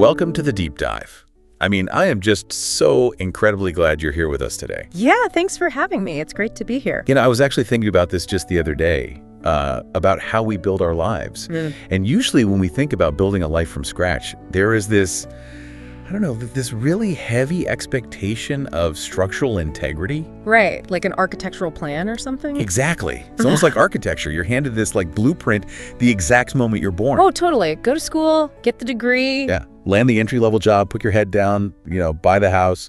welcome to the Deep Dive. I mean, I am just so incredibly glad you're here with us today. Yeah, thanks for having me. It's great to be here. I was actually thinking about this just the other day, about how we build our lives. And usually when we think about building a life from scratch, there is this, this really heavy expectation of structural integrity. Right, like an architectural plan or something? Exactly. It's almost like architecture. You're handed this blueprint the exact moment you're born. Oh, totally. Go to school, get the degree. Yeah. Land the entry-level job, put your head down, buy the house.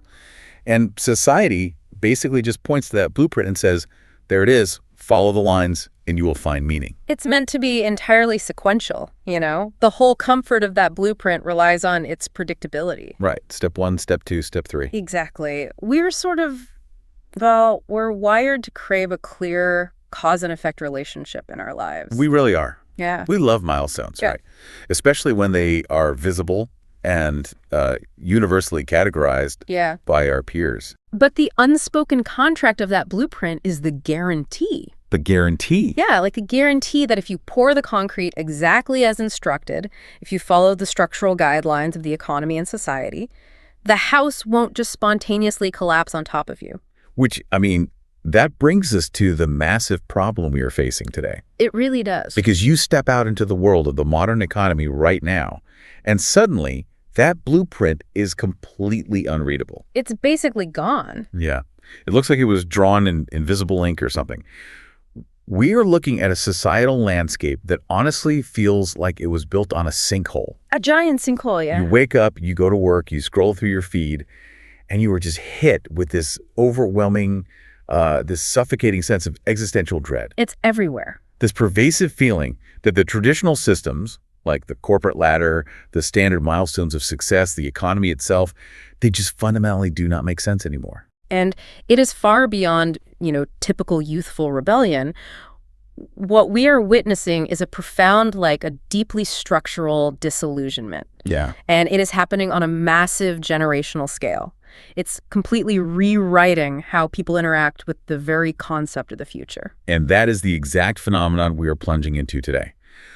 And society basically just points to that blueprint and says, there it is, follow the lines and you will find meaning. It's meant to be entirely sequential, The whole comfort of that blueprint relies on its predictability. Right. Step 1, step 2, step 3. Exactly. We're wired to crave a clear cause and effect relationship in our lives. We really are. Yeah. We love milestones, right? Especially when they are visible and universally categorized by our peers. But the unspoken contract of that blueprint is the guarantee. The guarantee? Yeah, like the guarantee that if you pour the concrete exactly as instructed, if you follow the structural guidelines of the economy and society, the house won't just spontaneously collapse on top of you. Which, that brings us to the massive problem we are facing today. It really does. Because you step out into the world of the modern economy right now, and suddenly that blueprint is completely unreadable. It's basically gone. Yeah. It looks like it was drawn in invisible ink or something. We are looking at a societal landscape that honestly feels like it was built on a sinkhole. A giant sinkhole, yeah. You wake up, you go to work, you scroll through your feed, and you are just hit with this overwhelming, this suffocating sense of existential dread. It's everywhere. This pervasive feeling that the traditional systems, like the corporate ladder, the standard milestones of success, the economy itself, they just fundamentally do not make sense anymore. And it is far beyond, typical youthful rebellion. What we are witnessing is a profound, a deeply structural disillusionment. Yeah. And it is happening on a massive generational scale. It's completely rewriting how people interact with the very concept of the future. And that is the exact phenomenon we are plunging into today.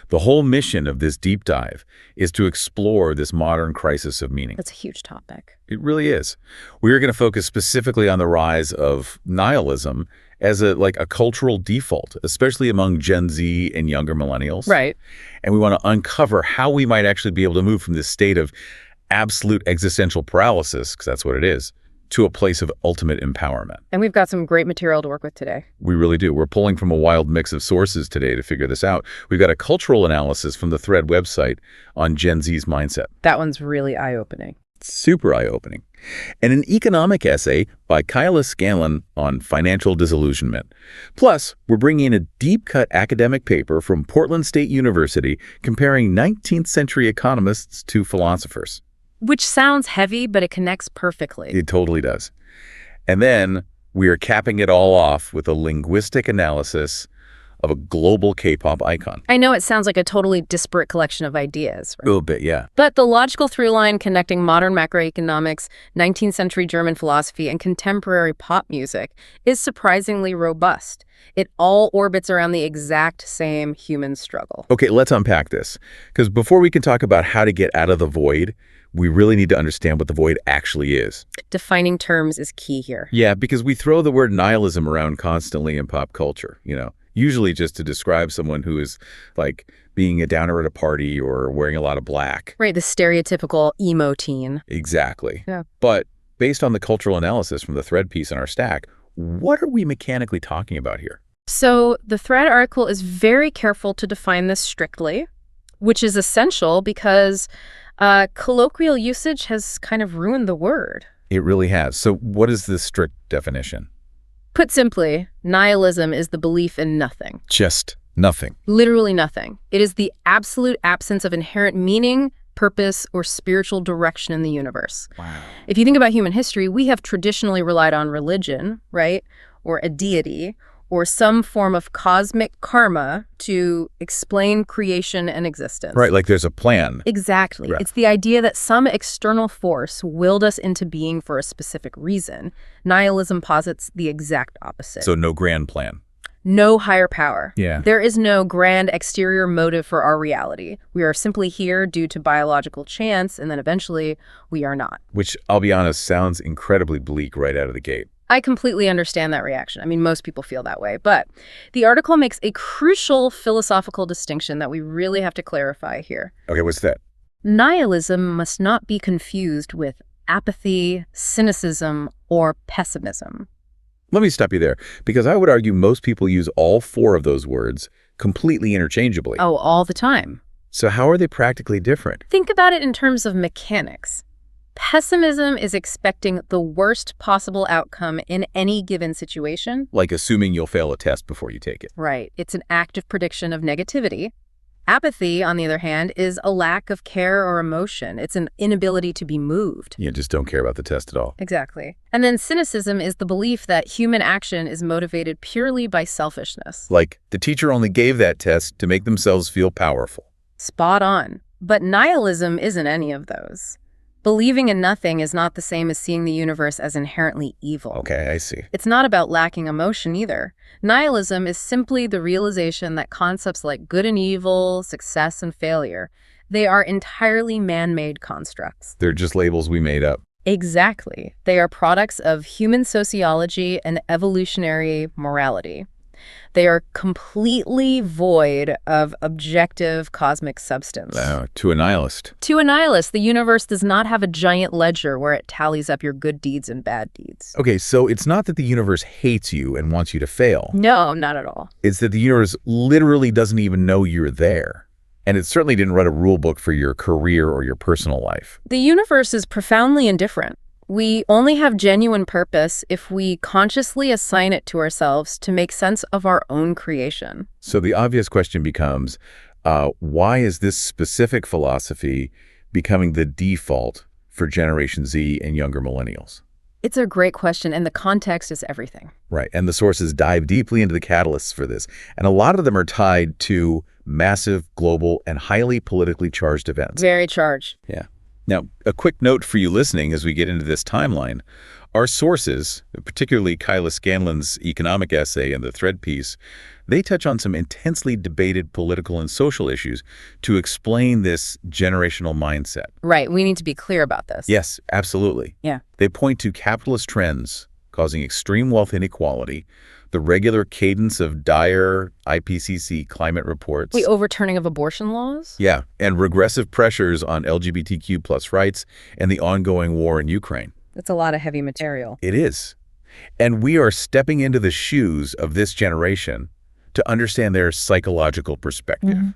The whole mission of this deep dive is to explore this modern crisis of meaning. That's a huge topic. It really is. We are going to focus specifically on the rise of nihilism as a cultural default, especially among Gen Z and younger millennials. Right. And we want to uncover how we might actually be able to move from this state of absolute existential paralysis, because that's what it is, to a place of ultimate empowerment. And we've got some great material to work with today. We really do. We're pulling from a wild mix of sources today to figure this out. We've got a cultural analysis from the Thread website on Gen Z's mindset. That one's really eye-opening. Super eye-opening. And an economic essay by Kyla Scanlon on financial disillusionment. Plus, we're bringing in a deep-cut academic paper from Portland State University comparing 19th century economists to philosophers. Which sounds heavy, but it connects perfectly. It totally does. And then we are capping it all off with a linguistic analysis of a global K-pop icon. I know it sounds like a totally disparate collection of ideas. Right? A little bit, yeah. But the logical through line connecting modern macroeconomics, 19th century German philosophy, and contemporary pop music is surprisingly robust. It all orbits around the exact same human struggle. Okay, let's unpack this. Because before we can talk about how to get out of the void, we really need to understand what the void actually is. Defining terms is key here. Yeah, because we throw the word nihilism around constantly in pop culture, usually just to describe someone who is being a downer at a party or wearing a lot of black. Right, the stereotypical emo teen. Exactly. Yeah. But based on the cultural analysis from the Thread piece in our stack, what are we mechanically talking about here? So the Thread article is very careful to define this strictly, which is essential because colloquial usage has kind of ruined the word. It really has. So what is the strict definition? Put simply, nihilism is the belief in nothing. Just nothing. Literally nothing. It is the absolute absence of inherent meaning, purpose, or spiritual direction in the universe. Wow. If you think about human history, we have traditionally relied on religion, right? Or a deity, or some form of cosmic karma to explain creation and existence. Right, like there's a plan. Exactly. Right. It's the idea that some external force willed us into being for a specific reason. Nihilism posits the exact opposite. So no grand plan. No higher power. Yeah. There is no grand exterior motive for our reality. We are simply here due to biological chance, and then eventually we are not. Which, I'll be honest, sounds incredibly bleak right out of the gate. I completely understand that reaction. I mean, most people feel that way. But the article makes a crucial philosophical distinction that we really have to clarify here. Okay, what's that? Nihilism must not be confused with apathy, cynicism, or pessimism. Let me stop you there, because I would argue most people use all four of those words completely interchangeably. Oh, all the time. So how are they practically different? Think about it in terms of mechanics. Pessimism is expecting the worst possible outcome in any given situation. Like assuming you'll fail a test before you take it. Right. It's an active prediction of negativity. Apathy, on the other hand, is a lack of care or emotion. It's an inability to be moved. You just don't care about the test at all. Exactly. And then cynicism is the belief that human action is motivated purely by selfishness. Like, the teacher only gave that test to make themselves feel powerful. Spot on. But nihilism isn't any of those. Believing in nothing is not the same as seeing the universe as inherently evil. Okay, I see. It's not about lacking emotion either. Nihilism is simply the realization that concepts like good and evil, success and failure, they are entirely man-made constructs. They're just labels we made up. Exactly. They are products of human sociology and evolutionary morality. They are completely void of objective cosmic substance. To a nihilist. To a nihilist, the universe does not have a giant ledger where it tallies up your good deeds and bad deeds. Okay, so it's not that the universe hates you and wants you to fail. No, not at all. It's that the universe literally doesn't even know you're there. And it certainly didn't write a rule book for your career or your personal life. The universe is profoundly indifferent. We only have genuine purpose if we consciously assign it to ourselves to make sense of our own creation. So the obvious question becomes, why is this specific philosophy becoming the default for Generation Z and younger millennials? It's a great question, and the context is everything. Right, and the sources dive deeply into the catalysts for this. And a lot of them are tied to massive, global, and highly politically charged events. Very charged. Yeah. Now, a quick note for you listening as we get into this timeline. Our sources, particularly Kyla Scanlon's economic essay and the thread piece, they touch on some intensely debated political and social issues to explain this generational mindset. Right, we need to be clear about this. Yes, absolutely. Yeah. They point to capitalist trends causing extreme wealth inequality, the regular cadence of dire IPCC climate reports. The overturning of abortion laws? Yeah, and regressive pressures on LGBTQ plus rights and the ongoing war in Ukraine. That's a lot of heavy material. It is. And we are stepping into the shoes of this generation to understand their psychological perspective. Mm-hmm.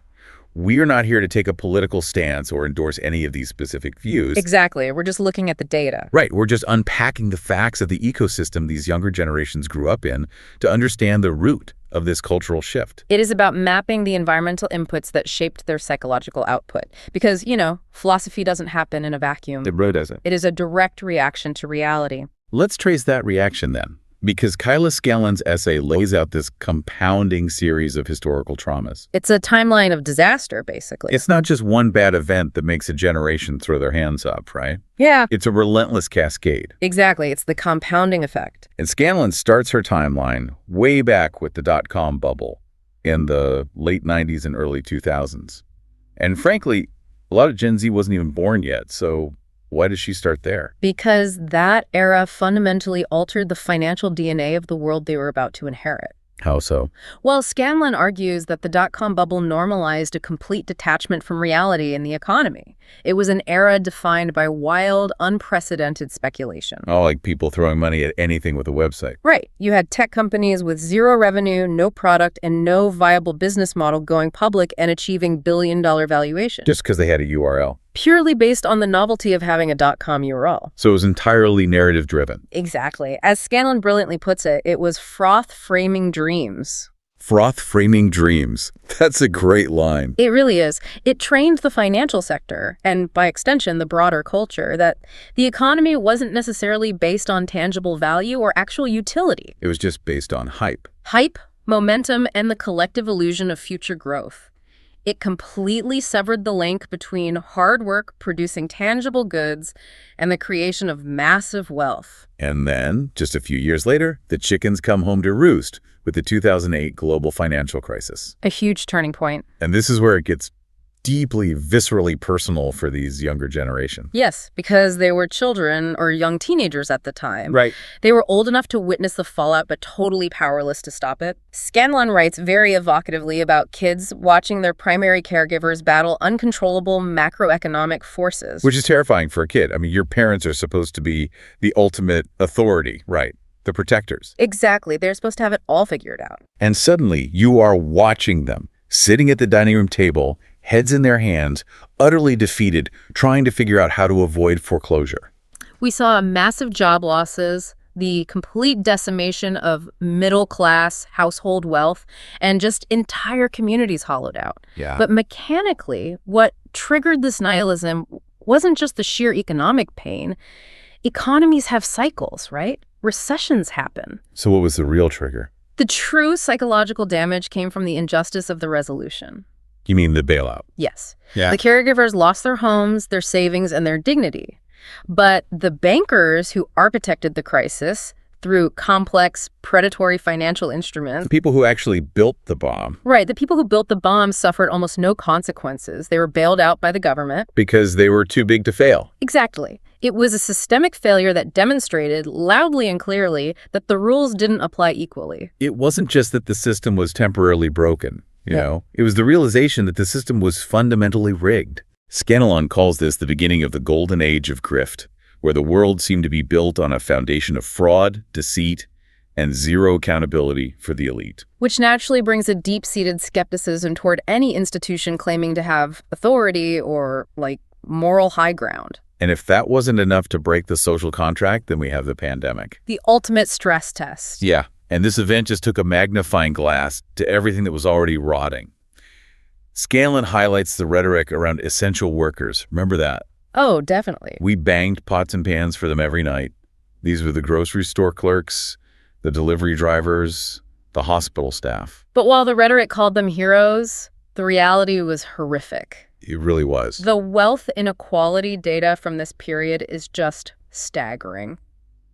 We are not here to take a political stance or endorse any of these specific views. Exactly. We're just looking at the data. Right. We're just unpacking the facts of the ecosystem these younger generations grew up in to understand the root of this cultural shift. It is about mapping the environmental inputs that shaped their psychological output. Because, philosophy doesn't happen in a vacuum. It really doesn't. It is a direct reaction to reality. Let's trace that reaction then. Because Kyla Scanlon's essay lays out this compounding series of historical traumas. It's a timeline of disaster, basically. It's not just one bad event that makes a generation throw their hands up, right? Yeah. It's a relentless cascade. Exactly. It's the compounding effect. And Scanlon starts her timeline way back with the dot-com bubble in the late 90s and early 2000s. And frankly, a lot of Gen Z wasn't even born yet, so why does she start there? Because that era fundamentally altered the financial DNA of the world they were about to inherit. How so? Well, Scanlon argues that the dot-com bubble normalized a complete detachment from reality in the economy. It was an era defined by wild, unprecedented speculation. Oh, like people throwing money at anything with a website. Right. You had tech companies with zero revenue, no product, and no viable business model going public and achieving billion-dollar valuations. Just because they had a URL. Purely based on the novelty of having a .com URL. So it was entirely narrative-driven. Exactly. As Scanlon brilliantly puts it, it was froth-framing dreams. Froth-framing dreams. That's a great line. It really is. It trained the financial sector, and by extension, the broader culture, that the economy wasn't necessarily based on tangible value or actual utility. It was just based on hype. Hype, momentum, and the collective illusion of future growth. It completely severed the link between hard work producing tangible goods and the creation of massive wealth. And then, just a few years later, the chickens come home to roost with the 2008 global financial crisis. A huge turning point. And this is where it gets deeply, viscerally personal for these younger generations. Yes, because they were children or young teenagers at the time. Right. They were old enough to witness the fallout, but totally powerless to stop it. Scanlon writes very evocatively about kids watching their primary caregivers battle uncontrollable macroeconomic forces. Which is terrifying for a kid. I mean, your parents are supposed to be the ultimate authority, right? The protectors. Exactly. They're supposed to have it all figured out. And suddenly, you are watching them, sitting at the dining room table, heads in their hands, utterly defeated, trying to figure out how to avoid foreclosure. We saw massive job losses, the complete decimation of middle-class household wealth, and just entire communities hollowed out. Yeah. But mechanically, what triggered this nihilism wasn't just the sheer economic pain. Economies have cycles, right? Recessions happen. So what was the real trigger? The true psychological damage came from the injustice of the resolution. You mean the bailout? Yes. Yeah. The caregivers lost their homes, their savings, and their dignity. But the bankers who architected the crisis through complex, predatory financial instruments— The people who actually built the bomb. Right. The people who built the bomb suffered almost no consequences. They were bailed out by the government. Because they were too big to fail. Exactly. It was a systemic failure that demonstrated loudly and clearly that the rules didn't apply equally. It wasn't just that the system was temporarily broken, you know? It was the realization that the system was fundamentally rigged. Scanlon calls this the beginning of the golden age of grift, where the world seemed to be built on a foundation of fraud, deceit, and zero accountability for the elite. Which naturally brings a deep-seated skepticism toward any institution claiming to have authority or, moral high ground. And if that wasn't enough to break the social contract, then we have the pandemic. The ultimate stress test. Yeah, and this event just took a magnifying glass to everything that was already rotting. Scanlon highlights the rhetoric around essential workers. Remember that? Oh, definitely. We banged pots and pans for them every night. These were the grocery store clerks, the delivery drivers, the hospital staff. But while the rhetoric called them heroes, the reality was horrific. It really was. The wealth inequality data from this period is just staggering.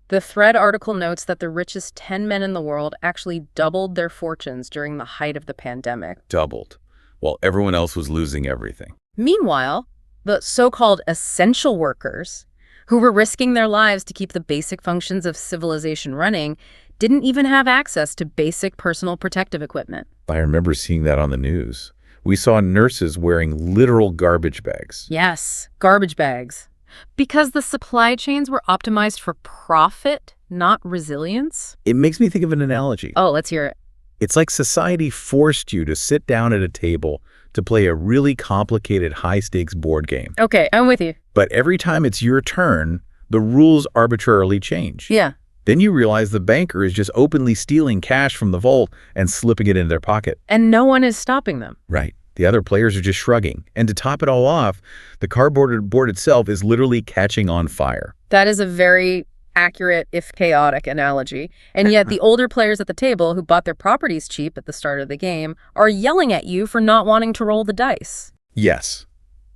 The Thread article notes that the richest 10 men in the world actually doubled their fortunes during the height of the pandemic. Doubled, while everyone else was losing everything. Meanwhile, the so-called essential workers, who were risking their lives to keep the basic functions of civilization running, didn't even have access to basic personal protective equipment. I remember seeing that on the news. We saw nurses wearing literal garbage bags. Yes, garbage bags. Because the supply chains were optimized for profit, not resilience. It makes me think of an analogy. Oh, let's hear it. It's like society forced you to sit down at a table to play a really complicated high-stakes board game. Okay, I'm with you. But every time it's your turn, the rules arbitrarily change. Yeah. Then you realize the banker is just openly stealing cash from the vault and slipping it into their pocket. And no one is stopping them. Right. The other players are just shrugging. And to top it all off, the cardboard board itself is literally catching on fire. That is a very accurate, if chaotic, analogy. And yet the older players at the table who bought their properties cheap at the start of the game are yelling at you for not wanting to roll the dice. Yes,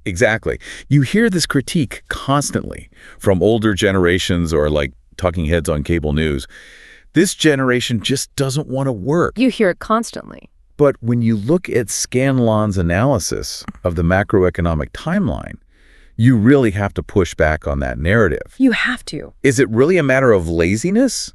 exactly. You hear this critique constantly from older generations or talking heads on cable news. This generation just doesn't want to work. You hear it constantly. But when you look at Scanlon's analysis of the macroeconomic timeline, you really have to push back on that narrative. You have to. Is it really a matter of laziness?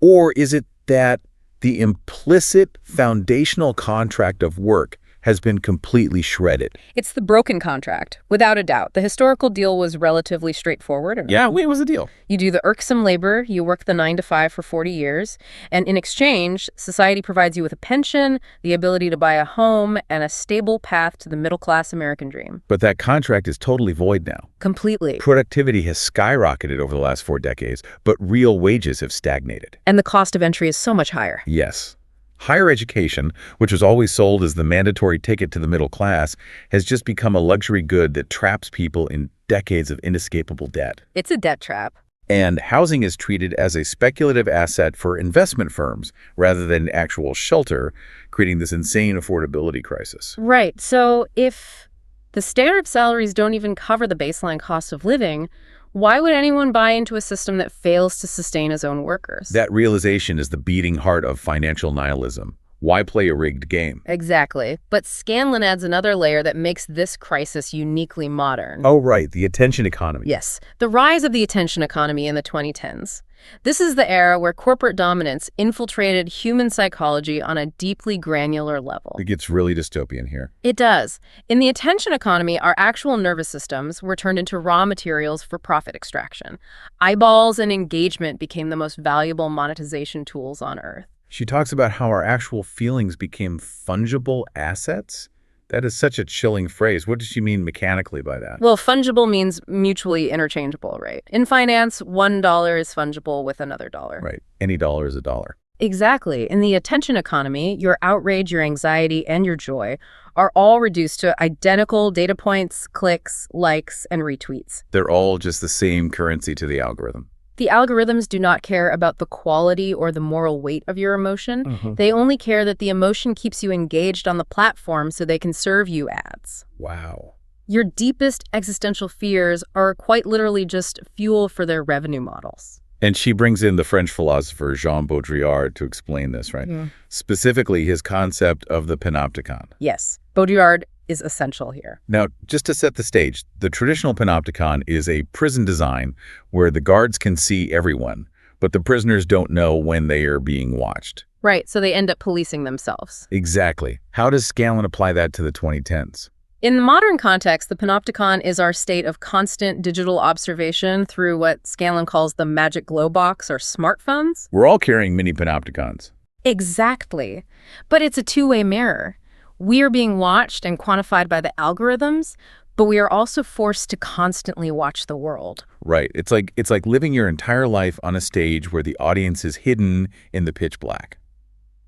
Or is it that the implicit foundational contract of work has been completely shredded? It's the broken contract, without a doubt. The historical deal was relatively straightforward. Yeah, what was the deal? You do the irksome labor, you work the 9 to 5 for 40 years, and in exchange, society provides you with a pension, the ability to buy a home, and a stable path to the middle-class American dream. But that contract is totally void now. Completely. Productivity has skyrocketed over the last 4 decades, but real wages have stagnated. And the cost of entry is so much higher. Yes. Higher education, which was always sold as the mandatory ticket to the middle class, has just become a luxury good that traps people in decades of inescapable debt. It's a debt trap. And housing is treated as a speculative asset for investment firms rather than actual shelter, creating this insane affordability crisis. Right. So if the standard salaries don't even cover the baseline cost of living, Why would anyone buy into a system that fails to sustain his own workers? That realization is the beating heart of financial nihilism. Why play a rigged game? Exactly. But Scanlon adds another layer that makes this crisis uniquely modern. Oh, right, the attention economy. Yes, the rise of the attention economy in the 2010s. This is the era where corporate dominance infiltrated human psychology on a deeply granular level. It gets really dystopian here. It does. In the attention economy, our actual nervous systems were turned into raw materials for profit extraction. Eyeballs and engagement became the most valuable monetization tools on Earth. She talks about how our actual feelings became fungible assets. That is such a chilling phrase. What does she mean mechanically by that? Well, fungible means mutually interchangeable, right? In finance, $1 is fungible with another dollar. Right. Any dollar is a dollar. Exactly. In the attention economy, your outrage, your anxiety, and your joy are all reduced to identical data points, clicks, likes, and retweets. They're all just the same currency to the algorithm. The algorithms do not care about the quality or the moral weight of your emotion. They only care that the emotion keeps you engaged on the platform so they can serve you ads. Wow. Your deepest existential fears are quite literally just fuel for their revenue models. And she brings in the French philosopher Jean Baudrillard to explain this, right? Specifically, his concept of the panopticon. Yes, Baudrillard is essential here. Now, just to set the stage, the traditional panopticon is a prison design where the guards can see everyone, but the prisoners don't know when they are being watched. Right, so they end up policing themselves. Exactly. How does Scanlon apply that to the 2010s? In the modern context, the panopticon is our state of constant digital observation through what Scanlon calls the magic glow box or smartphones. We're all carrying mini panopticons. Exactly. But it's a two-way mirror. We are being watched and quantified by the algorithms, but we are also forced to constantly watch the world. Right. It's like living your entire life on a stage where the audience is hidden in the pitch black.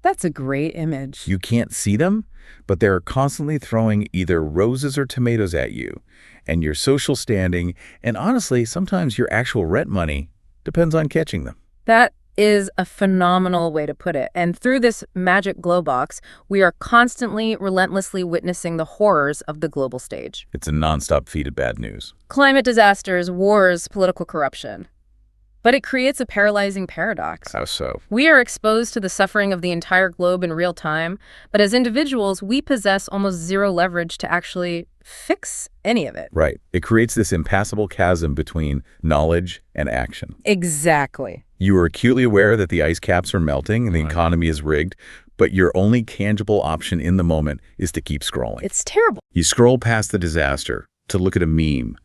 That's a great image. You can't see them, but they're constantly throwing either roses or tomatoes at you, and your social standing, and honestly, sometimes your actual rent money depends on catching them. That is a phenomenal way to put it. And through this magic glow box, we are constantly, relentlessly witnessing the horrors of the global stage. It's a nonstop feed of bad news. Climate disasters, wars, political corruption. But it creates a paralyzing paradox. How so? We are exposed to the suffering of the entire globe in real time, but as individuals, we possess almost zero leverage to actually fix any of it. Right. It creates this impassable chasm between knowledge and action. Exactly. You are acutely aware that the ice caps are melting and the economy is rigged, but your only tangible option in the moment is to keep scrolling. It's terrible. You scroll past the disaster to look at a meme,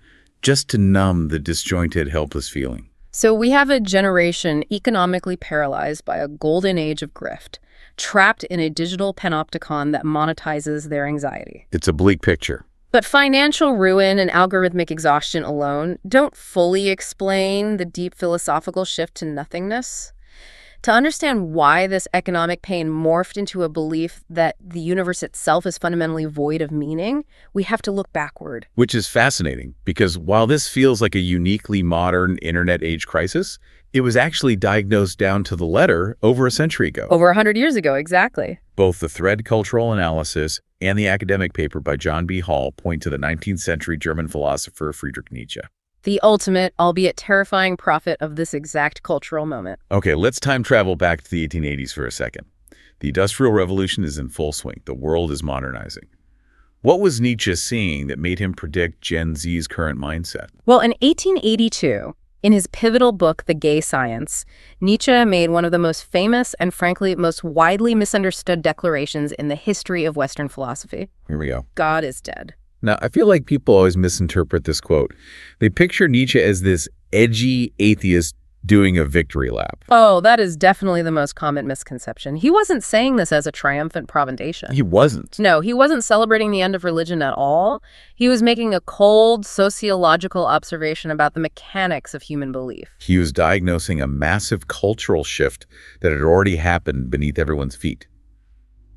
just to numb the disjointed, helpless feeling. So we have a generation economically paralyzed by a golden age of grift, trapped in a digital panopticon that monetizes their anxiety. It's a bleak picture. But financial ruin and algorithmic exhaustion alone don't fully explain the deep philosophical shift to nothingness. To understand why this economic pain morphed into a belief that the universe itself is fundamentally void of meaning, we have to look backward. Which is fascinating, because while this feels like a uniquely modern internet age crisis, it was actually diagnosed down to the letter over a century ago. Over 100 years ago, exactly. Both the thread cultural analysis and the academic paper by John B. Hall point to the 19th century German philosopher Friedrich Nietzsche. The ultimate, albeit terrifying, prophet of this exact cultural moment. Okay, let's time travel back to the 1880s for a second. The Industrial Revolution is in full swing. The world is modernizing. What was Nietzsche seeing that made him predict Gen Z's current mindset? Well, in 1882, in his pivotal book, The Gay Science, Nietzsche made one of the most famous and, frankly, most widely misunderstood declarations in the history of Western philosophy. Here we go. God is dead. Now, I feel like people always misinterpret this quote. They picture Nietzsche as this edgy atheist doing a victory lap. Oh, that is definitely the most common misconception. He wasn't saying this as a triumphant provocation. He wasn't. No, he wasn't celebrating the end of religion at all. He was making a cold, sociological observation about the mechanics of human belief. He was diagnosing a massive cultural shift that had already happened beneath everyone's feet.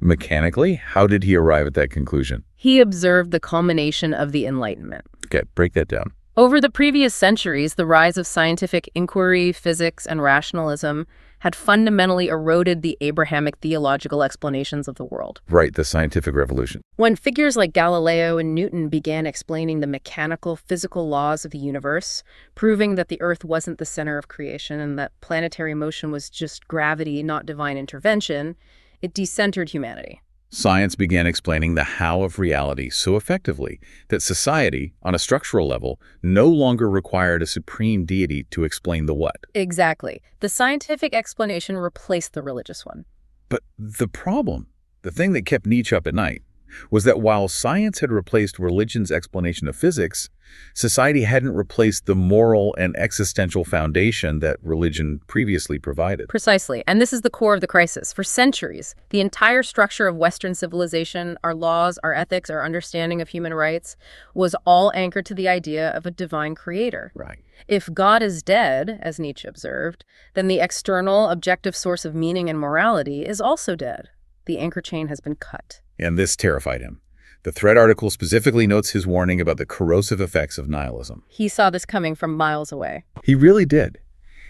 Mechanically, how did he arrive at that conclusion? He observed the culmination of the Enlightenment. Okay, break that down. Over the previous centuries, the rise of scientific inquiry, physics, and rationalism had fundamentally eroded the Abrahamic theological explanations of the world. Right, the scientific revolution. When figures like Galileo and Newton began explaining the mechanical, physical laws of the universe, proving that the Earth wasn't the center of creation and that planetary motion was just gravity, not divine intervention, it decentered humanity. Science began explaining the how of reality so effectively that society, on a structural level, no longer required a supreme deity to explain the what. Exactly. The scientific explanation replaced the religious one. But the problem, the thing that kept Nietzsche up at night, was that while science had replaced religion's explanation of physics, society hadn't replaced the moral and existential foundation that religion previously provided. Precisely. And this is the core of the crisis. For centuries, the entire structure of Western civilization, our laws, our ethics, our understanding of human rights, was all anchored to the idea of a divine creator. Right. If God is dead, as Nietzsche observed, then the external, objective source of meaning and morality is also dead. The anchor chain has been cut. And this terrified him. The Thread article specifically notes his warning about the corrosive effects of nihilism. He saw this coming from miles away. He really did.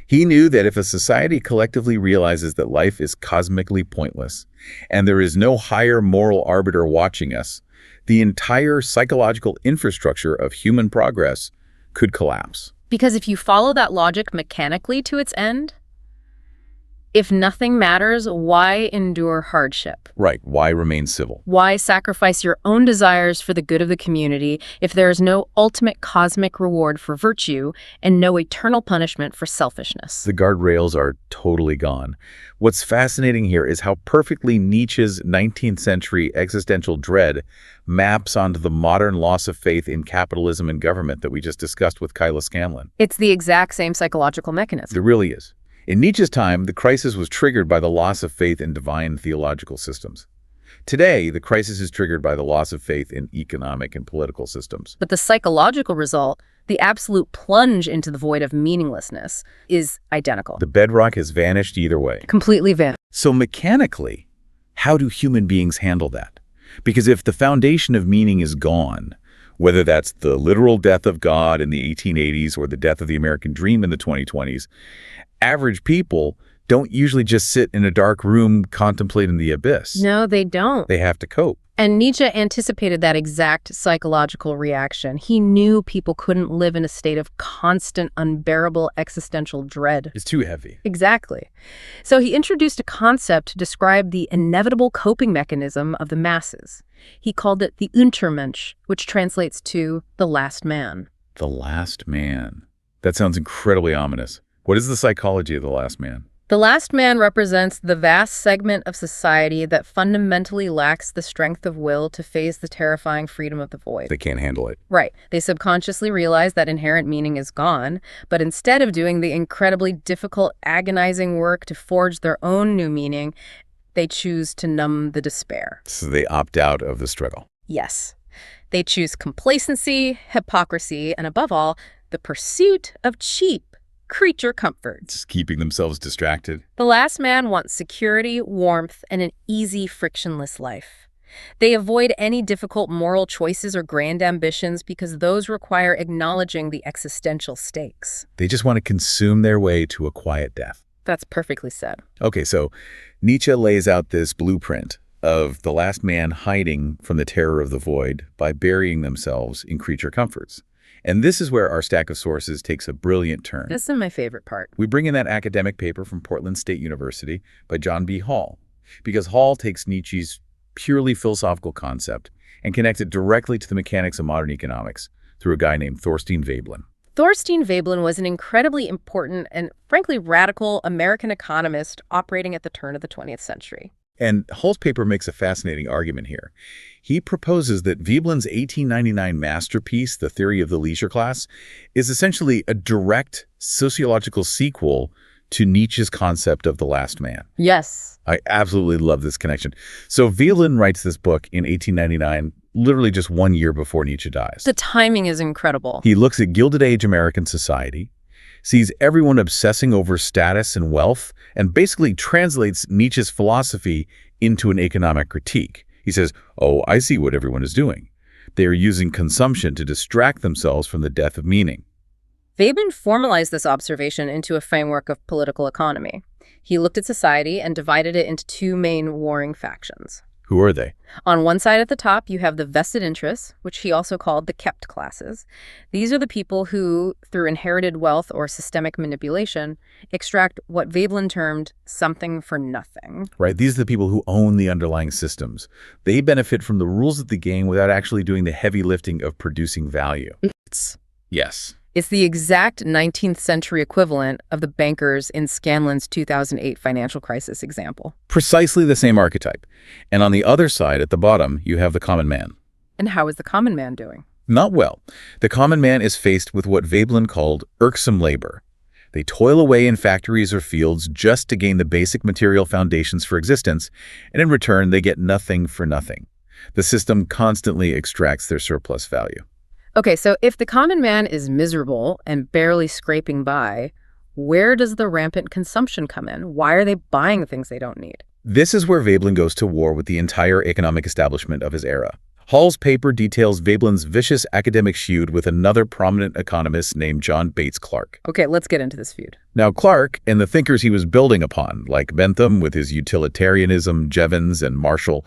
He knew that if a society collectively realizes that life is cosmically pointless and there is no higher moral arbiter watching us, the entire psychological infrastructure of human progress could collapse. Because if you follow that logic mechanically to its end, if nothing matters, why endure hardship? Right. Why remain civil? Why sacrifice your own desires for the good of the community if there is no ultimate cosmic reward for virtue and no eternal punishment for selfishness? The guardrails are totally gone. What's fascinating here is how perfectly Nietzsche's 19th century existential dread maps onto the modern loss of faith in capitalism and government that we just discussed with Kyla Scanlon. It's the exact same psychological mechanism. It really is. In Nietzsche's time, the crisis was triggered by the loss of faith in divine theological systems. Today, the crisis is triggered by the loss of faith in economic and political systems. But the psychological result, the absolute plunge into the void of meaninglessness, is identical. The bedrock has vanished either way. Completely vanished. So mechanically, how do human beings handle that? Because if the foundation of meaning is gone, whether that's the literal death of God in the 1880s or the death of the American dream in the 2020s, average people don't usually just sit in a dark room contemplating the abyss. No, they don't. They have to cope. And Nietzsche anticipated that exact psychological reaction. He knew people couldn't live in a state of constant, unbearable existential dread. It's too heavy. Exactly. So he introduced a concept to describe the inevitable coping mechanism of the masses. He called it the Untermensch, which translates to the last man. The last man. That sounds incredibly ominous. What is the psychology of the last man? The last man represents the vast segment of society that fundamentally lacks the strength of will to face the terrifying freedom of the void. They can't handle it. Right. They subconsciously realize that inherent meaning is gone, but instead of doing the incredibly difficult, agonizing work to forge their own new meaning, they choose to numb the despair. So they opt out of the struggle. Yes. They choose complacency, hypocrisy, and above all, the pursuit of cheap creature comforts. Just keeping themselves distracted. The last man wants security, warmth, and an easy, frictionless life. They avoid any difficult moral choices or grand ambitions because those require acknowledging the existential stakes. They just want to consume their way to a quiet death. That's perfectly said. Okay, so Nietzsche lays out this blueprint of the last man hiding from the terror of the void by burying themselves in creature comforts. And this is where our stack of sources takes a brilliant turn. This is my favorite part. We bring in that academic paper from Portland State University by John B. Hall, because Hall takes Nietzsche's purely philosophical concept and connects it directly to the mechanics of modern economics through a guy named Thorstein Veblen. Thorstein Veblen was an incredibly important and, frankly, radical American economist operating at the turn of the 20th century. And Hall's paper makes a fascinating argument here. He proposes that Veblen's 1899 masterpiece, The Theory of the Leisure Class, is essentially a direct sociological sequel to Nietzsche's concept of the last man. Yes. I absolutely love this connection. So Veblen writes this book in 1899, literally just 1 year before Nietzsche dies. The timing is incredible. He looks at Gilded Age American society, sees everyone obsessing over status and wealth, and basically translates Nietzsche's philosophy into an economic critique. He says, oh, I see what everyone is doing. They are using consumption to distract themselves from the death of meaning. Veblen formalized this observation into a framework of political economy. He looked at society and divided it into two main warring factions. Who are they? On one side at the top, you have the vested interests, which he also called the kept classes. These are the people who, through inherited wealth or systemic manipulation, extract what Veblen termed something for nothing. Right, these are the people who own the underlying systems. They benefit from the rules of the game without actually doing the heavy lifting of producing value. Yes. It's the exact 19th century equivalent of the bankers in Scanlon's 2008 financial crisis example. Precisely the same archetype. And on the other side, at the bottom, you have the common man. And how is the common man doing? Not well. The common man is faced with what Veblen called irksome labor. They toil away in factories or fields just to gain the basic material foundations for existence, and in return, they get nothing for nothing. The system constantly extracts their surplus value. Okay, so if the common man is miserable and barely scraping by, where does the rampant consumption come in? Why are they buying things they don't need? This is where Veblen goes to war with the entire economic establishment of his era. Hall's paper details Veblen's vicious academic feud with another prominent economist named John Bates Clark. Okay, let's get into this feud. Now, Clark and the thinkers he was building upon, like Bentham with his utilitarianism, Jevons, and Marshall,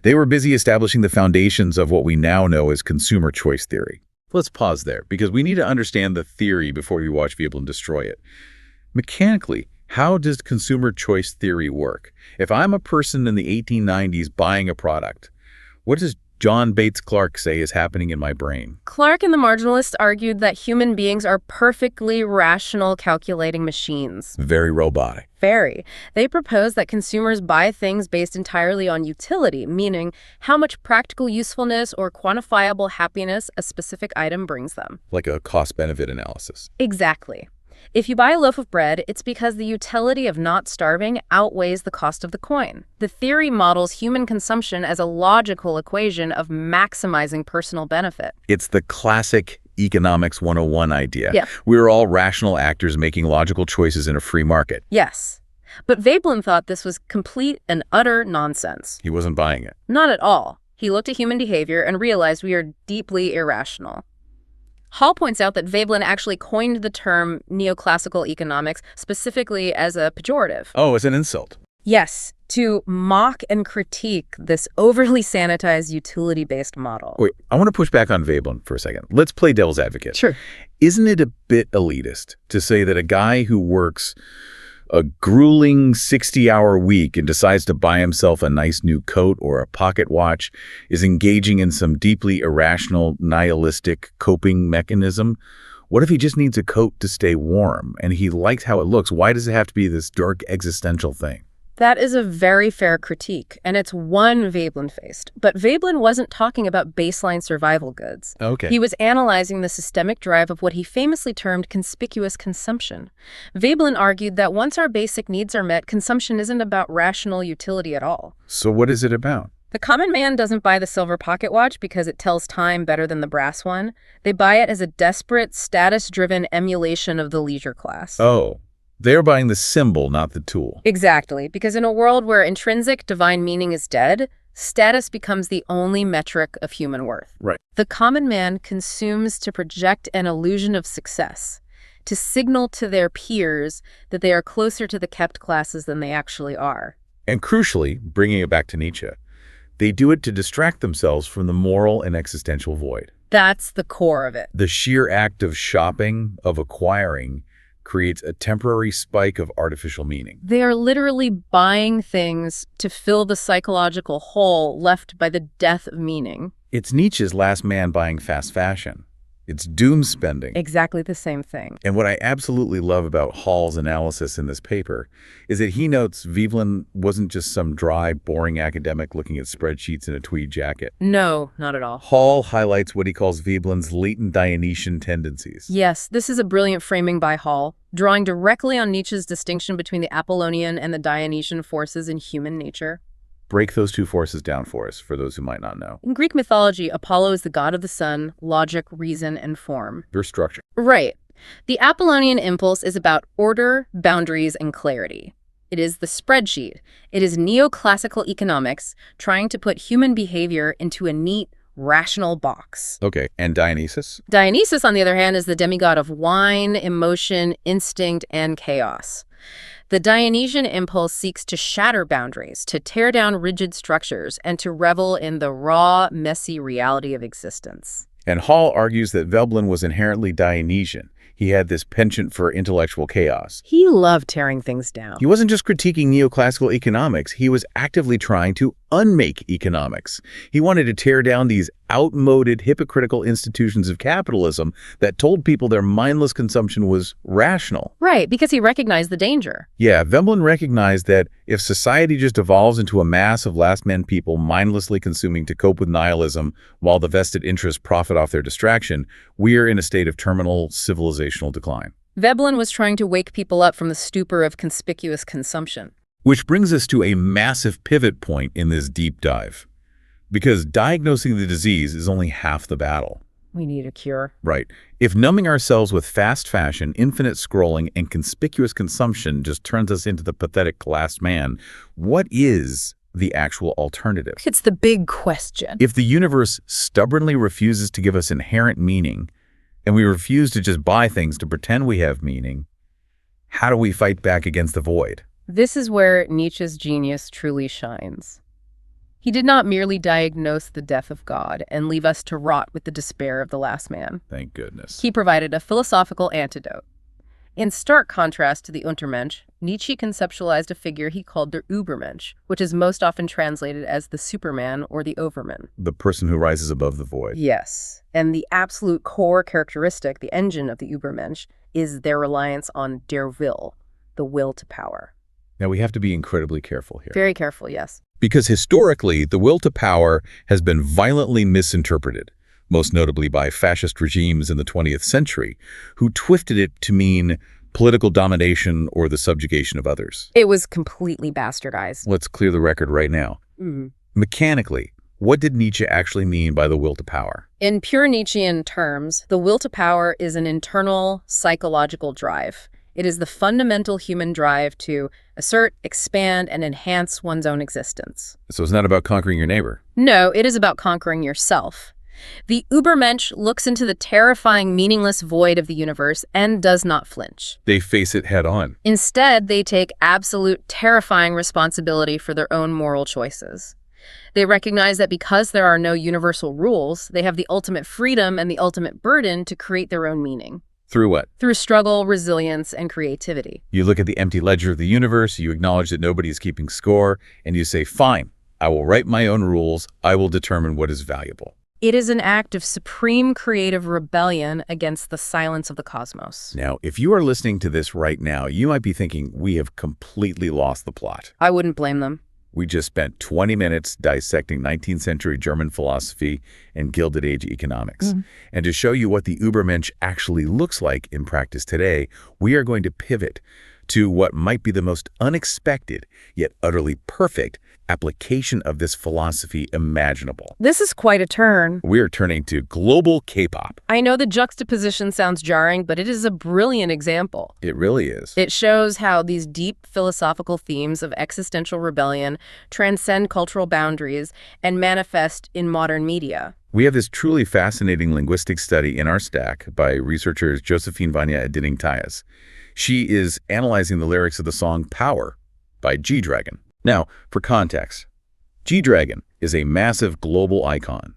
they were busy establishing the foundations of what we now know as consumer choice theory. Let's pause there, because we need to understand the theory before we watch Veblen destroy it. Mechanically, how does consumer choice theory work? If I'm a person in the 1890s buying a product, what does John Bates Clark say is happening in my brain? Clark and the marginalists argued that human beings are perfectly rational calculating machines. Very robotic. Very. They proposed that consumers buy things based entirely on utility, meaning how much practical usefulness or quantifiable happiness a specific item brings them. Like a cost-benefit analysis. Exactly. If you buy a loaf of bread, it's because the utility of not starving outweighs the cost of the coin. The theory models human consumption as a logical equation of maximizing personal benefit. It's the classic economics 101 idea. Yeah. We're all rational actors making logical choices in a free market. Yes. But Veblen thought this was complete and utter nonsense. He wasn't buying it. Not at all. He looked at human behavior and realized we are deeply irrational. Hall points out that Veblen actually coined the term neoclassical economics specifically as a pejorative. Oh, it's an insult. Yes, to mock and critique this overly sanitized utility-based model. Wait, I want to push back on Veblen for a second. Let's play devil's advocate. Sure. Isn't it a bit elitist to say that a guy who works a grueling 60-hour week and decides to buy himself a nice new coat or a pocket watch is engaging in some deeply irrational, nihilistic coping mechanism? What if he just needs a coat to stay warm and he likes how it looks? Why does it have to be this dark existential thing? That is a very fair critique, and it's one Veblen faced. But Veblen wasn't talking about baseline survival goods. Okay. He was analyzing the systemic drive of what he famously termed conspicuous consumption. Veblen argued that once our basic needs are met, consumption isn't about rational utility at all. So what is it about? The common man doesn't buy the silver pocket watch because it tells time better than the brass one. They buy it as a desperate, status-driven emulation of the leisure class. Oh. They're buying the symbol, not the tool. Exactly, because in a world where intrinsic divine meaning is dead, status becomes the only metric of human worth. Right. The common man consumes to project an illusion of success, to signal to their peers that they are closer to the kept classes than they actually are. And crucially, bringing it back to Nietzsche, they do it to distract themselves from the moral and existential void. That's the core of it. The sheer act of shopping, of acquiring, creates a temporary spike of artificial meaning. They are literally buying things to fill the psychological hole left by the death of meaning. It's Nietzsche's last man buying fast fashion. It's doom spending. Exactly the same thing. And what I absolutely love about Hall's analysis in this paper is that he notes Veblen wasn't just some dry, boring academic looking at spreadsheets in a tweed jacket. No, not at all. Hall highlights what he calls Veblen's latent Dionysian tendencies. Yes, this is a brilliant framing by Hall, drawing directly on Nietzsche's distinction between the Apollonian and the Dionysian forces in human nature. Break those two forces down for us, for those who might not know. In Greek mythology, Apollo is the god of the sun, logic, reason, and form. Your structure. Right. The Apollonian impulse is about order, boundaries, and clarity. It is the spreadsheet. It is neoclassical economics trying to put human behavior into a neat, rational box. Okay, and Dionysus? Dionysus, on the other hand, is the demigod of wine, emotion, instinct, and chaos. The Dionysian impulse seeks to shatter boundaries, to tear down rigid structures, and to revel in the raw, messy reality of existence. And Hall argues that Veblen was inherently Dionysian. He had this penchant for intellectual chaos. He loved tearing things down. He wasn't just critiquing neoclassical economics, he was actively trying to unmake economics. He wanted to tear down these outmoded, hypocritical institutions of capitalism that told people their mindless consumption was rational. Right, because he recognized the danger. Yeah, Veblen recognized that if society just evolves into a mass of last-man people mindlessly consuming to cope with nihilism while the vested interests profit off their distraction, we're in a state of terminal civilizational decline. Veblen was trying to wake people up from the stupor of conspicuous consumption. Which brings us to a massive pivot point in this deep dive. Because diagnosing the disease is only half the battle. We need a cure. Right. If numbing ourselves with fast fashion, infinite scrolling, and conspicuous consumption just turns us into the pathetic last man, what is the actual alternative? It's the big question. If the universe stubbornly refuses to give us inherent meaning, and we refuse to just buy things to pretend we have meaning, how do we fight back against the void? This is where Nietzsche's genius truly shines. He did not merely diagnose the death of God and leave us to rot with the despair of the last man. Thank goodness. He provided a philosophical antidote. In stark contrast to the Untermensch, Nietzsche conceptualized a figure he called der Übermensch, which is most often translated as the Superman or the Overman. The person who rises above the void. Yes, and the absolute core characteristic, the engine of the Übermensch, is their reliance on der Will, the will to power. Now, we have to be incredibly careful here. Very careful, yes. Because historically, the will to power has been violently misinterpreted, most notably by fascist regimes in the 20th century, who twisted it to mean political domination or the subjugation of others. It was completely bastardized. Let's clear the record right now. Mechanically, what did Nietzsche actually mean by the will to power? In pure Nietzschean terms, the will to power is an internal psychological drive. It is the fundamental human drive to assert, expand, and enhance one's own existence. So it's not about conquering your neighbor. No, it is about conquering yourself. The Übermensch looks into the terrifying, meaningless void of the universe and does not flinch. They face it head on. Instead, they take absolute, terrifying responsibility for their own moral choices. They recognize that because there are no universal rules, they have the ultimate freedom and the ultimate burden to create their own meaning. Through what? Through struggle, resilience, and creativity. You look at the empty ledger of the universe, you acknowledge that nobody is keeping score, and you say, fine, I will write my own rules, I will determine what is valuable. It is an act of supreme creative rebellion against the silence of the cosmos. Now, if you are listening to this right now, you might be thinking, we have completely lost the plot. I wouldn't blame them. We just spent 20 minutes dissecting 19th century German philosophy and Gilded Age economics. And to show you what the Übermensch actually looks like in practice today, we are going to pivot to what might be the most unexpected, yet utterly perfect, application of this philosophy imaginable. This is quite a turn. We are turning to global K-pop. I know the juxtaposition sounds jarring, but it is a brilliant example. It really is. It shows how these deep philosophical themes of existential rebellion transcend cultural boundaries and manifest in modern media. We have this truly fascinating linguistic study in our stack by researchers Josephine Vanya and Dinning Tyas. She is analyzing the lyrics of the song Power by G-Dragon. Now, for context, G-Dragon is a massive global icon.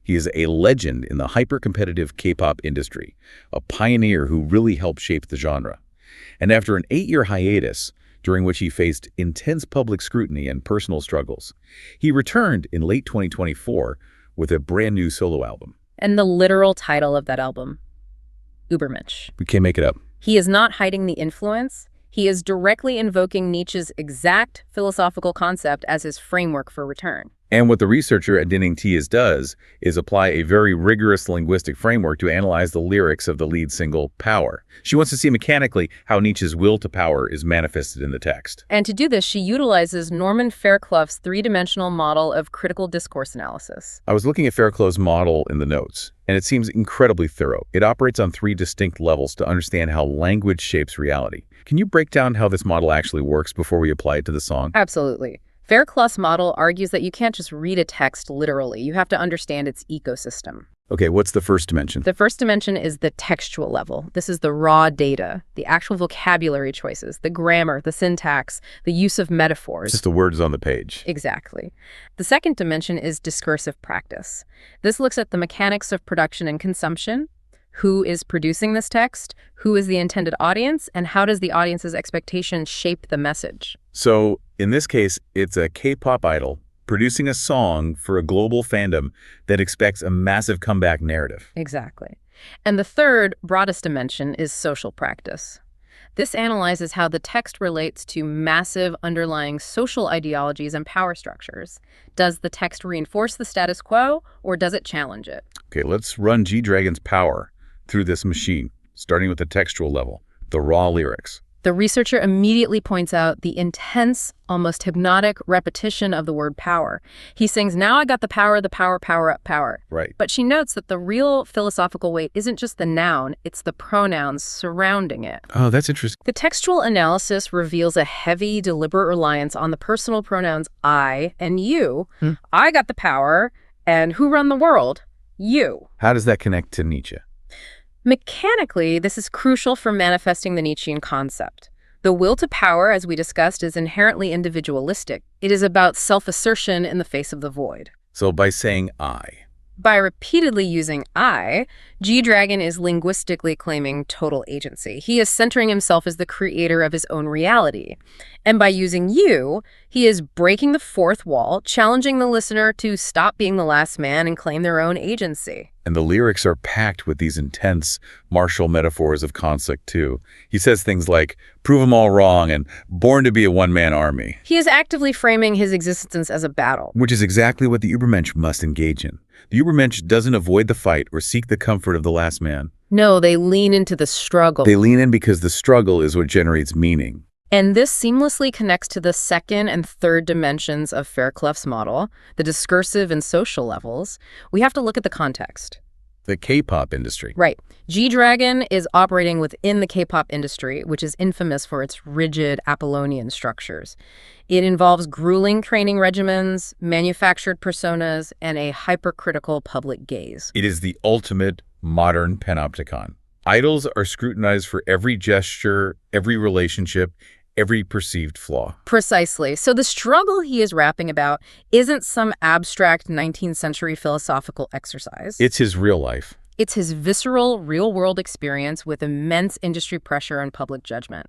He is a legend in the hyper-competitive K-pop industry, a pioneer who really helped shape the genre. And after an 8-year hiatus, during which he faced intense public scrutiny and personal struggles, he returned in late 2024 with a brand new solo album. And the literal title of that album, Übermensch. We can't make it up. He is not hiding the influence. He is directly invoking Nietzsche's exact philosophical concept as his framework for return. And what the researcher at Dinning Tyas does is apply a very rigorous linguistic framework to analyze the lyrics of the lead single, Power. She wants to see mechanically how Nietzsche's will to power is manifested in the text. And to do this, she utilizes Norman Fairclough's three-dimensional model of critical discourse analysis. I was looking at Fairclough's model in the notes, and it seems incredibly thorough. It operates on 3 distinct levels to understand how language shapes reality. Can you break down how this model actually works before we apply it to the song? Absolutely. Fairclough's model argues that you can't just read a text literally. You have to understand its ecosystem. Okay, what's the first dimension? The first dimension is the textual level. This is the raw data, the actual vocabulary choices, the grammar, the syntax, the use of metaphors. Just the words on the page. Exactly. The second dimension is discursive practice. This looks at the mechanics of production and consumption. Who is producing this text? Who is the intended audience? And how does the audience's expectation shape the message? So, in this case, it's a K-pop idol producing a song for a global fandom that expects a massive comeback narrative. Exactly. And the third, broadest dimension is social practice. This analyzes how the text relates to massive underlying social ideologies and power structures. Does the text reinforce the status quo, or does it challenge it? Okay, let's run G-Dragon's power through this machine, starting with the textual level, the raw lyrics. The researcher immediately points out the intense, almost hypnotic repetition of the word power. He sings, "Now I got the power, power up, power." Right. But she notes that the real philosophical weight isn't just the noun, it's the pronouns surrounding it. Oh, that's interesting. The textual analysis reveals a heavy, deliberate reliance on the personal pronouns I and you. I got the power, and who run the world? You. How does that connect to Nietzsche? Mechanically, this is crucial for manifesting the Nietzschean concept. The will to power, as we discussed, is inherently individualistic. It is about self-assertion in the face of the void. So by saying I. By repeatedly using I, G-Dragon is linguistically claiming total agency. He is centering himself as the creator of his own reality. And by using you, he is breaking the fourth wall, challenging the listener to stop being the last man and claim their own agency. And the lyrics are packed with these intense martial metaphors of conflict, too. He says things like, prove them all wrong and born to be a one-man army. He is actively framing his existence as a battle. Which is exactly what the Übermensch must engage in. The Übermensch doesn't avoid the fight or seek the comfort of the last man. No, they lean into the struggle. They lean in because the struggle is what generates meaning. And this seamlessly connects to the second and third dimensions of Fairclough's model, the discursive and social levels. We have to look at the context. The K-pop industry. Right. G-Dragon is operating within the K-pop industry, which is infamous for its rigid Apollonian structures. It involves grueling training regimens, manufactured personas, and a hypercritical public gaze. It is the ultimate modern panopticon. Idols are scrutinized for every gesture, every relationship, every perceived flaw. Precisely. So the struggle he is rapping about isn't some abstract 19th century philosophical exercise. It's his real life. It's his visceral, real-world experience with immense industry pressure and public judgment.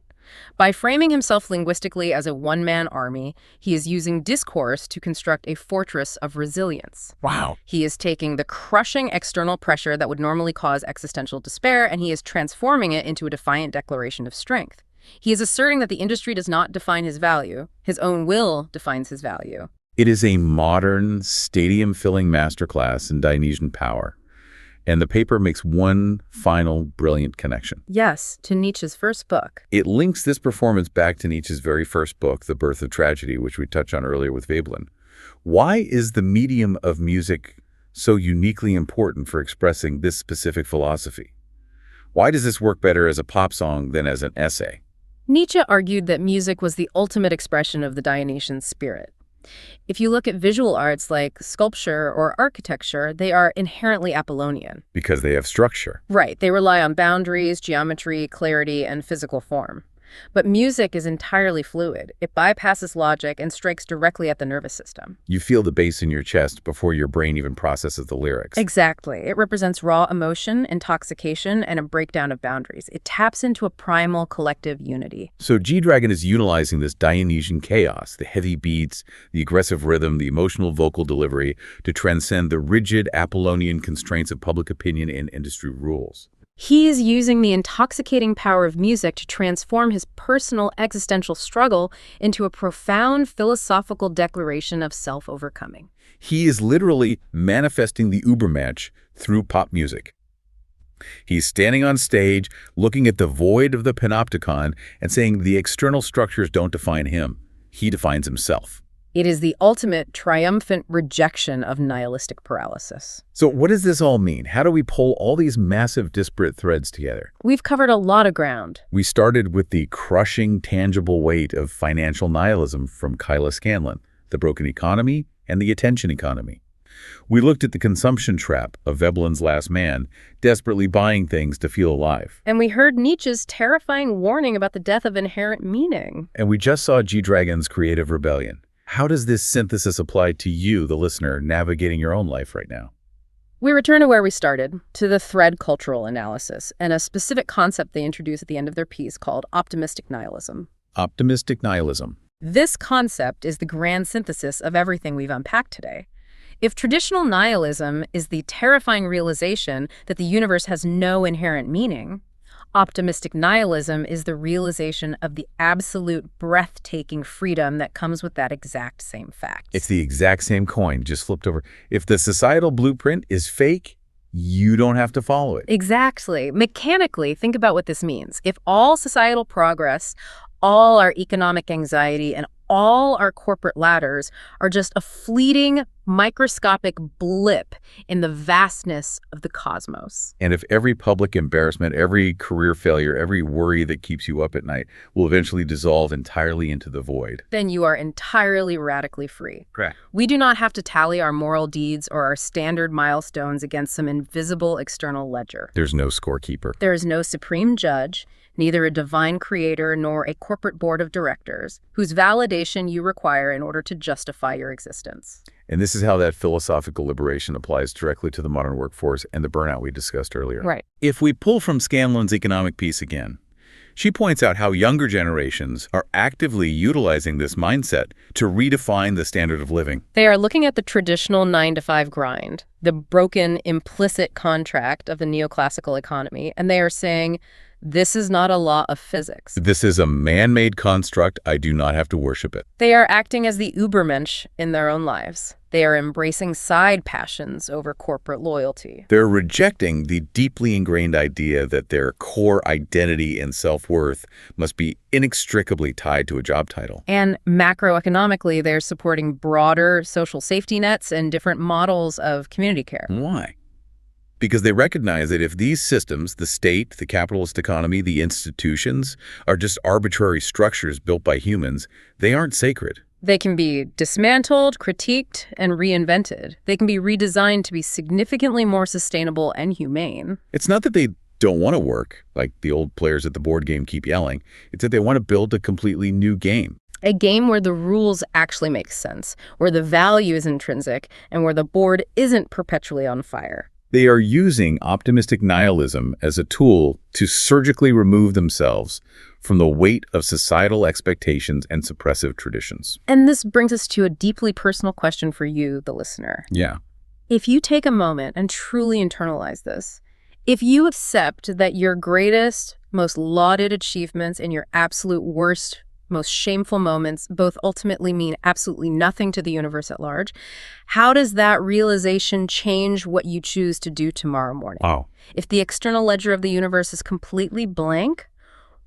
By framing himself linguistically as a one-man army, he is using discourse to construct a fortress of resilience. Wow. He is taking the crushing external pressure that would normally cause existential despair, and he is transforming it into a defiant declaration of strength. He is asserting that the industry does not define his value. His own will defines his value. It is a modern, stadium-filling masterclass in Dionysian power. And the paper makes one final brilliant connection. Yes, to Nietzsche's first book. It links this performance back to Nietzsche's very first book, The Birth of Tragedy, which we touched on earlier with Veblen. Why is the medium of music so uniquely important for expressing this specific philosophy? Why does this work better as a pop song than as an essay? Nietzsche argued that music was the ultimate expression of the Dionysian spirit. If you look at visual arts like sculpture or architecture, they are inherently Apollonian. Because they have structure. Right. They rely on boundaries, geometry, clarity, and physical form. But music is entirely fluid. It bypasses logic and strikes directly at the nervous system. You feel the bass in your chest before your brain even processes the lyrics. Exactly. It represents raw emotion, intoxication, and a breakdown of boundaries. It taps into a primal collective unity. So G-Dragon is utilizing this Dionysian chaos, the heavy beats, the aggressive rhythm, the emotional vocal delivery, to transcend the rigid Apollonian constraints of public opinion and industry rules. He is using the intoxicating power of music to transform his personal existential struggle into a profound philosophical declaration of self-overcoming. He is literally manifesting the Übermensch through pop music. He's standing on stage, looking at the void of the panopticon and saying the external structures don't define him. He defines himself. It is the ultimate triumphant rejection of nihilistic paralysis. So what does this all mean? How do we pull all these massive disparate threads together? We've covered a lot of ground. We started with the crushing, tangible weight of financial nihilism from Kyla Scanlon, the broken economy, and the attention economy. We looked at the consumption trap of Veblen's Last Man, desperately buying things to feel alive. And we heard Nietzsche's terrifying warning about the death of inherent meaning. And we just saw G-Dragon's creative rebellion. How does this synthesis apply to you, the listener, navigating your own life right now? We return to where we started, to the thread cultural analysis, and a specific concept they introduce at the end of their piece called optimistic nihilism. Optimistic nihilism. This concept is the grand synthesis of everything we've unpacked today. If traditional nihilism is the terrifying realization that the universe has no inherent meaning, optimistic nihilism is the realization of the absolute breathtaking freedom that comes with that exact same fact. It's the exact same coin, just flipped over. If the societal blueprint is fake, you don't have to follow it. Exactly. Mechanically, think about what this means. If all societal progress, all our economic anxiety, and all our corporate ladders are just a fleeting, microscopic blip in the vastness of the cosmos. And if every public embarrassment, every career failure, every worry that keeps you up at night will eventually dissolve entirely into the void, then you are entirely radically free. correct. We do not have to tally our moral deeds or our standard milestones against some invisible external ledger. There's no scorekeeper. There is no supreme judge, neither a divine creator nor a corporate board of directors, whose validation you require in order to justify your existence. And this is how that philosophical liberation applies directly to the modern workforce and the burnout we discussed earlier. Right. If we pull from Scanlon's economic piece again, she points out how younger generations are actively utilizing this mindset to redefine the standard of living. They are looking at the traditional 9-to-5 grind, the broken implicit contract of the neoclassical economy, and they are saying, this is not a law of physics. This is a man-made construct. I do not have to worship it. They are acting as the Übermensch in their own lives. They are embracing side passions over corporate loyalty. They're rejecting the deeply ingrained idea that their core identity and self-worth must be inextricably tied to a job title. And macroeconomically, they're supporting broader social safety nets and different models of community care. Why? Because they recognize that if these systems, the state, the capitalist economy, the institutions, are just arbitrary structures built by humans, they aren't sacred. They can be dismantled, critiqued, and reinvented. They can be redesigned to be significantly more sustainable and humane. It's not that they don't want to work, like the old players at the board game keep yelling. It's that they want to build a completely new game. A game where the rules actually make sense, where the value is intrinsic, and where the board isn't perpetually on fire. They are using optimistic nihilism as a tool to surgically remove themselves from the weight of societal expectations and suppressive traditions. And this brings us to a deeply personal question for you, the listener. Yeah. If you take a moment and truly internalize this, if you accept that your greatest, most lauded achievements and your absolute worst, most shameful moments both ultimately mean absolutely nothing to the universe at large, how does that realization change what you choose to do tomorrow morning? Oh. If the external ledger of the universe is completely blank,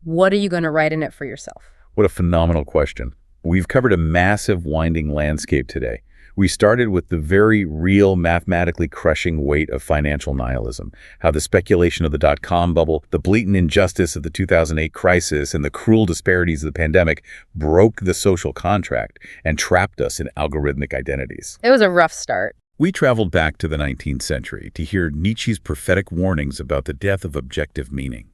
what are you going to write in it for yourself? What a phenomenal question. We've covered a massive winding landscape today. We started with the very real, mathematically crushing weight of financial nihilism, how the speculation of the dot-com bubble, the blatant injustice of the 2008 crisis, and the cruel disparities of the pandemic broke the social contract and trapped us in algorithmic identities. It was a rough start. We traveled back to the 19th century to hear Nietzsche's prophetic warnings about the death of objective meaning,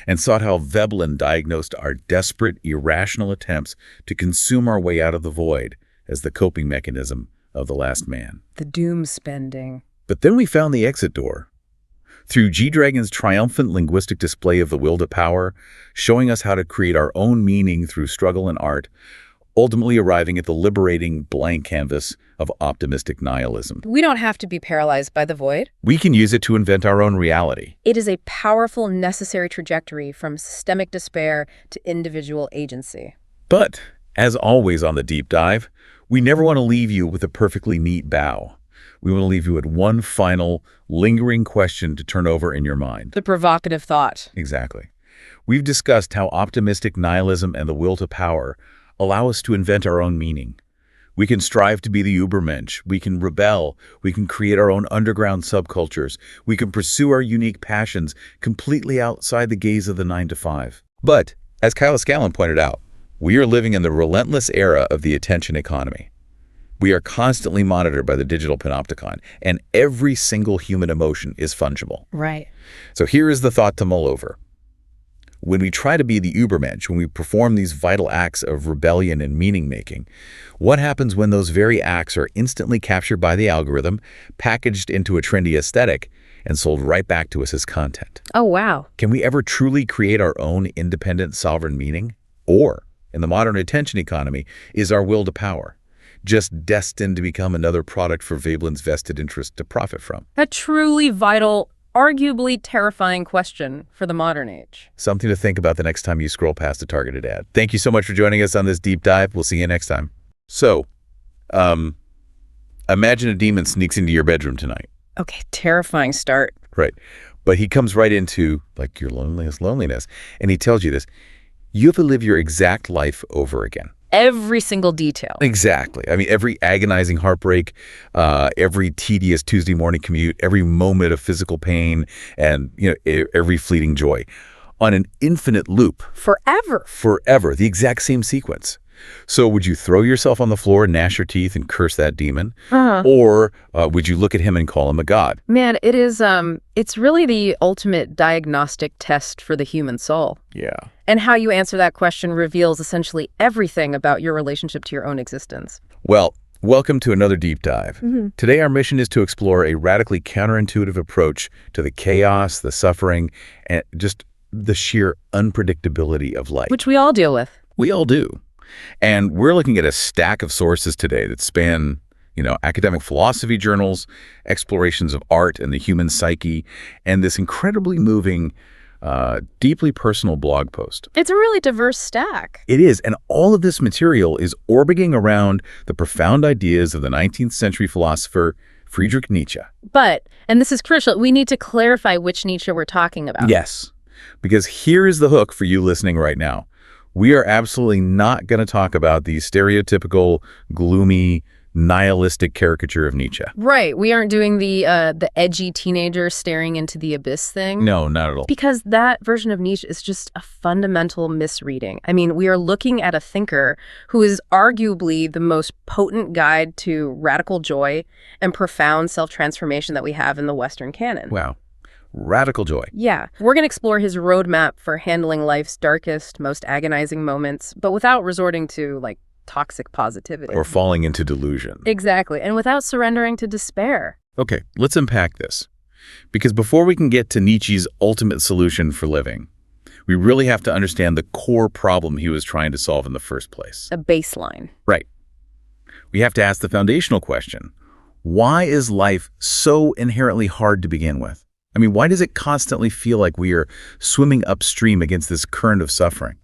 and sought how Veblen diagnosed our desperate, irrational attempts to consume our way out of the void as the coping mechanism of the last man. The doom spending. But then we found the exit door. Through G-Dragon's triumphant linguistic display of the will to power, showing us how to create our own meaning through struggle and art, ultimately arriving at the liberating blank canvas of optimistic nihilism. We don't have to be paralyzed by the void. We can use it to invent our own reality. It is a powerful, necessary trajectory from systemic despair to individual agency. But, as always on the deep dive, we never want to leave you with a perfectly neat bow. We want to leave you with one final, lingering question to turn over in your mind. The provocative thought. Exactly. We've discussed how optimistic nihilism and the will to power allow us to invent our own meaning. We can strive to be the Übermensch. We can rebel. We can create our own underground subcultures. We can pursue our unique passions completely outside the gaze of the 9-to-5. But, as Kyla Scanlon pointed out, we are living in the relentless era of the attention economy. We are constantly monitored by the digital panopticon, and every single human emotion is fungible. Right. So here is the thought to mull over. When we try to be the Übermensch, when we perform these vital acts of rebellion and meaning-making, what happens when those very acts are instantly captured by the algorithm, packaged into a trendy aesthetic, and sold right back to us as content? Oh, wow. Can we ever truly create our own independent, sovereign meaning? Or, in the modern attention economy, is our will to power just destined to become another product for Veblen's vested interest to profit from? A truly vital, arguably terrifying question for the modern age. Something to think about the next time you scroll past a targeted ad. Thank you so much for joining us on this deep dive. We'll see you next time. So, imagine a demon sneaks into your bedroom tonight. Okay, terrifying start. Right. But he comes right into, like, your loneliness, and he tells you this: you have to live your exact life over again. Every single detail. Exactly. I mean, every agonizing heartbreak, every tedious Tuesday morning commute, every moment of physical pain, and every fleeting joy, on an infinite loop. Forever. Forever. The exact same sequence. So would you throw yourself on the floor, gnash your teeth, and curse that demon? Or would you look at him and call him a god? Man, it's really the ultimate diagnostic test for the human soul. Yeah. And how you answer that question reveals essentially everything about your relationship to your own existence. Well, welcome to another deep dive. Today our mission is to explore a radically counterintuitive approach to the chaos, the suffering, and just the sheer unpredictability of life. Which we all deal with. We all do. And we're looking at a stack of sources today that span, academic philosophy journals, explorations of art and the human psyche, and this incredibly moving, deeply personal blog post. It's a really diverse stack. It is, and all of this material is orbiting around the profound ideas of the 19th century philosopher Friedrich Nietzsche. But, and this is crucial, we need to clarify which Nietzsche we're talking about. Yes, because here is the hook for you listening right now. We are absolutely not going to talk about the stereotypical, gloomy, nihilistic caricature of Nietzsche. Right. We aren't doing the edgy teenager staring into the abyss thing. No, not at all. Because that version of Nietzsche is just a fundamental misreading. I mean, we are looking at a thinker who is arguably the most potent guide to radical joy and profound self-transformation that we have in the Western canon. Wow. Radical joy. Yeah. We're going to explore his roadmap for handling life's darkest, most agonizing moments, but without resorting to, toxic positivity. Or falling into delusion. Exactly. And without surrendering to despair. Okay, let's unpack this. Because before we can get to Nietzsche's ultimate solution for living, we really have to understand the core problem he was trying to solve in the first place. A baseline. Right. We have to ask the foundational question: why is life so inherently hard to begin with? I mean, why does it constantly feel like we are swimming upstream against this current of suffering?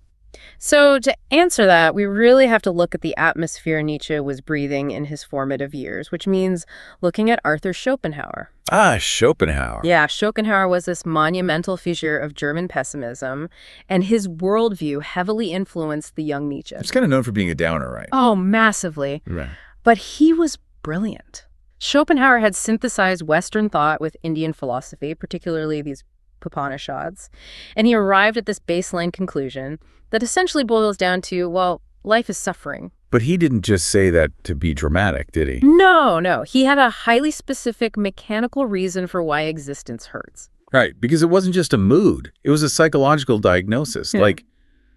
So to answer that, we really have to look at the atmosphere Nietzsche was breathing in his formative years, which means looking at Arthur Schopenhauer. Ah, Schopenhauer. Yeah, Schopenhauer was this monumental figure of German pessimism, and his worldview heavily influenced the young Nietzsche. He's kind of known for being a downer, right? Oh, massively. Right. But he was brilliant. Schopenhauer had synthesized Western thought with Indian philosophy, particularly these Upanishads, and he arrived at this baseline conclusion that essentially boils down to, well, life is suffering. But he didn't just say that to be dramatic, did he? No. He had a highly specific mechanical reason for why existence hurts. Right, because it wasn't just a mood. It was a psychological diagnosis. Yeah. Like,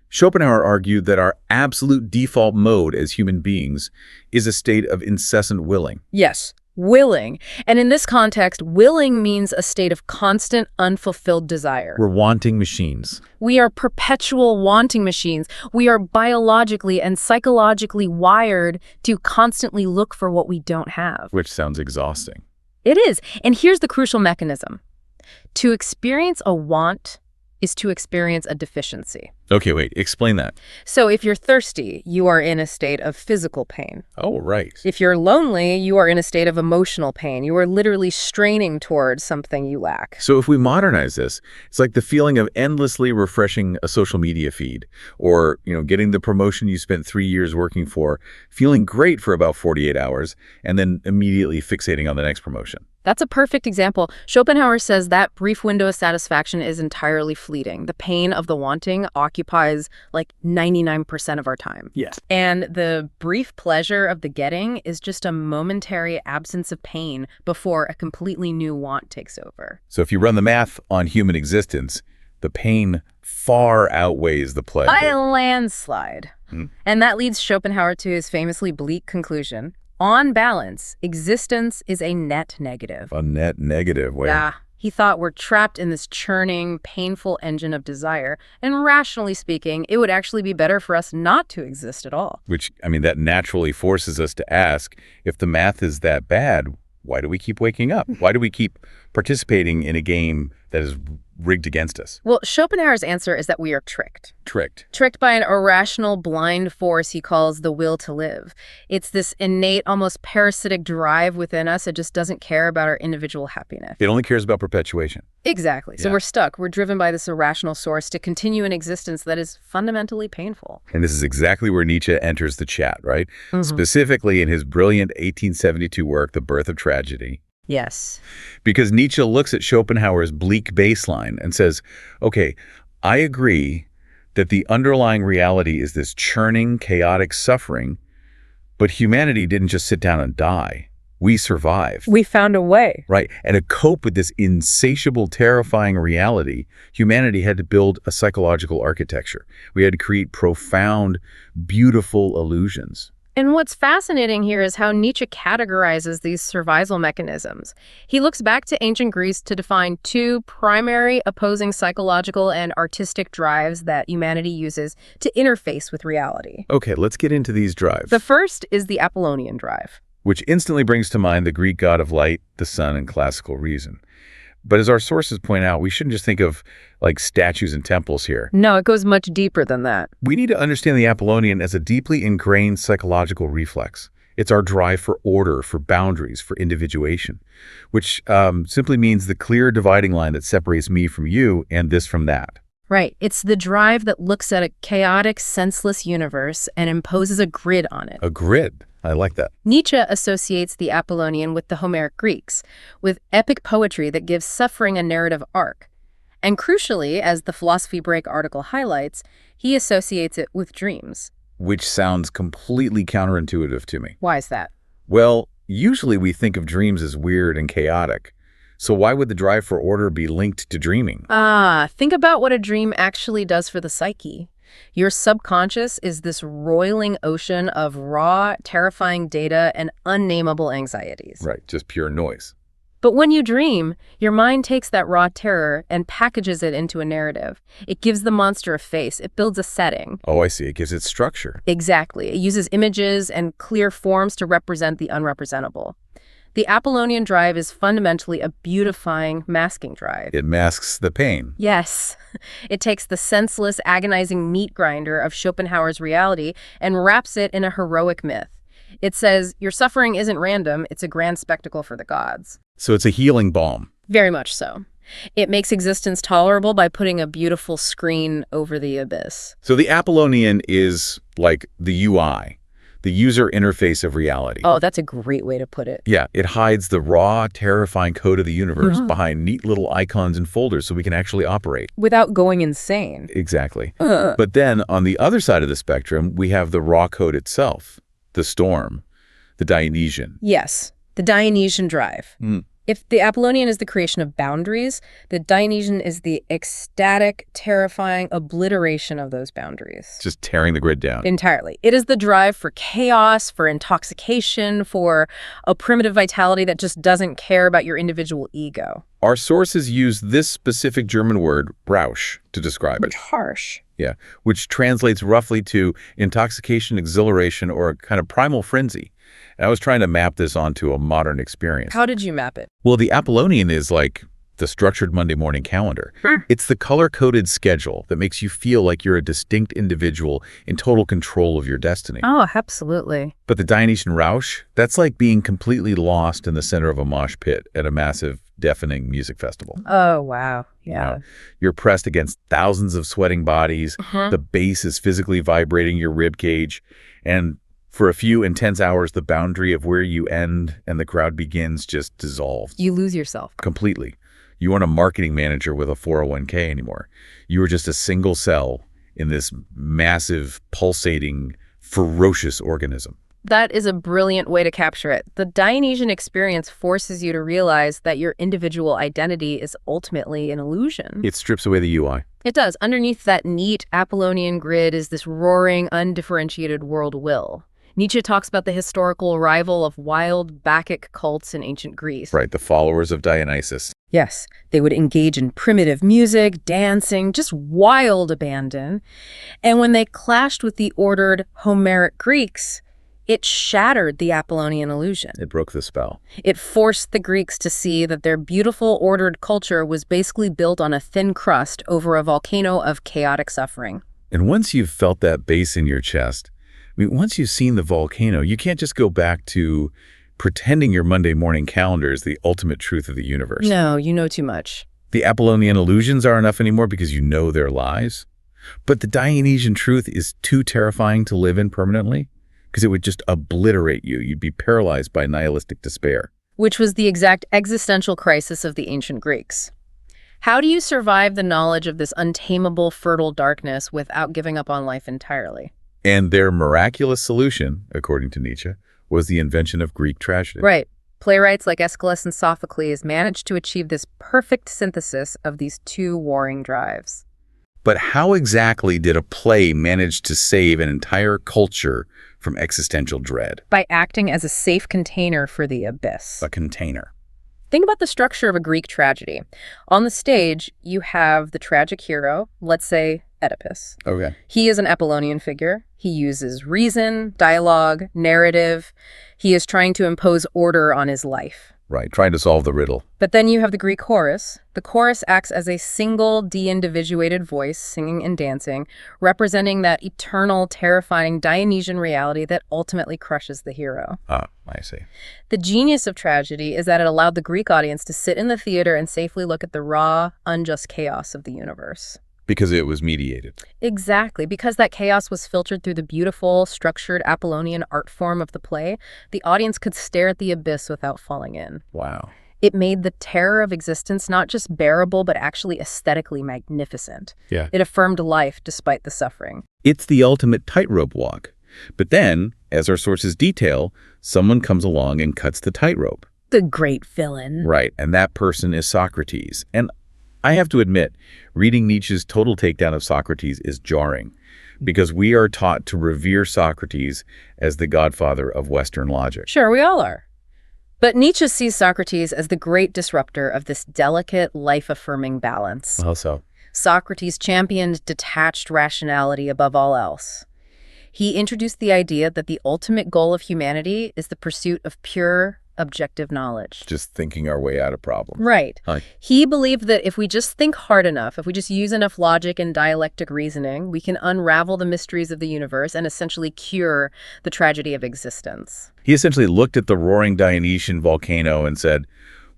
Schopenhauer argued that our absolute default mode as human beings is a state of incessant willing. Yes. Willing. And in this context, willing means a state of constant, unfulfilled desire. We're wanting machines. We are perpetual wanting machines. We are biologically and psychologically wired to constantly look for what we don't have. Which sounds exhausting. It is. And here's the crucial mechanism. To experience a want is to experience a deficiency. Okay, wait, explain that. So if you're thirsty, you are in a state of physical pain. Oh, right. If you're lonely, you are in a state of emotional pain. You are literally straining towards something you lack. So if we modernize this, it's like the feeling of endlessly refreshing a social media feed, or, getting the promotion you spent 3 years working for, feeling great for about 48 hours, and then immediately fixating on the next promotion. That's a perfect example. Schopenhauer says that brief window of satisfaction is entirely fleeting. The pain of the wanting occupies like 99% of our time. Yes. And the brief pleasure of the getting is just a momentary absence of pain before a completely new want takes over. So if you run the math on human existence, the pain far outweighs the pleasure. A landslide. And that leads Schopenhauer to his famously bleak conclusion. On balance, existence is a net negative. A net negative. Wait. Yeah. He thought we're trapped in this churning, painful engine of desire, and rationally speaking, it would actually be better for us not to exist at all. Which, I mean, that naturally forces us to ask, if the math is that bad, why do we keep waking up? Why do we keep participating in a game that is rigged against us? Well, Schopenhauer's answer is that we are tricked. Tricked By an irrational, blind force he calls the will to live. It's this innate, almost parasitic drive within us. It just doesn't care about our individual happiness. It only cares about perpetuation. Exactly. So we're stuck. We're driven by this irrational source to continue an existence that is fundamentally painful. And this is exactly where Nietzsche enters the chat, right? Specifically in his brilliant 1872 work, The Birth of Tragedy. Yes. Because Nietzsche looks at Schopenhauer's bleak baseline and says, okay, I agree that the underlying reality is this churning, chaotic suffering, but humanity didn't just sit down and die. We survived. We found a way. Right. And to cope with this insatiable, terrifying reality, humanity had to build a psychological architecture. We had to create profound, beautiful illusions. And what's fascinating here is how Nietzsche categorizes these survival mechanisms. He looks back to ancient Greece to define two primary opposing psychological and artistic drives that humanity uses to interface with reality. Okay, let's get into these drives. The first is the Apollonian drive, which instantly brings to mind the Greek god of light, the sun, and classical reason. But as our sources point out, we shouldn't just think of like statues and temples here. No, it goes much deeper than that. We need to understand the Apollonian as a deeply ingrained psychological reflex. It's our drive for order, for boundaries, for individuation, which simply means the clear dividing line that separates me from you and this from that. Right. It's the drive that looks at a chaotic, senseless universe and imposes a grid on it. A grid. I like that. Nietzsche associates the Apollonian with the Homeric Greeks, with epic poetry that gives suffering a narrative arc. And crucially, as the Philosophy Break article highlights, he associates it with dreams. Which sounds completely counterintuitive to me. Why is that? Well, usually we think of dreams as weird and chaotic. So why would the drive for order be linked to dreaming? Think about what a dream actually does for the psyche. Your subconscious is this roiling ocean of raw, terrifying data and unnameable anxieties. Right, just pure noise. But when you dream, your mind takes that raw terror and packages it into a narrative. It gives the monster a face. It builds a setting. Oh, I see. It gives it structure. Exactly. It uses images and clear forms to represent the unrepresentable. The Apollonian drive is fundamentally a beautifying masking drive. It masks the pain. Yes. It takes the senseless, agonizing meat grinder of Schopenhauer's reality and wraps it in a heroic myth. It says, your suffering isn't random, it's a grand spectacle for the gods. So it's a healing balm. Very much so. It makes existence tolerable by putting a beautiful screen over the abyss. So the Apollonian is like the UI. The user interface of reality. Oh, that's a great way to put it. Yeah, it hides the raw, terrifying code of the universe behind neat little icons and folders so we can actually operate. Without going insane. Exactly. But then on the other side of the spectrum, we have the raw code itself, the storm, the Dionysian. Yes, the Dionysian drive. If the Apollonian is the creation of boundaries, the Dionysian is the ecstatic, terrifying obliteration of those boundaries. Just tearing the grid down. Entirely. It is the drive for chaos, for intoxication, for a primitive vitality that just doesn't care about your individual ego. Our sources use this specific German word, Rausch, to describe it. Harsh. Yeah, which translates roughly to intoxication, exhilaration, or a kind of primal frenzy. And I was trying to map this onto a modern experience. How did you map it? Well, the Apollonian is like the structured Monday morning calendar. It's the color-coded schedule that makes you feel like you're a distinct individual in total control of your destiny. Oh, absolutely. But the Dionysian Rausch, that's like being completely lost in the center of a mosh pit at a massive, deafening music festival. Oh, wow. Yeah. You're pressed against thousands of sweating bodies. The bass is physically vibrating your rib cage. And For a few intense hours, the boundary of where you end and the crowd begins just dissolves. You lose yourself. Completely. You aren't a marketing manager with a 401k anymore. You are just a single cell in this massive, pulsating, ferocious organism. That is a brilliant way to capture it. The Dionysian experience forces you to realize that your individual identity is ultimately an illusion. It strips away the UI. It does. Underneath that neat Apollonian grid is this roaring, undifferentiated world will. Nietzsche talks about the historical arrival of wild Bacchic cults in ancient Greece. Right, the followers of Dionysus. Yes, they would engage in primitive music, dancing, just wild abandon. And when they clashed with the ordered Homeric Greeks, it shattered the Apollonian illusion. It broke the spell. It forced the Greeks to see that their beautiful, ordered culture was basically built on a thin crust over a volcano of chaotic suffering. And once you've felt that bass in your chest, once you've seen the volcano, you can't just go back to pretending your Monday morning calendar is the ultimate truth of the universe. No, you know too much. The Apollonian illusions aren't enough anymore because you know they're lies. But the Dionysian truth is too terrifying to live in permanently because it would just obliterate you. You'd be paralyzed by nihilistic despair. Which was the exact existential crisis of the ancient Greeks. How do you survive the knowledge of this untamable, fertile darkness without giving up on life entirely? And their miraculous solution, according to Nietzsche, was the invention of Greek tragedy. Right. Playwrights like Aeschylus and Sophocles managed to achieve this perfect synthesis of these two warring drives. But how exactly did a play manage to save an entire culture from existential dread? By acting as a safe container for the abyss. A container. Think about the structure of a Greek tragedy. On the stage, you have the tragic hero, let's say Oedipus. Okay. He is an Apollonian figure. He uses reason, dialogue, narrative. He is trying to impose order on his life. Right, trying to solve the riddle. But then you have the Greek chorus. The chorus acts as a single de-individuated voice, singing and dancing, representing that eternal, terrifying Dionysian reality that ultimately crushes the hero. Ah, I see. The genius of tragedy is that it allowed the Greek audience to sit in the theater and safely look at the raw, unjust chaos of the universe. Because it was mediated. Exactly. Because that chaos was filtered through the beautiful, structured Apollonian art form of the play, the audience could stare at the abyss without falling in. Wow. It made the terror of existence not just bearable, but actually aesthetically magnificent. Yeah. It affirmed life despite the suffering. It's the ultimate tightrope walk. But then, as our sources detail, someone comes along and cuts the tightrope. The great villain. Right, and that person is Socrates. And I have to admit, reading Nietzsche's total takedown of Socrates is jarring, because we are taught to revere Socrates as the godfather of Western logic. Sure, we all are. But Nietzsche sees Socrates as the great disruptor of this delicate, life-affirming balance. How so? Socrates championed detached rationality above all else. He introduced the idea that the ultimate goal of humanity is the pursuit of pure, objective knowledge. Just thinking our way out of problems. Right. Hi. He believed that if we just think hard enough, if we just use enough logic and dialectic reasoning, we can unravel the mysteries of the universe and essentially cure the tragedy of existence. He essentially looked at the roaring Dionysian volcano and said,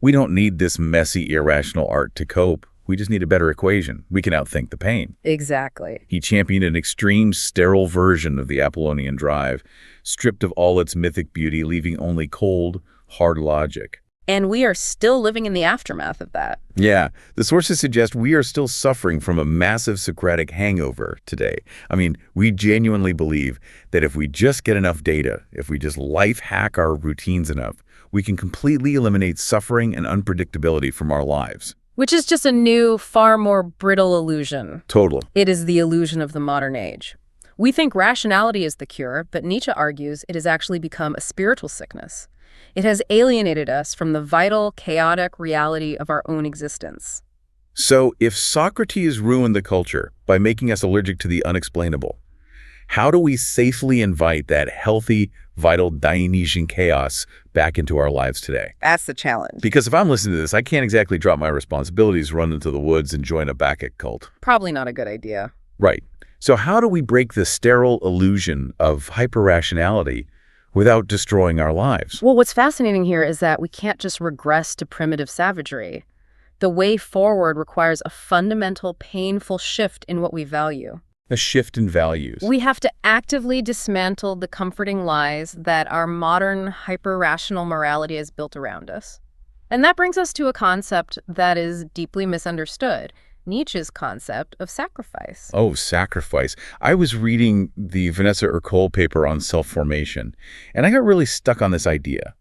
we don't need this messy, irrational art to cope. We just need a better equation. We can outthink the pain. Exactly. He championed an extreme, sterile version of the Apollonian drive, stripped of all its mythic beauty, leaving only cold, hard logic. And we are still living in the aftermath of that. Yeah, the sources suggest we are still suffering from a massive Socratic hangover today. I mean, we genuinely believe that if we just get enough data, if we just life hack our routines enough, we can completely eliminate suffering and unpredictability from our lives. Which is just a new, far more brittle illusion. Total. It is the illusion of the modern age. We think rationality is the cure, but Nietzsche argues it has actually become a spiritual sickness. It has alienated us from the vital, chaotic reality of our own existence. So if Socrates ruined the culture by making us allergic to the unexplainable, how do we safely invite that healthy, vital Dionysian chaos back into our lives today? That's the challenge. Because if I'm listening to this, I can't exactly drop my responsibilities, run into the woods, and join a Bacchic cult. Probably not a good idea. Right. So how do we break the sterile illusion of hyper-rationality without destroying our lives? Well, what's fascinating here is that we can't just regress to primitive savagery. The way forward requires a fundamental, painful shift in what we value. A shift in values. We have to actively dismantle the comforting lies that our modern hyper-rational morality has built around us. And that brings us to a concept that is deeply misunderstood, Nietzsche's concept of sacrifice. Oh, sacrifice. I was reading the Vanessa Urquhart paper on self-formation, and I got really stuck on this idea.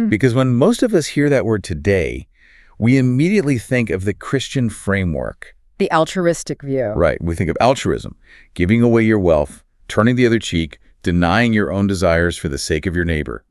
Because when most of us hear that word today, we immediately think of the Christian framework. The altruistic view. Right. We think of altruism, giving away your wealth, turning the other cheek, denying your own desires for the sake of your neighbor.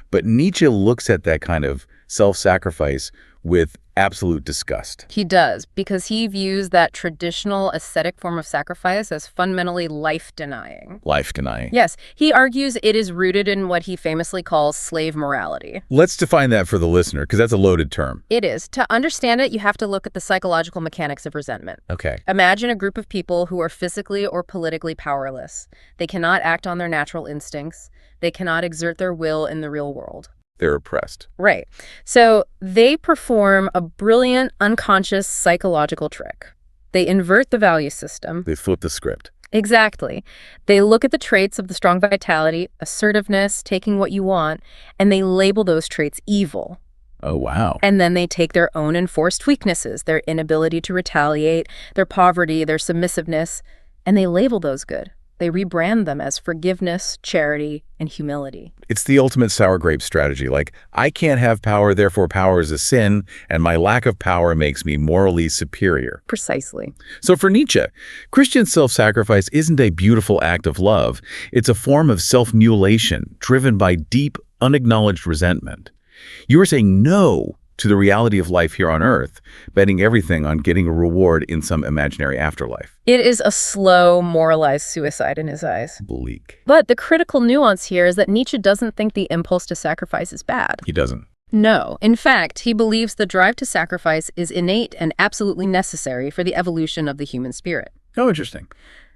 But Nietzsche looks at that kind of self-sacrifice with absolute disgust. He does, because he views that traditional ascetic form of sacrifice as fundamentally life-denying. Life-denying. Yes, he argues it is rooted in what he famously calls slave morality. Let's define that for the listener, because that's a loaded term. It is. To understand it, you have to look at the psychological mechanics of resentment. Okay. Imagine a group of people who are physically or politically powerless. They cannot act on their natural instincts. They cannot exert their will in the real world. They're oppressed. Right. So they perform a brilliant, unconscious psychological trick. They invert the value system. They flip the script. Exactly. They look at the traits of the strong vitality, assertiveness, taking what you want, and they label those traits evil. Oh, wow. And then they take their own enforced weaknesses, their inability to retaliate, their poverty, their submissiveness, and they label those good. They rebrand them as forgiveness, charity, and humility. It's the ultimate sour grape strategy. Like, I can't have power, therefore power is a sin, and my lack of power makes me morally superior. Precisely. So for Nietzsche, Christian self-sacrifice isn't a beautiful act of love. It's a form of self-mutilation driven by deep, unacknowledged resentment. You are saying no to the reality of life here on Earth, betting everything on getting a reward in some imaginary afterlife. It is a slow, moralized suicide in his eyes. Bleak. But the critical nuance here is that Nietzsche doesn't think the impulse to sacrifice is bad. He doesn't. No. In fact, he believes the drive to sacrifice is innate and absolutely necessary for the evolution of the human spirit. Oh, interesting.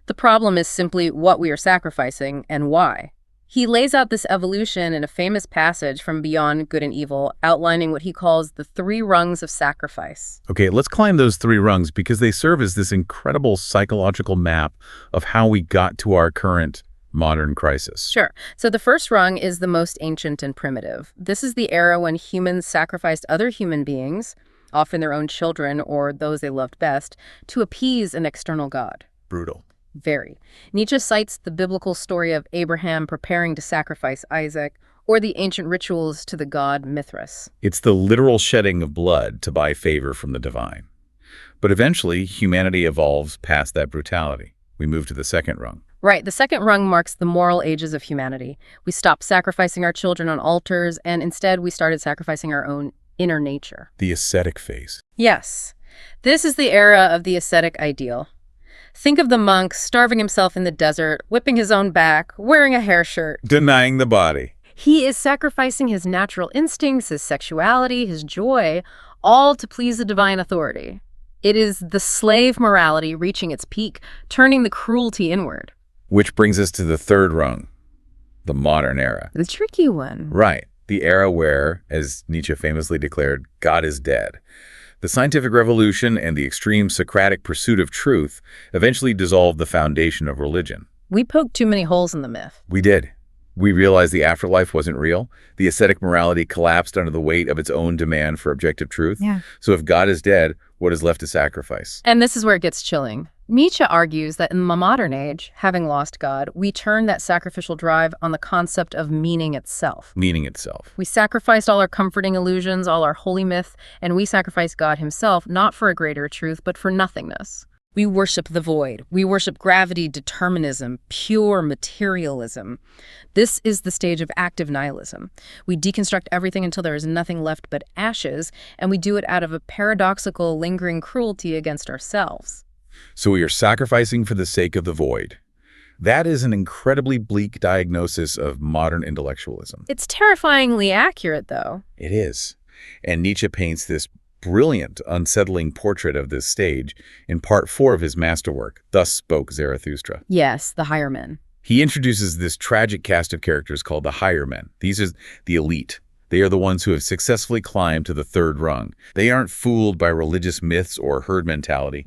The problem is simply what we are sacrificing and why. He lays out this evolution in a famous passage from Beyond Good and Evil, outlining what he calls the 3 rungs of sacrifice. Okay, let's climb those 3 rungs because they serve as this incredible psychological map of how we got to our current modern crisis. Sure. So the first rung is the most ancient and primitive. This is the era when humans sacrificed other human beings, often their own children or those they loved best, to appease an external god. Brutal. Very. Nietzsche cites the biblical story of Abraham preparing to sacrifice Isaac, or the ancient rituals to the god Mithras. It's the literal shedding of blood to buy favor from the divine. But eventually, humanity evolves past that brutality. We move to the second rung. Right. The second rung marks the moral ages of humanity. We stopped sacrificing our children on altars, and instead we started sacrificing our own inner nature. The ascetic phase. Yes. This is the era of the ascetic ideal. Think of the monk starving himself in the desert, whipping his own back, wearing a hair shirt. Denying the body. He is sacrificing his natural instincts, his sexuality, his joy, all to please the divine authority. It is the slave morality reaching its peak, turning the cruelty inward. Which brings us to the third rung, the modern era. The tricky one. Right. The era where, as Nietzsche famously declared, God is dead. The scientific revolution and the extreme Socratic pursuit of truth eventually dissolved the foundation of religion. We poked too many holes in the myth. We did. We realized the afterlife wasn't real. The ascetic morality collapsed under the weight of its own demand for objective truth. Yeah. So if God is dead, what is left to sacrifice? And this is where it gets chilling. Nietzsche argues that in the modern age, having lost God, we turn that sacrificial drive on the concept of meaning itself. Meaning itself. We sacrificed all our comforting illusions, all our holy myth, and we sacrificed God himself, not for a greater truth, but for nothingness. We worship the void. We worship gravity, determinism, pure materialism. This is the stage of active nihilism. We deconstruct everything until there is nothing left but ashes, and we do it out of a paradoxical, lingering cruelty against ourselves. So we are sacrificing for the sake of the void. That is an incredibly bleak diagnosis of modern intellectualism. It's terrifyingly accurate, though. It is. And Nietzsche paints this brilliant, unsettling portrait of this stage in part 4 of his masterwork, Thus Spoke Zarathustra. Yes, the higher men. He introduces this tragic cast of characters called the higher men. These are the elite, They are the ones who have successfully climbed to the third rung. They aren't fooled by religious myths or herd mentality,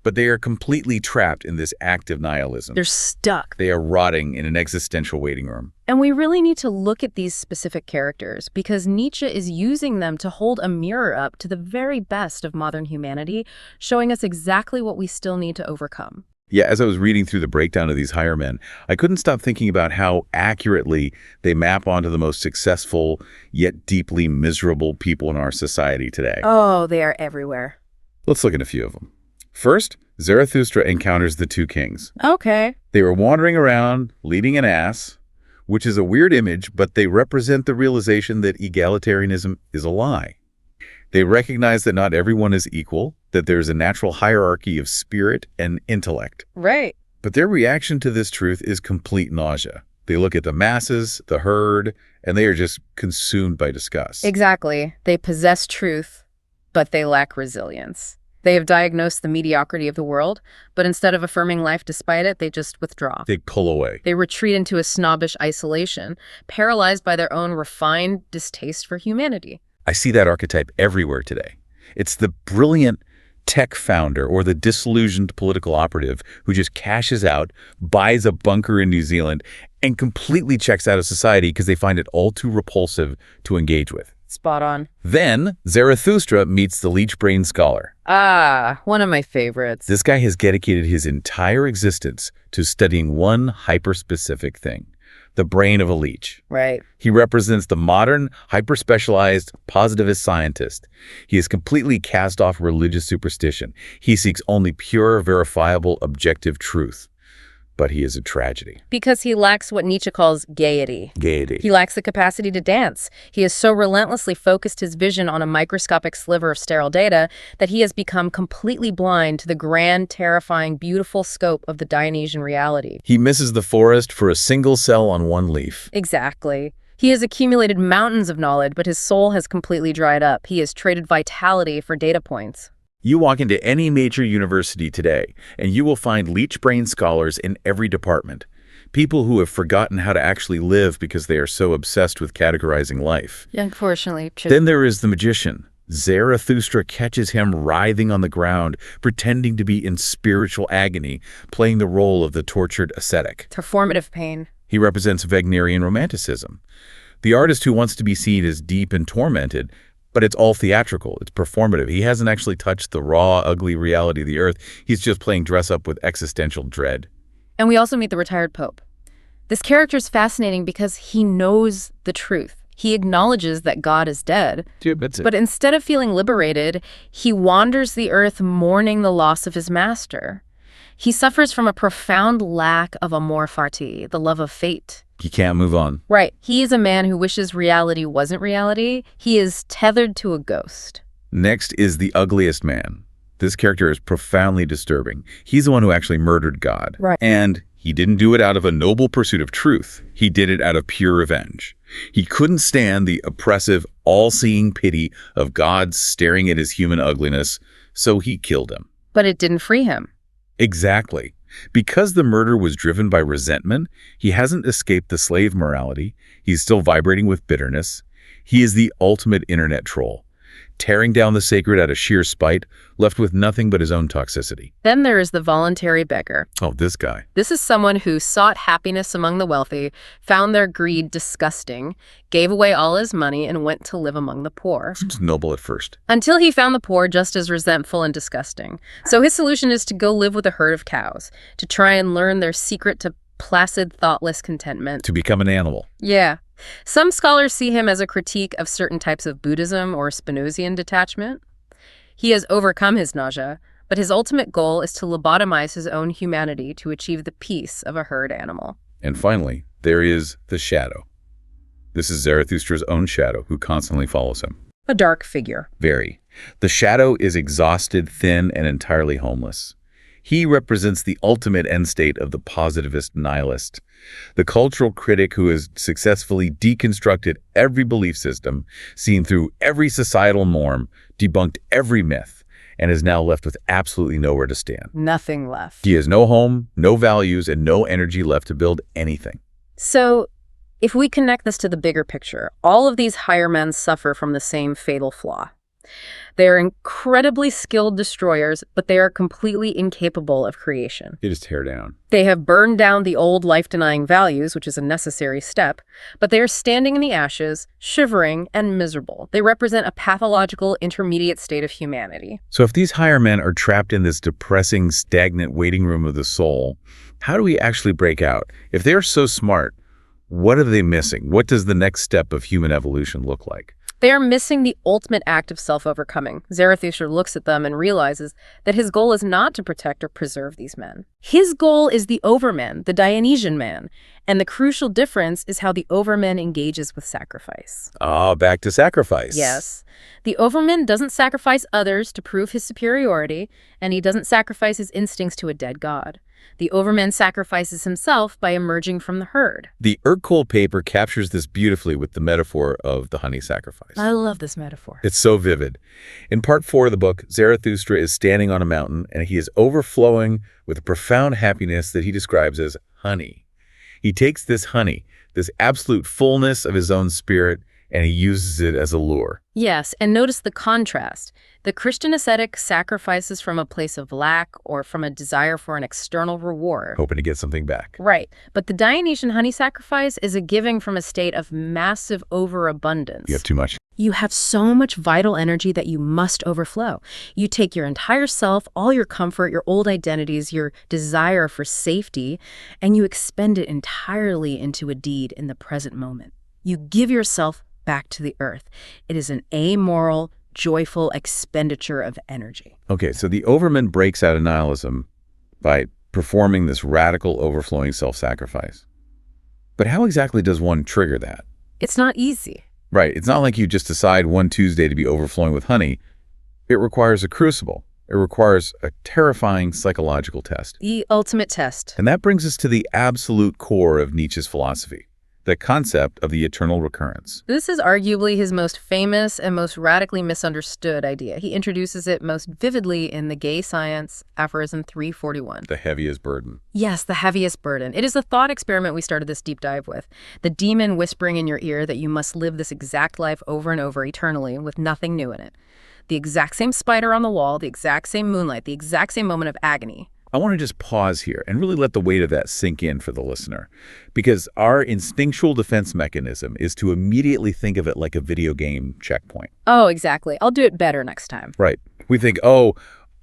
but they are completely trapped in this active nihilism. They're stuck. They are rotting in an existential waiting room. And we really need to look at these specific characters because Nietzsche is using them to hold a mirror up to the very best of modern humanity, showing us exactly what we still need to overcome. Yeah, as I was reading through the breakdown of these higher men, I couldn't stop thinking about how accurately they map onto the most successful yet deeply miserable people in our society today. Oh, they are everywhere. Let's look at a few of them. First, Zarathustra encounters the two kings. Okay. They were wandering around, leading an ass, which is a weird image, but they represent the realization that egalitarianism is a lie. They recognize that not everyone is equal, that there's a natural hierarchy of spirit and intellect. Right. But their reaction to this truth is complete nausea. They look at the masses, the herd, and they are just consumed by disgust. Exactly. They possess truth, but they lack resilience. They have diagnosed the mediocrity of the world, but instead of affirming life despite it, they just withdraw. They pull away. They retreat into a snobbish isolation, paralyzed by their own refined distaste for humanity. I see that archetype everywhere today. It's the brilliant tech founder or the disillusioned political operative who just cashes out, buys a bunker in New Zealand, and completely checks out of society because they find it all too repulsive to engage with. Spot on. Then Zarathustra meets the leech-brained scholar. Ah, one of my favorites. This guy has dedicated his entire existence to studying one hyper-specific thing, the brain of a leech. Right. He represents the modern, hyper-specialized, positivist scientist. He has completely cast off religious superstition. He seeks only pure, verifiable, objective truth. But he is a tragedy. Because he lacks what Nietzsche calls gaiety. Gaiety. He lacks the capacity to dance. He has so relentlessly focused his vision on a microscopic sliver of sterile data that he has become completely blind to the grand, terrifying, beautiful scope of the Dionysian reality. He misses the forest for a single cell on one leaf. Exactly. He has accumulated mountains of knowledge, but his soul has completely dried up. He has traded vitality for data points. You walk into any major university today, and you will find leech-brained scholars in every department. People who have forgotten how to actually live because they are so obsessed with categorizing life. Unfortunately. Then there is the magician. Zarathustra catches him writhing on the ground, pretending to be in spiritual agony, playing the role of the tortured ascetic. Performative pain. He represents Wagnerian romanticism. The artist who wants to be seen as deep and tormented, but it's all theatrical, it's performative. He hasn't actually touched the raw, ugly reality of the earth. He's just playing dress up with existential dread. And we also meet the retired pope. This character is fascinating because he knows the truth. He acknowledges that God is dead. Dude, that's it. But instead of feeling liberated, he wanders the earth mourning the loss of his master. He suffers from a profound lack of amor fati, the love of fate. He can't move on. Right. He is a man who wishes reality wasn't reality. He is tethered to a ghost. Next is the ugliest man. This character is profoundly disturbing. He's the one who actually murdered God. Right. And he didn't do it out of a noble pursuit of truth. He did it out of pure revenge. He couldn't stand the oppressive, all-seeing pity of God staring at his human ugliness, so he killed him. But it didn't free him. Exactly. Because the murder was driven by resentment, he hasn't escaped the slave morality. He's still vibrating with bitterness. He is the ultimate internet troll, tearing down the sacred out of sheer spite, left with nothing but his own toxicity. Then there is the voluntary beggar. Oh, this guy. This is someone who sought happiness among the wealthy, found their greed disgusting, gave away all his money, and went to live among the poor. It's noble at first. Until he found the poor just as resentful and disgusting. So his solution is to go live with a herd of cows, to try and learn their secret to placid, thoughtless contentment. To become an animal. Yeah. Some scholars see him as a critique of certain types of Buddhism or Spinozian detachment. He has overcome his nausea, but his ultimate goal is to lobotomize his own humanity to achieve the peace of a herd animal. And finally, there is the shadow. This is Zarathustra's own shadow who constantly follows him. A dark figure. Very. The shadow is exhausted, thin, and entirely homeless. He represents the ultimate end state of the positivist nihilist, the cultural critic who has successfully deconstructed every belief system, seen through every societal norm, debunked every myth, and is now left with absolutely nowhere to stand. Nothing left. He has no home, no values, and no energy left to build anything. So, If we connect this to the bigger picture, all of these higher men suffer from the same fatal flaw. They are incredibly skilled destroyers, but they are completely incapable of creation. They just tear down. They have burned down the old life-denying values, which is a necessary step, but they are standing in the ashes, shivering and miserable. They represent a pathological intermediate state of humanity. So if these higher men are trapped in this depressing, stagnant waiting room of the soul, how do we actually break out? If they are so smart, what are they missing? What does the next step of human evolution look like? They are missing the ultimate act of self-overcoming. Zarathustra looks at them and realizes that his goal is not to protect or preserve these men. His goal is the overman, the Dionysian man, and the crucial difference is how the overman engages with sacrifice. Ah, back to sacrifice. Yes. The overman doesn't sacrifice others to prove his superiority, and he doesn't sacrifice his instincts to a dead god. The overman sacrifices himself by emerging from the herd. The Urkel paper captures this beautifully with the metaphor of the honey sacrifice. I love this metaphor. It's so vivid. In part 4 of the book, Zarathustra is standing on a mountain, and he is overflowing with a profound happiness that he describes as honey. He takes this honey, this absolute fullness of his own spirit, and he uses it as a lure. Yes, and notice the contrast. The Christian ascetic sacrifices from a place of lack or from a desire for an external reward. Hoping to get something back. Right, but the Dionysian honey sacrifice is a giving from a state of massive overabundance. You have too much. You have so much vital energy that you must overflow. You take your entire self, all your comfort, your old identities, your desire for safety, and you expend it entirely into a deed in the present moment. You give yourself back to the earth. It is an amoral, joyful expenditure of energy. Okay, so the overman breaks out of nihilism by performing this radical, overflowing self-sacrifice. But how exactly does one trigger that? It's not easy. Right, it's not like you just decide one Tuesday to be overflowing with honey. It requires a crucible. It requires a terrifying psychological test. The ultimate test. And that brings us to the absolute core of Nietzsche's philosophy, the concept of the eternal recurrence. This is arguably his most famous and most radically misunderstood idea. He introduces it most vividly in The Gay Science, aphorism 341. The heaviest burden. Yes, the heaviest burden. It is the thought experiment we started this deep dive with. The demon whispering in your ear that you must live this exact life over and over eternally with nothing new in it. The exact same spider on the wall, the exact same moonlight, the exact same moment of agony. I want to just pause here and really let the weight of that sink in for the listener, because our instinctual defense mechanism is to immediately think of it like a video game checkpoint. Oh, exactly. I'll do it better next time. Right. We think, oh,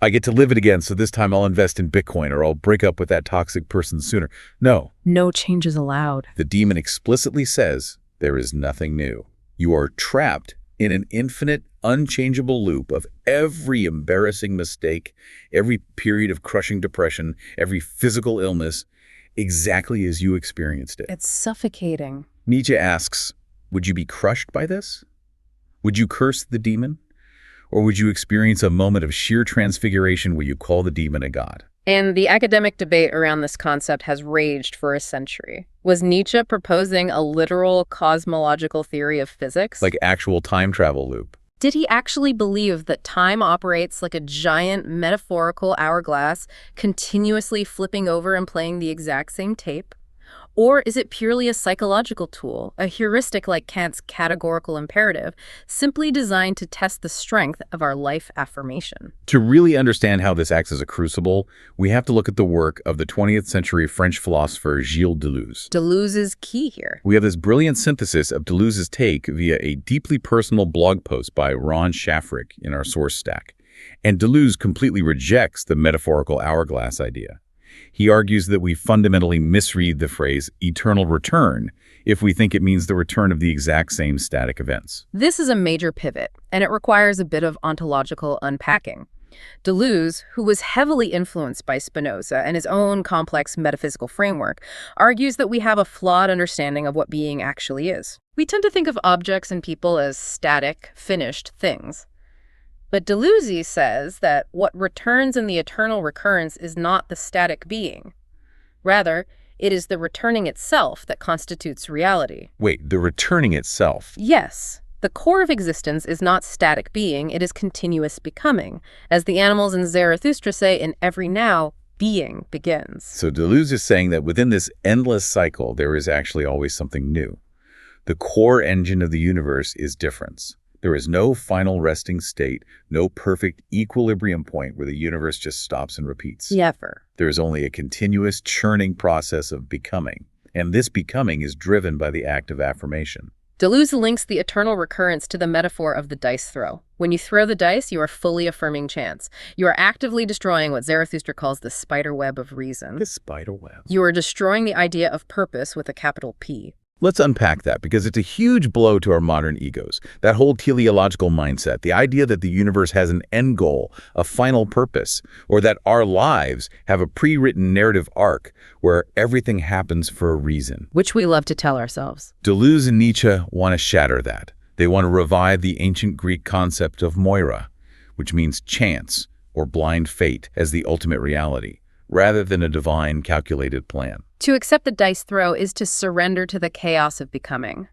I get to live it again, so this time I'll invest in Bitcoin or I'll break up with that toxic person sooner. No. No changes allowed. The demon explicitly says there is nothing new. You are trapped in an infinite, unchangeable loop of every embarrassing mistake, every period of crushing depression, every physical illness, exactly as you experienced it. It's suffocating. Nietzsche asks, would you be crushed by this? Would you curse the demon? Or would you experience a moment of sheer transfiguration where you call the demon a god? And the academic debate around this concept has raged for a century. Was Nietzsche proposing a literal cosmological theory of physics? Like actual time travel loop. Did he actually believe that time operates like a giant metaphorical hourglass, continuously flipping over and playing the exact same tape? Or is it purely a psychological tool, a heuristic like Kant's categorical imperative, simply designed to test the strength of our life affirmation? To really understand how this acts as a crucible, we have to look at the work of the 20th century French philosopher Gilles Deleuze. Deleuze is key here. We have this brilliant synthesis of Deleuze's take via a deeply personal blog post by Ron Shafrick in our source stack. And Deleuze completely rejects the metaphorical hourglass idea. He argues that we fundamentally misread the phrase eternal return if we think it means the return of the exact same static events. This is a major pivot, and it requires a bit of ontological unpacking. Deleuze, who was heavily influenced by Spinoza and his own complex metaphysical framework, argues that we have a flawed understanding of what being actually is. We tend to think of objects and people as static, finished things. But Deleuze says that what returns in the eternal recurrence is not the static being. Rather, it is the returning itself that constitutes reality. Wait, the returning itself? Yes. The core of existence is not static being, it is continuous becoming. As the animals in Zarathustra say, in every now, being begins. So Deleuze is saying that within this endless cycle, there is actually always something new. The core engine of the universe is difference. There is no final resting state, no perfect equilibrium point where the universe just stops and repeats. Never. There is only a continuous churning process of becoming, and this becoming is driven by the act of affirmation. Deleuze links the eternal recurrence to the metaphor of the dice throw. When you throw the dice, you are fully affirming chance. You are actively destroying what Zarathustra calls the spider web of reason. The spider web. You are destroying the idea of purpose with a capital P. Let's unpack that, because it's a huge blow to our modern egos. That whole teleological mindset, the idea that the universe has an end goal, a final purpose, or that our lives have a pre-written narrative arc where everything happens for a reason. Which we love to tell ourselves. Deleuze and Nietzsche want to shatter that. They want to revive the ancient Greek concept of moira, which means chance or blind fate, as the ultimate reality, rather than a divine calculated plan. To accept the dice throw is to surrender to the chaos of becoming.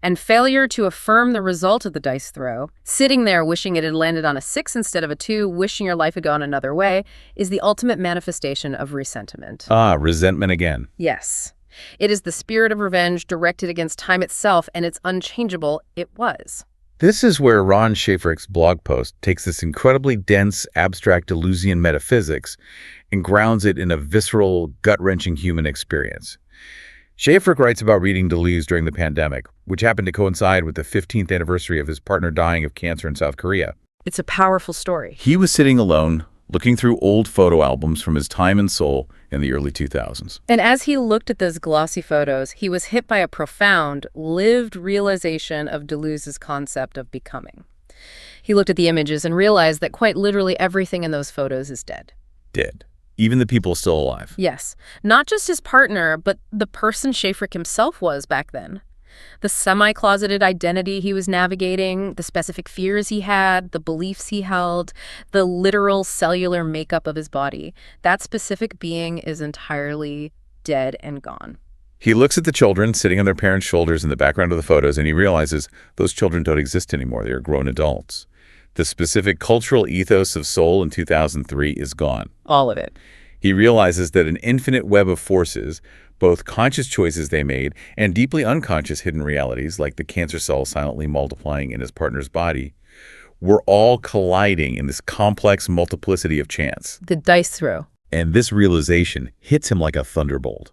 And failure to affirm the result of the dice throw, sitting there wishing it had landed on a 6 instead of a 2, wishing your life had gone another way, is the ultimate manifestation of resentment. Ah, resentment again. Yes. It is the spirit of revenge directed against time itself, and it's unchangeable. It was. This is where Ron Schaefrich's blog post takes this incredibly dense, abstract Deleuzian metaphysics and grounds it in a visceral, gut-wrenching human experience. Schaefrich writes about reading Deleuze during the pandemic, which happened to coincide with the 15th anniversary of his partner dying of cancer in South Korea. It's a powerful story. He was sitting alone, looking through old photo albums from his time in Seoul in the early 2000s. And as he looked at those glossy photos, he was hit by a profound, lived realization of Deleuze's concept of becoming. He looked at the images and realized that quite literally everything in those photos is dead. Dead. Even the people still alive. Yes. Not just his partner, but the person Schaefrich himself was back then. The semi-closeted identity he was navigating, the specific fears he had, the beliefs he held, the literal cellular makeup of his body. That specific being is entirely dead and gone. He looks at the children sitting on their parents' shoulders in the background of the photos, and he realizes those children don't exist anymore. They are grown adults. The specific cultural ethos of Seoul in 2003 is gone. All of it. He realizes that an infinite web of forces, both conscious choices they made and deeply unconscious hidden realities, like the cancer cell silently multiplying in his partner's body, were all colliding in this complex multiplicity of chance. The dice throw. And this realization hits him like a thunderbolt.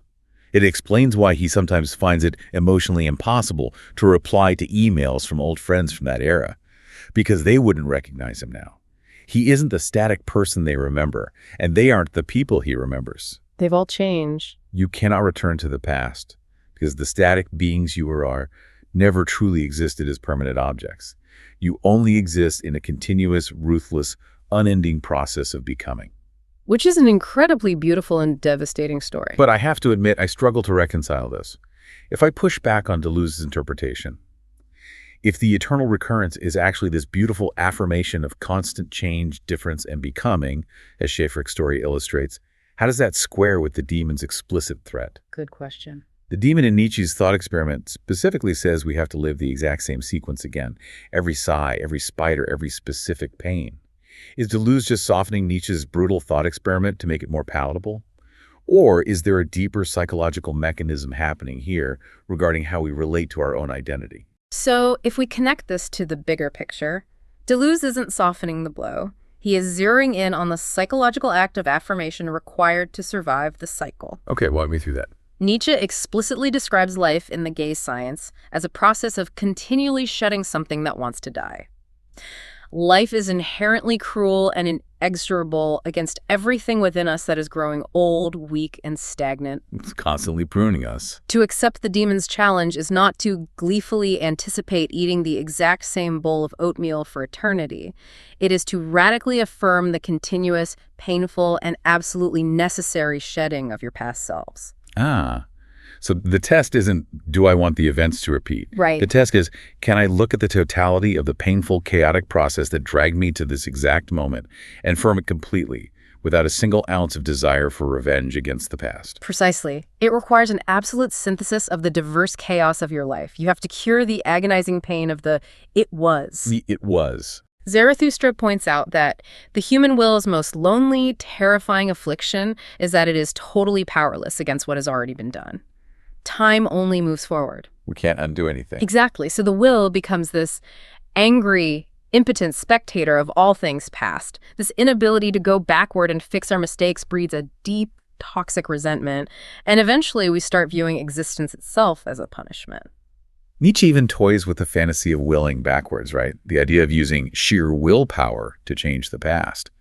It explains why he sometimes finds it emotionally impossible to reply to emails from old friends from that era, because they wouldn't recognize him now. He isn't the static person they remember, and they aren't the people he remembers. They've all changed. You cannot return to the past, because the static beings you are never truly existed as permanent objects. You only exist in a continuous, ruthless, unending process of becoming. Which is an incredibly beautiful and devastating story. But I have to admit, I struggle to reconcile this. If I push back on Deleuze's interpretation, if the eternal recurrence is actually this beautiful affirmation of constant change, difference, and becoming, as Schaefrich's story illustrates, how does that square with the demon's explicit threat? Good question. The demon in Nietzsche's thought experiment specifically says we have to live the exact same sequence again. Every sigh, every spider, every specific pain. Is Deleuze just softening Nietzsche's brutal thought experiment to make it more palatable? Or is there a deeper psychological mechanism happening here regarding how we relate to our own identity? So, if we connect this to the bigger picture, Deleuze isn't softening the blow. He is zeroing in on the psychological act of affirmation required to survive the cycle. Okay, walk me through that. Nietzsche explicitly describes life in the gay science as a process of continually shedding something that wants to die. Life is inherently cruel and inexorable against everything within us that is growing old, weak, and stagnant. It's constantly pruning us. To accept the demon's challenge is not to gleefully anticipate eating the exact same bowl of oatmeal for eternity. It is to radically affirm the continuous, painful, and absolutely necessary shedding of your past selves. Ah, so the test isn't, do I want the events to repeat? Right. The test is, can I look at the totality of the painful, chaotic process that dragged me to this exact moment and affirm it completely, without a single ounce of desire for revenge against the past? Precisely. It requires an absolute synthesis of the diverse chaos of your life. You have to cure the agonizing pain of the it was. The it was. Zarathustra points out that the human will's most lonely, terrifying affliction is that it is totally powerless against what has already been done. Time only moves forward. We can't undo anything. Exactly. So the will becomes this angry, impotent spectator of all things past. This inability to go backward and fix our mistakes breeds a deep, toxic resentment, and eventually we start viewing existence itself as a punishment. Nietzsche even toys with the fantasy of willing backwards, right? The idea of using sheer willpower to change the past.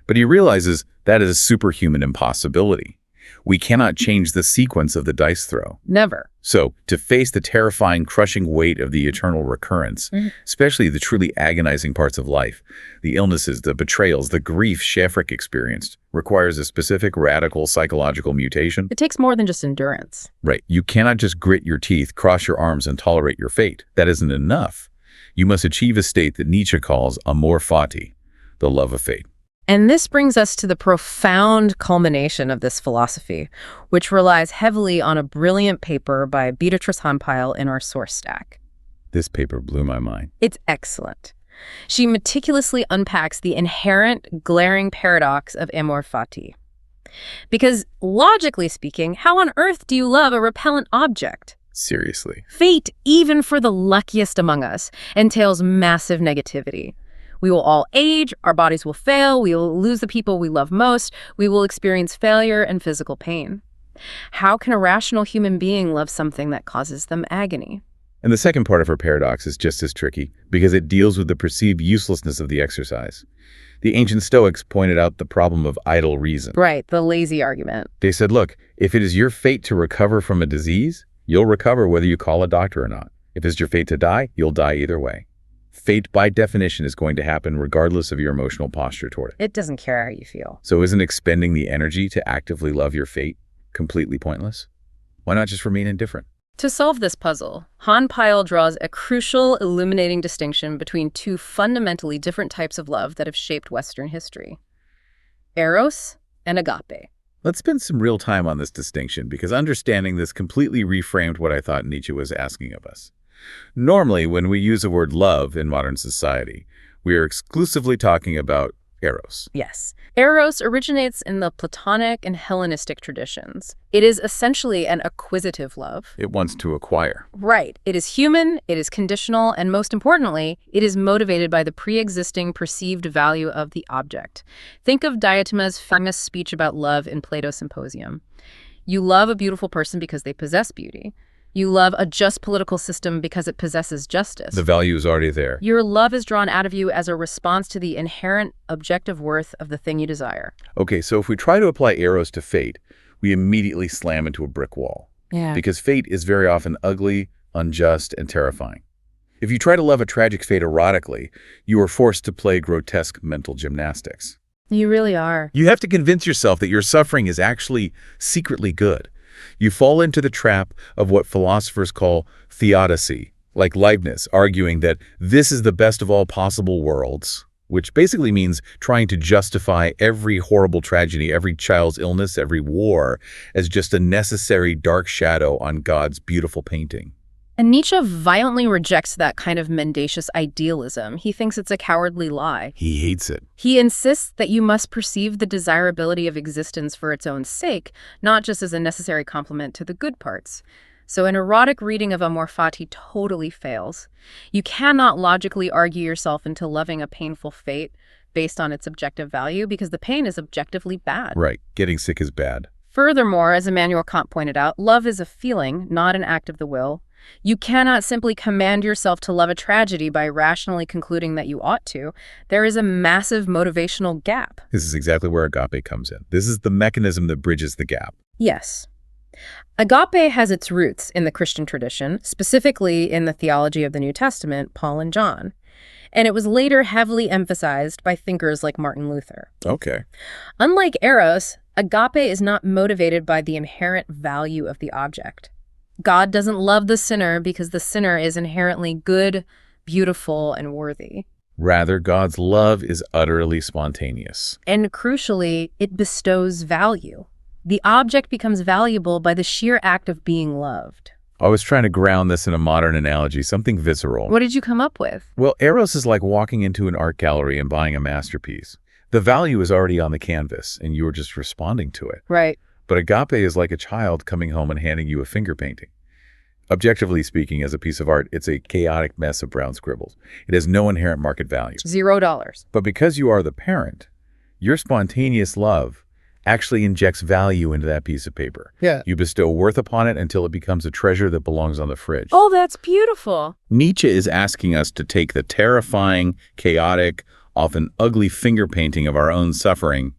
But he realizes that is a superhuman impossibility. We cannot change the sequence of the dice throw. Never. So, to face the terrifying, crushing weight of the eternal recurrence, especially the truly agonizing parts of life, the illnesses, the betrayals, the grief Schäfrich experienced, requires a specific radical psychological mutation. It takes more than just endurance. Right. You cannot just grit your teeth, cross your arms, and tolerate your fate. That isn't enough. You must achieve a state that Nietzsche calls amor fati, the love of fate. And this brings us to the profound culmination of this philosophy, which relies heavily on a brilliant paper by Beatrice Hahnpile in our source stack. This paper blew my mind. It's excellent. She meticulously unpacks the inherent, glaring paradox of amor fati. Because, logically speaking, how on earth do you love a repellent object? Seriously. Fate, even for the luckiest among us, entails massive negativity. We will all age, our bodies will fail, we will lose the people we love most, we will experience failure and physical pain. How can a rational human being love something that causes them agony? And the second part of her paradox is just as tricky, because it deals with the perceived uselessness of the exercise. The ancient Stoics pointed out the problem of idle reason. Right, the lazy argument. They said, look, if it is your fate to recover from a disease, you'll recover whether you call a doctor or not. If it's your fate to die, you'll die either way. Fate, by definition, is going to happen regardless of your emotional posture toward it. It doesn't care how you feel. So isn't expending the energy to actively love your fate completely pointless? Why not just remain indifferent? To solve this puzzle, Hahnpile draws a crucial, illuminating distinction between two fundamentally different types of love that have shaped Western history: eros and agape. Let's spend some real time on this distinction, because understanding this completely reframed what I thought Nietzsche was asking of us. Normally, when we use the word love in modern society, we are exclusively talking about eros. Yes. Eros originates in the Platonic and Hellenistic traditions. It is essentially an acquisitive love. It wants to acquire. Right. It is human, it is conditional, and most importantly, it is motivated by the pre-existing perceived value of the object. Think of Diotima's famous speech about love in Plato's Symposium. You love a beautiful person because they possess beauty. You love a just political system because it possesses justice. The value is already there. Your love is drawn out of you as a response to the inherent objective worth of the thing you desire. Okay, so if we try to apply eros to fate, we immediately slam into a brick wall. Yeah. Because fate is very often ugly, unjust, and terrifying. If you try to love a tragic fate erotically, you are forced to play grotesque mental gymnastics. You really are. You have to convince yourself that your suffering is actually secretly good. You fall into the trap of what philosophers call theodicy, like Leibniz, arguing that this is the best of all possible worlds, which basically means trying to justify every horrible tragedy, every child's illness, every war, as just a necessary dark shadow on God's beautiful painting. And Nietzsche violently rejects that kind of mendacious idealism. He thinks it's a cowardly lie. He hates it. He insists that you must perceive the desirability of existence for its own sake, not just as a necessary complement to the good parts. So an erotic reading of amor fati totally fails. You cannot logically argue yourself into loving a painful fate based on its objective value, because the pain is objectively bad. Right. Getting sick is bad. Furthermore, as Immanuel Kant pointed out, love is a feeling, not an act of the will. You cannot simply command yourself to love a tragedy by rationally concluding that you ought to. There is a massive motivational gap. This is exactly where agape comes in. This is the mechanism that bridges the gap. Yes. Agape has its roots in the Christian tradition, specifically in the theology of the New Testament, Paul and John. And it was later heavily emphasized by thinkers like Martin Luther. Okay. Unlike eros, agape is not motivated by the inherent value of the object. God doesn't love the sinner because the sinner is inherently good, beautiful, and worthy. Rather, God's love is utterly spontaneous. And crucially, it bestows value. The object becomes valuable by the sheer act of being loved. I was trying to ground this in a modern analogy, something visceral. What did you come up with? Well, eros is like walking into an art gallery and buying a masterpiece. The value is already on the canvas, and you are just responding to it. Right. But agape is like a child coming home and handing you a finger painting. Objectively speaking, as a piece of art, it's a chaotic mess of brown scribbles. It has no inherent market value. $0. But because you are the parent, your spontaneous love actually injects value into that piece of paper. Yeah. You bestow worth upon it until it becomes a treasure that belongs on the fridge. Oh, that's beautiful. Nietzsche is asking us to take the terrifying, chaotic, often ugly finger painting of our own suffering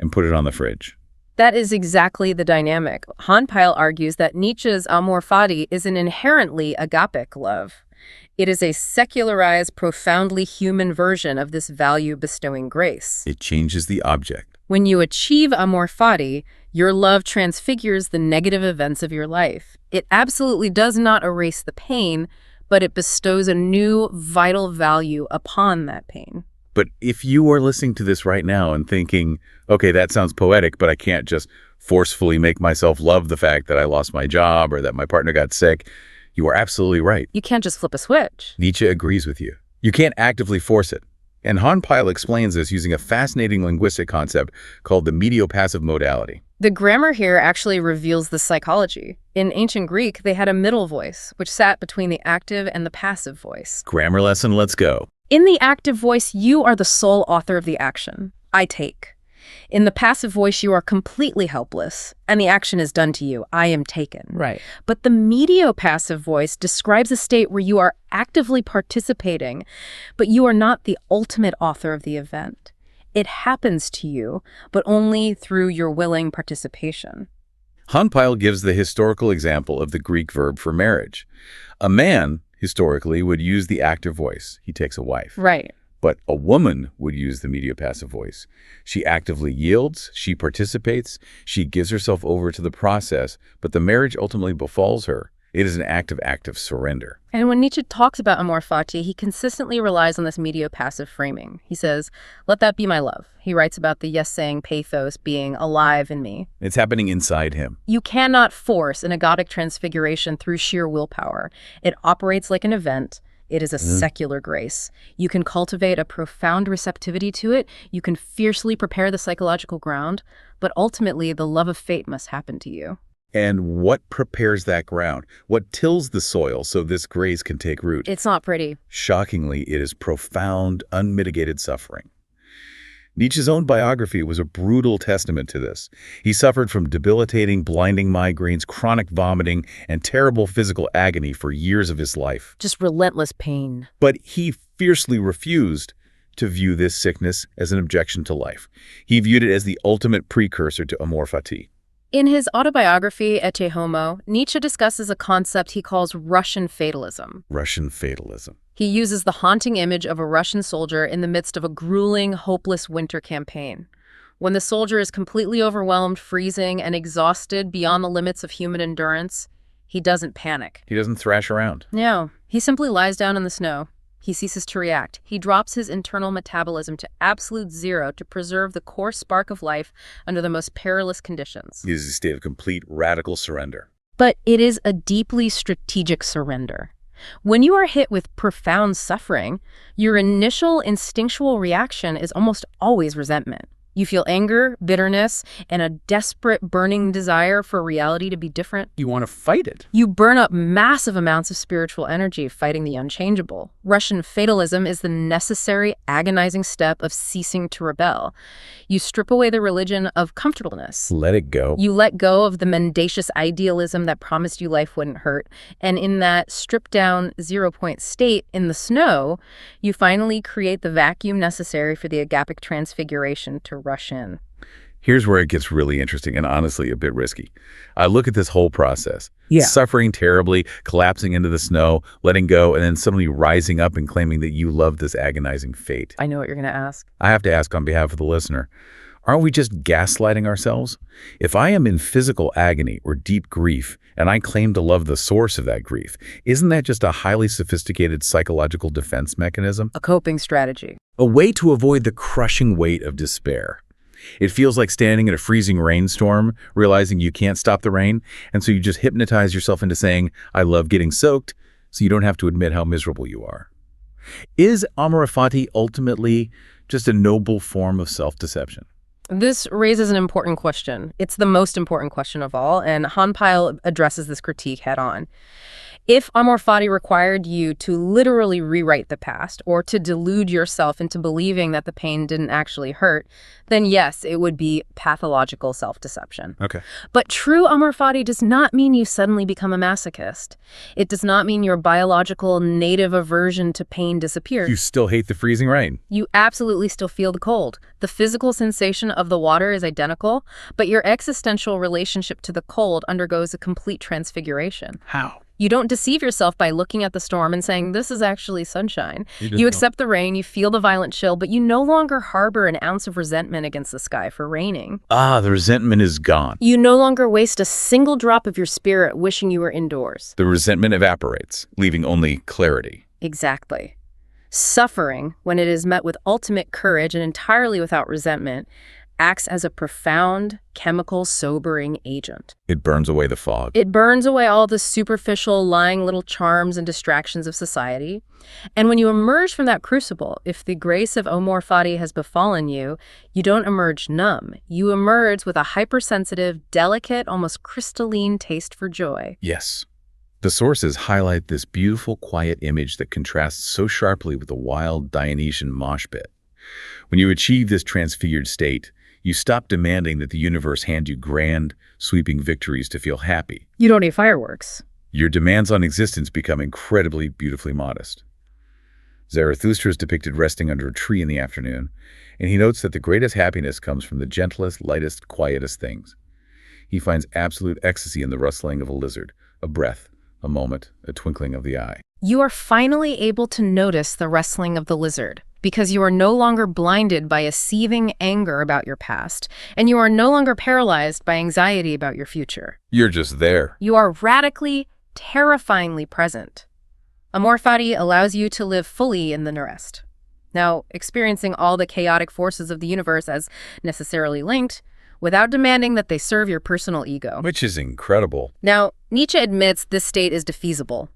and put it on the fridge. That is exactly the dynamic. Han Pyle argues that Nietzsche's amor fati is an inherently agapic love. It is a secularized, profoundly human version of this value-bestowing grace. It changes the object. When you achieve amor fati, your love transfigures the negative events of your life. It absolutely does not erase the pain, but it bestows a new, vital value upon that pain. But if you are listening to this right now and thinking, okay, that sounds poetic, but I can't just forcefully make myself love the fact that I lost my job or that my partner got sick, you are absolutely right. You can't just flip a switch. Nietzsche agrees with you. You can't actively force it. And Han Pyle explains this using a fascinating linguistic concept called the mediopassive modality. The grammar here actually reveals the psychology. In ancient Greek, they had a middle voice, which sat between the active and the passive voice. Grammar lesson, let's go. In the active voice, you are the sole author of the action. I take. In the passive voice, you are completely helpless, and the action is done to you. I am taken. Right. But the mediopassive voice describes a state where you are actively participating, but you are not the ultimate author of the event. It happens to you, but only through your willing participation. Han Pyle gives the historical example of the Greek verb for marriage. A man, historically, would use the active voice. He takes a wife. Right. But a woman would use the mediopassive voice. She actively yields, she participates, she gives herself over to the process, but the marriage ultimately befalls her. It is an act of surrender. And when Nietzsche talks about amor fati, he consistently relies on this mediopassive framing. He says, let that be my love. He writes about the yes-saying pathos being alive in me. It's happening inside him. You cannot force an egotic transfiguration through sheer willpower. It operates like an event. It is a secular grace. You can cultivate a profound receptivity to it. You can fiercely prepare the psychological ground, but ultimately the love of fate must happen to you. And what prepares that ground? What tills the soil so this grace can take root? It's not pretty. Shockingly, it is profound, unmitigated suffering. Nietzsche's own biography was a brutal testament to this. He suffered from debilitating, blinding migraines, chronic vomiting, and terrible physical agony for years of his life. Just relentless pain. But he fiercely refused to view this sickness as an objection to life. He viewed it as the ultimate precursor to amor fati. In his autobiography, Ecce Homo, Nietzsche discusses a concept he calls Russian fatalism. Russian fatalism. He uses the haunting image of a Russian soldier in the midst of a grueling, hopeless winter campaign. When the soldier is completely overwhelmed, freezing, and exhausted beyond the limits of human endurance, he doesn't panic. He doesn't thrash around. No, he simply lies down in the snow. He ceases to react. He drops his internal metabolism to absolute zero to preserve the core spark of life under the most perilous conditions. It is a state of complete, radical surrender. But it is a deeply strategic surrender. When you are hit with profound suffering, your initial instinctual reaction is almost always resentment. You feel anger, bitterness, and a desperate, burning desire for reality to be different. You want to fight it. You burn up massive amounts of spiritual energy fighting the unchangeable. Russian fatalism is the necessary, agonizing step of ceasing to rebel. You strip away the religion of comfortableness. Let it go. You let go of the mendacious idealism that promised you life wouldn't hurt. And in that stripped-down, zero-point state in the snow, you finally create the vacuum necessary for the agapic transfiguration to rush in. Here's where it gets really interesting and honestly a bit risky. I look at this whole process. Yeah. Suffering terribly, collapsing into the snow, letting go, and then suddenly rising up and claiming that you love this agonizing fate. I know what you're going to ask. I have to ask on behalf of the listener, aren't we just gaslighting ourselves? If I am in physical agony or deep grief, and I claim to love the source of that grief, isn't that just a highly sophisticated psychological defense mechanism? A coping strategy. A way to avoid the crushing weight of despair. It feels like standing in a freezing rainstorm, realizing you can't stop the rain, and so you just hypnotize yourself into saying, I love getting soaked, so you don't have to admit how miserable you are. Is amor fati ultimately just a noble form of self-deception? This raises an important question. It's the most important question of all, and Han Pyle addresses this critique head-on. If amor fati required you to literally rewrite the past or to delude yourself into believing that the pain didn't actually hurt, then yes, it would be pathological self-deception. Okay. But true amor fati does not mean you suddenly become a masochist. It does not mean your biological native aversion to pain disappears. You still hate the freezing rain. You absolutely still feel the cold. The physical sensation of the water is identical, but your existential relationship to the cold undergoes a complete transfiguration. How? You don't deceive yourself by looking at the storm and saying, this is actually sunshine. You accept the rain, you feel the violent chill, but you no longer harbor an ounce of resentment against the sky for raining. Ah, the resentment is gone. You no longer waste a single drop of your spirit wishing you were indoors. The resentment evaporates, leaving only clarity. Exactly. Suffering, when it is met with ultimate courage and entirely without resentment, acts as a profound, chemical, sobering agent. It burns away the fog. It burns away all the superficial, lying little charms and distractions of society. And when you emerge from that crucible, if the grace of amor fati has befallen you, you don't emerge numb. You emerge with a hypersensitive, delicate, almost crystalline taste for joy. Yes. The sources highlight this beautiful, quiet image that contrasts so sharply with the wild Dionysian mosh pit. When you achieve this transfigured state, you stop demanding that the universe hand you grand, sweeping victories to feel happy. You don't need fireworks. Your demands on existence become incredibly beautifully modest. Zarathustra is depicted resting under a tree in the afternoon, and he notes that the greatest happiness comes from the gentlest, lightest, quietest things. He finds absolute ecstasy in the rustling of a lizard, a breath, a moment, a twinkling of the eye. You are finally able to notice the rustling of the lizard, because you are no longer blinded by a seething anger about your past, and you are no longer paralyzed by anxiety about your future. You're just there. You are radically, terrifyingly present. Amor fati allows you to live fully in the rest. Now, experiencing all the chaotic forces of the universe as necessarily linked, without demanding that they serve your personal ego. Which is incredible. Now, Nietzsche admits this state is defeasible,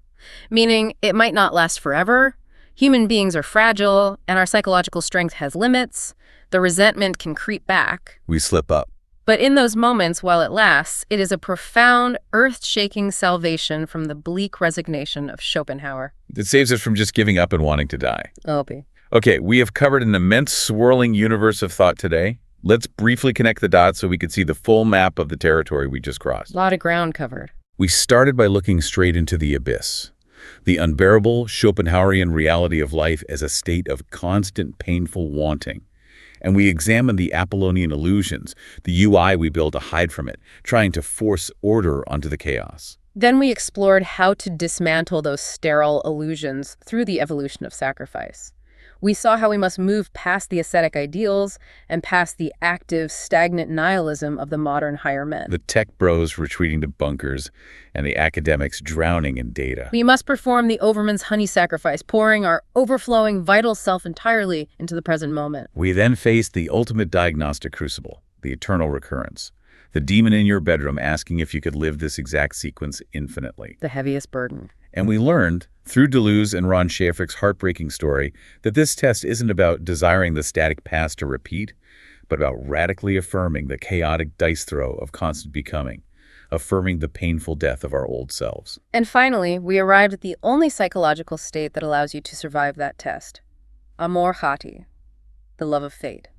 meaning it might not last forever. Human beings are fragile, and our psychological strength has limits. The resentment can creep back. We slip up. But in those moments, while it lasts, it is a profound, earth-shaking salvation from the bleak resignation of Schopenhauer. It saves us from just giving up and wanting to die. Opie. Okay, we have covered an immense swirling universe of thought today. Let's briefly connect the dots so we can see the full map of the territory we just crossed. A lot of ground covered. We started by looking straight into the abyss. The unbearable Schopenhauerian reality of life as a state of constant painful wanting. And we examined the Apollonian illusions, the UI we build to hide from it, trying to force order onto the chaos. Then we explored how to dismantle those sterile illusions through the evolution of sacrifice. We saw how we must move past the ascetic ideals and past the active, stagnant nihilism of the modern higher men. The tech bros retreating to bunkers and the academics drowning in data. We must perform the overman's honey sacrifice, pouring our overflowing vital self entirely into the present moment. We then faced the ultimate diagnostic crucible, the eternal recurrence. The demon in your bedroom asking if you could live this exact sequence infinitely. The heaviest burden. And we learned, through Deleuze and Ron Shafrick's heartbreaking story, that this test isn't about desiring the static past to repeat, but about radically affirming the chaotic dice throw of constant becoming, affirming the painful death of our old selves. And finally, we arrived at the only psychological state that allows you to survive that test. Amor fati, the love of fate.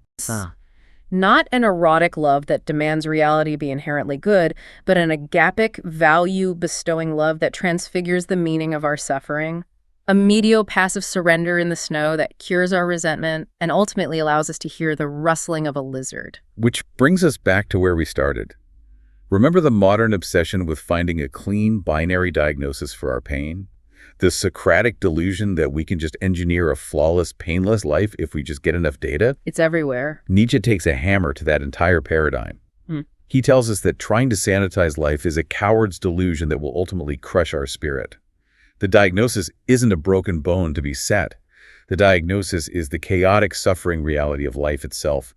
Not an erotic love that demands reality be inherently good, but an agapic, value-bestowing love that transfigures the meaning of our suffering. A mediopassive surrender in the snow that cures our resentment and ultimately allows us to hear the rustling of a lizard. Which brings us back to where we started. Remember the modern obsession with finding a clean, binary diagnosis for our pain? The Socratic delusion that we can just engineer a flawless, painless life if we just get enough data? It's everywhere. Nietzsche takes a hammer to that entire paradigm. He tells us that trying to sanitize life is a coward's delusion that will ultimately crush our spirit. The diagnosis isn't a broken bone to be set. The diagnosis is the chaotic, suffering reality of life itself.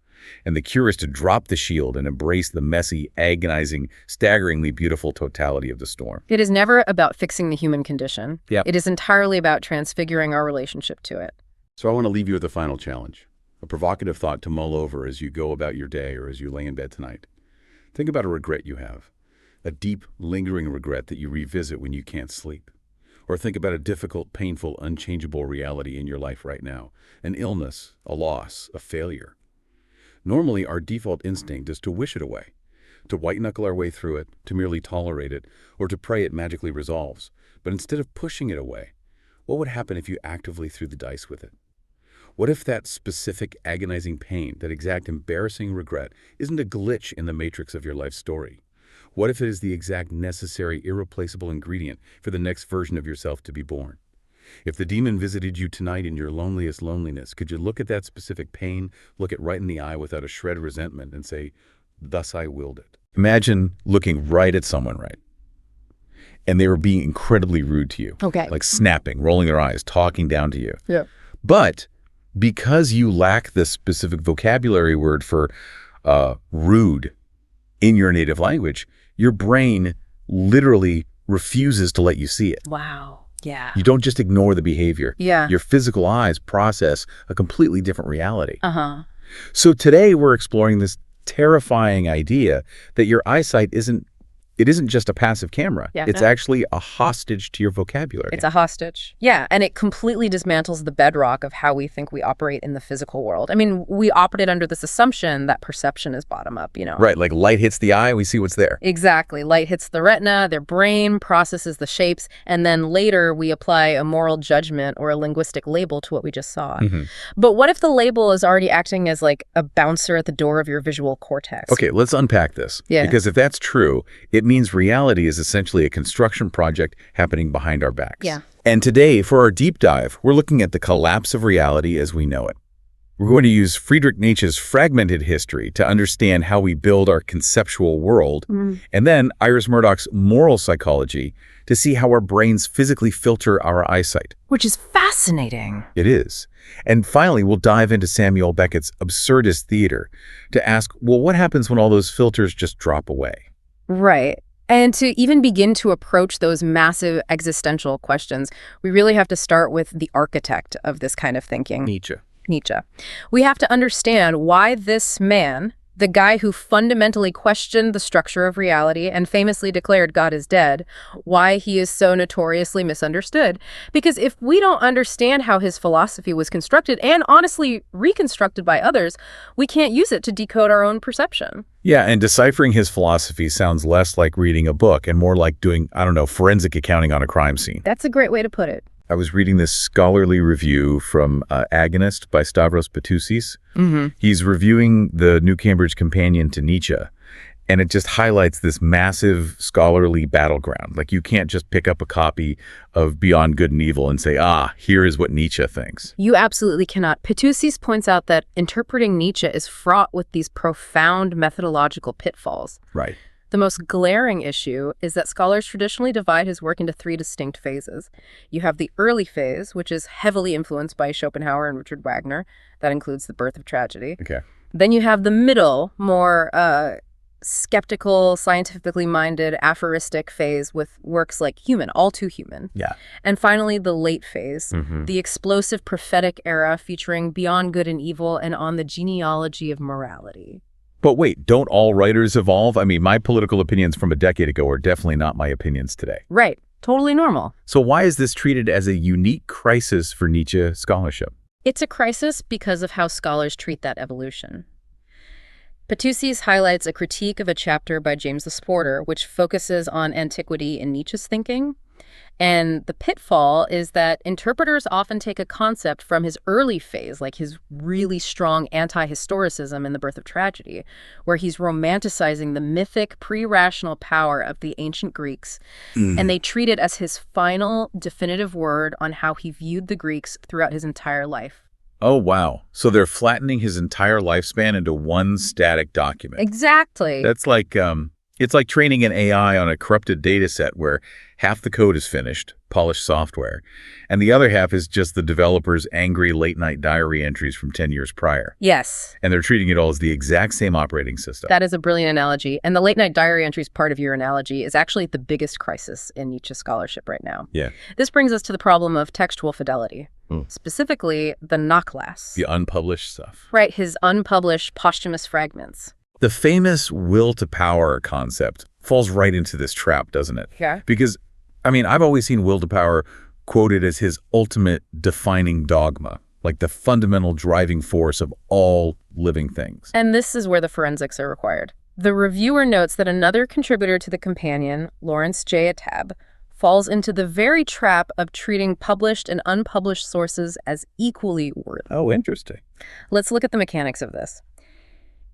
And the cure is to drop the shield and embrace the messy, agonizing, staggeringly beautiful totality of the storm. It is never about fixing the human condition. Yep. It is entirely about transfiguring our relationship to it. So I want to leave you with a final challenge, a provocative thought to mull over as you go about your day or as you lay in bed tonight. Think about a regret you have, a deep, lingering regret that you revisit when you can't sleep. Or think about a difficult, painful, unchangeable reality in your life right now. An illness, a loss, a failure. Normally, our default instinct is to wish it away, to white-knuckle our way through it, to merely tolerate it, or to pray it magically resolves. But instead of pushing it away, what would happen if you actively threw the dice with it? What if that specific agonizing pain, that exact embarrassing regret, isn't a glitch in the matrix of your life story? What if it is the exact necessary, irreplaceable ingredient for the next version of yourself to be born? If the demon visited you tonight in your loneliest loneliness, could you look at that specific pain, look it right in the eye without a shred of resentment and say, "Thus I willed it"? Imagine looking right at someone, right? And they were being incredibly rude to you. Okay. Like snapping, rolling their eyes, talking down to you. Yeah. But because you lack the specific vocabulary word for rude in your native language, your brain literally refuses to let you see it. Wow. Yeah. You don't just ignore the behavior. Yeah. Your physical eyes process a completely different reality. Uh-huh. So today we're exploring this terrifying idea that your eyesight isn't just a passive camera. Yeah. It's actually a hostage to your vocabulary. It's a hostage. Yeah, and it completely dismantles the bedrock of how we think we operate in the physical world. I mean, we operate under this assumption that perception is bottom up, you know. Right, like light hits the eye, we see what's there. Exactly. Light hits the retina, their brain processes the shapes, and then later we apply a moral judgment or a linguistic label to what we just saw. Mm-hmm. But what if the label is already acting as like a bouncer at the door of your visual cortex? Okay, let's unpack this. Yeah. Because if that's true, it means reality is essentially a construction project happening behind our backs. Yeah. And today, for our deep dive, we're looking at the collapse of reality as we know it. We're going to use Friedrich Nietzsche's fragmented history to understand how we build our conceptual world, and then Iris Murdoch's moral psychology to see how our brains physically filter our eyesight. Which is fascinating. It is. And finally, we'll dive into Samuel Beckett's absurdist theater to ask, well, what happens when all those filters just drop away? Right. And to even begin to approach those massive existential questions, we really have to start with the architect of this kind of thinking. Nietzsche. We have to understand why this man, the guy who fundamentally questioned the structure of reality and famously declared God is dead, why he is so notoriously misunderstood. Because if we don't understand how his philosophy was constructed and honestly reconstructed by others, we can't use it to decode our own perception. Yeah, and deciphering his philosophy sounds less like reading a book and more like doing, forensic accounting on a crime scene. That's a great way to put it. I was reading this scholarly review from Agonist by Stavros Patoussis. He's reviewing the New Cambridge Companion to Nietzsche, and it just highlights this massive scholarly battleground. Like, you can't just pick up a copy of Beyond Good and Evil and say, here is what Nietzsche thinks. You absolutely cannot. Patoussis points out that interpreting Nietzsche is fraught with these profound methodological pitfalls. Right. The most glaring issue is that scholars traditionally divide his work into three distinct phases. You have the early phase, which is heavily influenced by Schopenhauer and Richard Wagner. That includes The Birth of Tragedy. Okay. Then you have the middle, more skeptical, scientifically minded, aphoristic phase with works like Human, All Too Human. Yeah. And finally, the late phase, the explosive prophetic era featuring Beyond Good and Evil and On the Genealogy of Morality. But wait, don't all writers evolve? I mean, my political opinions from a decade ago are definitely not my opinions today. Right. Totally normal. So why is this treated as a unique crisis for Nietzsche scholarship? It's a crisis because of how scholars treat that evolution. Patoussis highlights a critique of a chapter by James the Sporter, which focuses on antiquity in Nietzsche's thinking. And the pitfall is that interpreters often take a concept from his early phase, like his really strong anti-historicism in The Birth of Tragedy, where he's romanticizing the mythic pre-rational power of the ancient Greeks, and they treat it as his final definitive word on how he viewed the Greeks throughout his entire life. Oh, wow. So they're flattening his entire lifespan into one static document. Exactly. That's like, it's like training an AI on a corrupted data set where half the code is finished, polished software, and the other half is just the developer's angry late-night diary entries from 10 years prior. Yes. And they're treating it all as the exact same operating system. That is a brilliant analogy. And the late-night diary entries part of your analogy is actually the biggest crisis in Nietzsche scholarship right now. Yeah. This brings us to the problem of textual fidelity, specifically the Nachlass. The unpublished stuff. Right, his unpublished posthumous fragments. The famous will to power concept falls right into this trap, doesn't it? Yeah. Because I mean, I've always seen will to power quoted as his ultimate defining dogma, like the fundamental driving force of all living things. And this is where the forensics are required. The reviewer notes that another contributor to the companion, Lawrence J. Attab, falls into the very trap of treating published and unpublished sources as equally worthy. Oh, interesting. Let's look at the mechanics of this.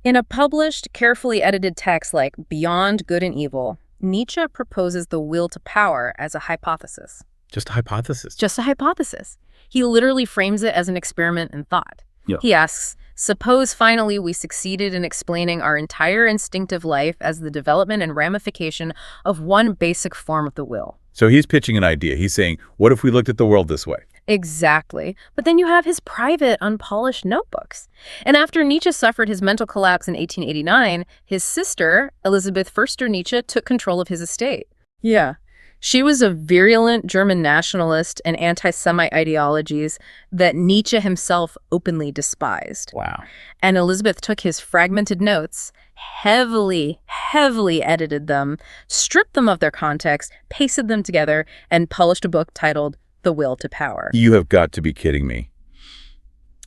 In a published, carefully edited text like Beyond Good and Evil, Nietzsche proposes the will to power as a hypothesis. Just a hypothesis. Just a hypothesis. He literally frames it as an experiment in thought. Yeah. He asks, suppose finally we succeeded in explaining our entire instinctive life as the development and ramification of one basic form of the will. So he's pitching an idea. He's saying, what if we looked at the world this way? Exactly. But then you have his private, unpolished notebooks. And after Nietzsche suffered his mental collapse in 1889, his sister, Elisabeth Förster Nietzsche, took control of his estate. Yeah. She was a virulent German nationalist and anti-Semite ideologies that Nietzsche himself openly despised. Wow. And Elisabeth took his fragmented notes, heavily edited them, stripped them of their context, pasted them together, and published a book titled The Will to Power. You have got to be kidding me.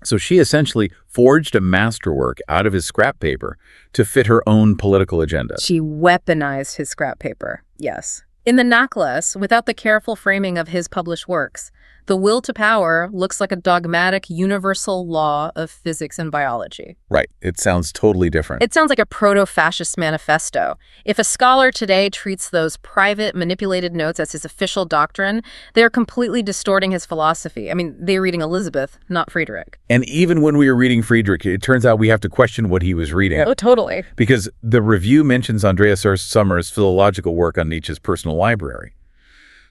So she essentially forged a masterwork out of his scrap paper to fit her own political agenda. She weaponized his scrap paper, yes. In the Nachlass, without the careful framing of his published works, the will to power looks like a dogmatic universal law of physics and biology. Right. It sounds totally different. It sounds like a proto-fascist manifesto. If a scholar today treats those private, manipulated notes as his official doctrine, they are completely distorting his philosophy. I mean, they're reading Elizabeth, not Friedrich. And even when we were reading Friedrich, it turns out we have to question what he was reading. Oh, totally. Because the review mentions Andreas Sommer's philological work on Nietzsche's personal library.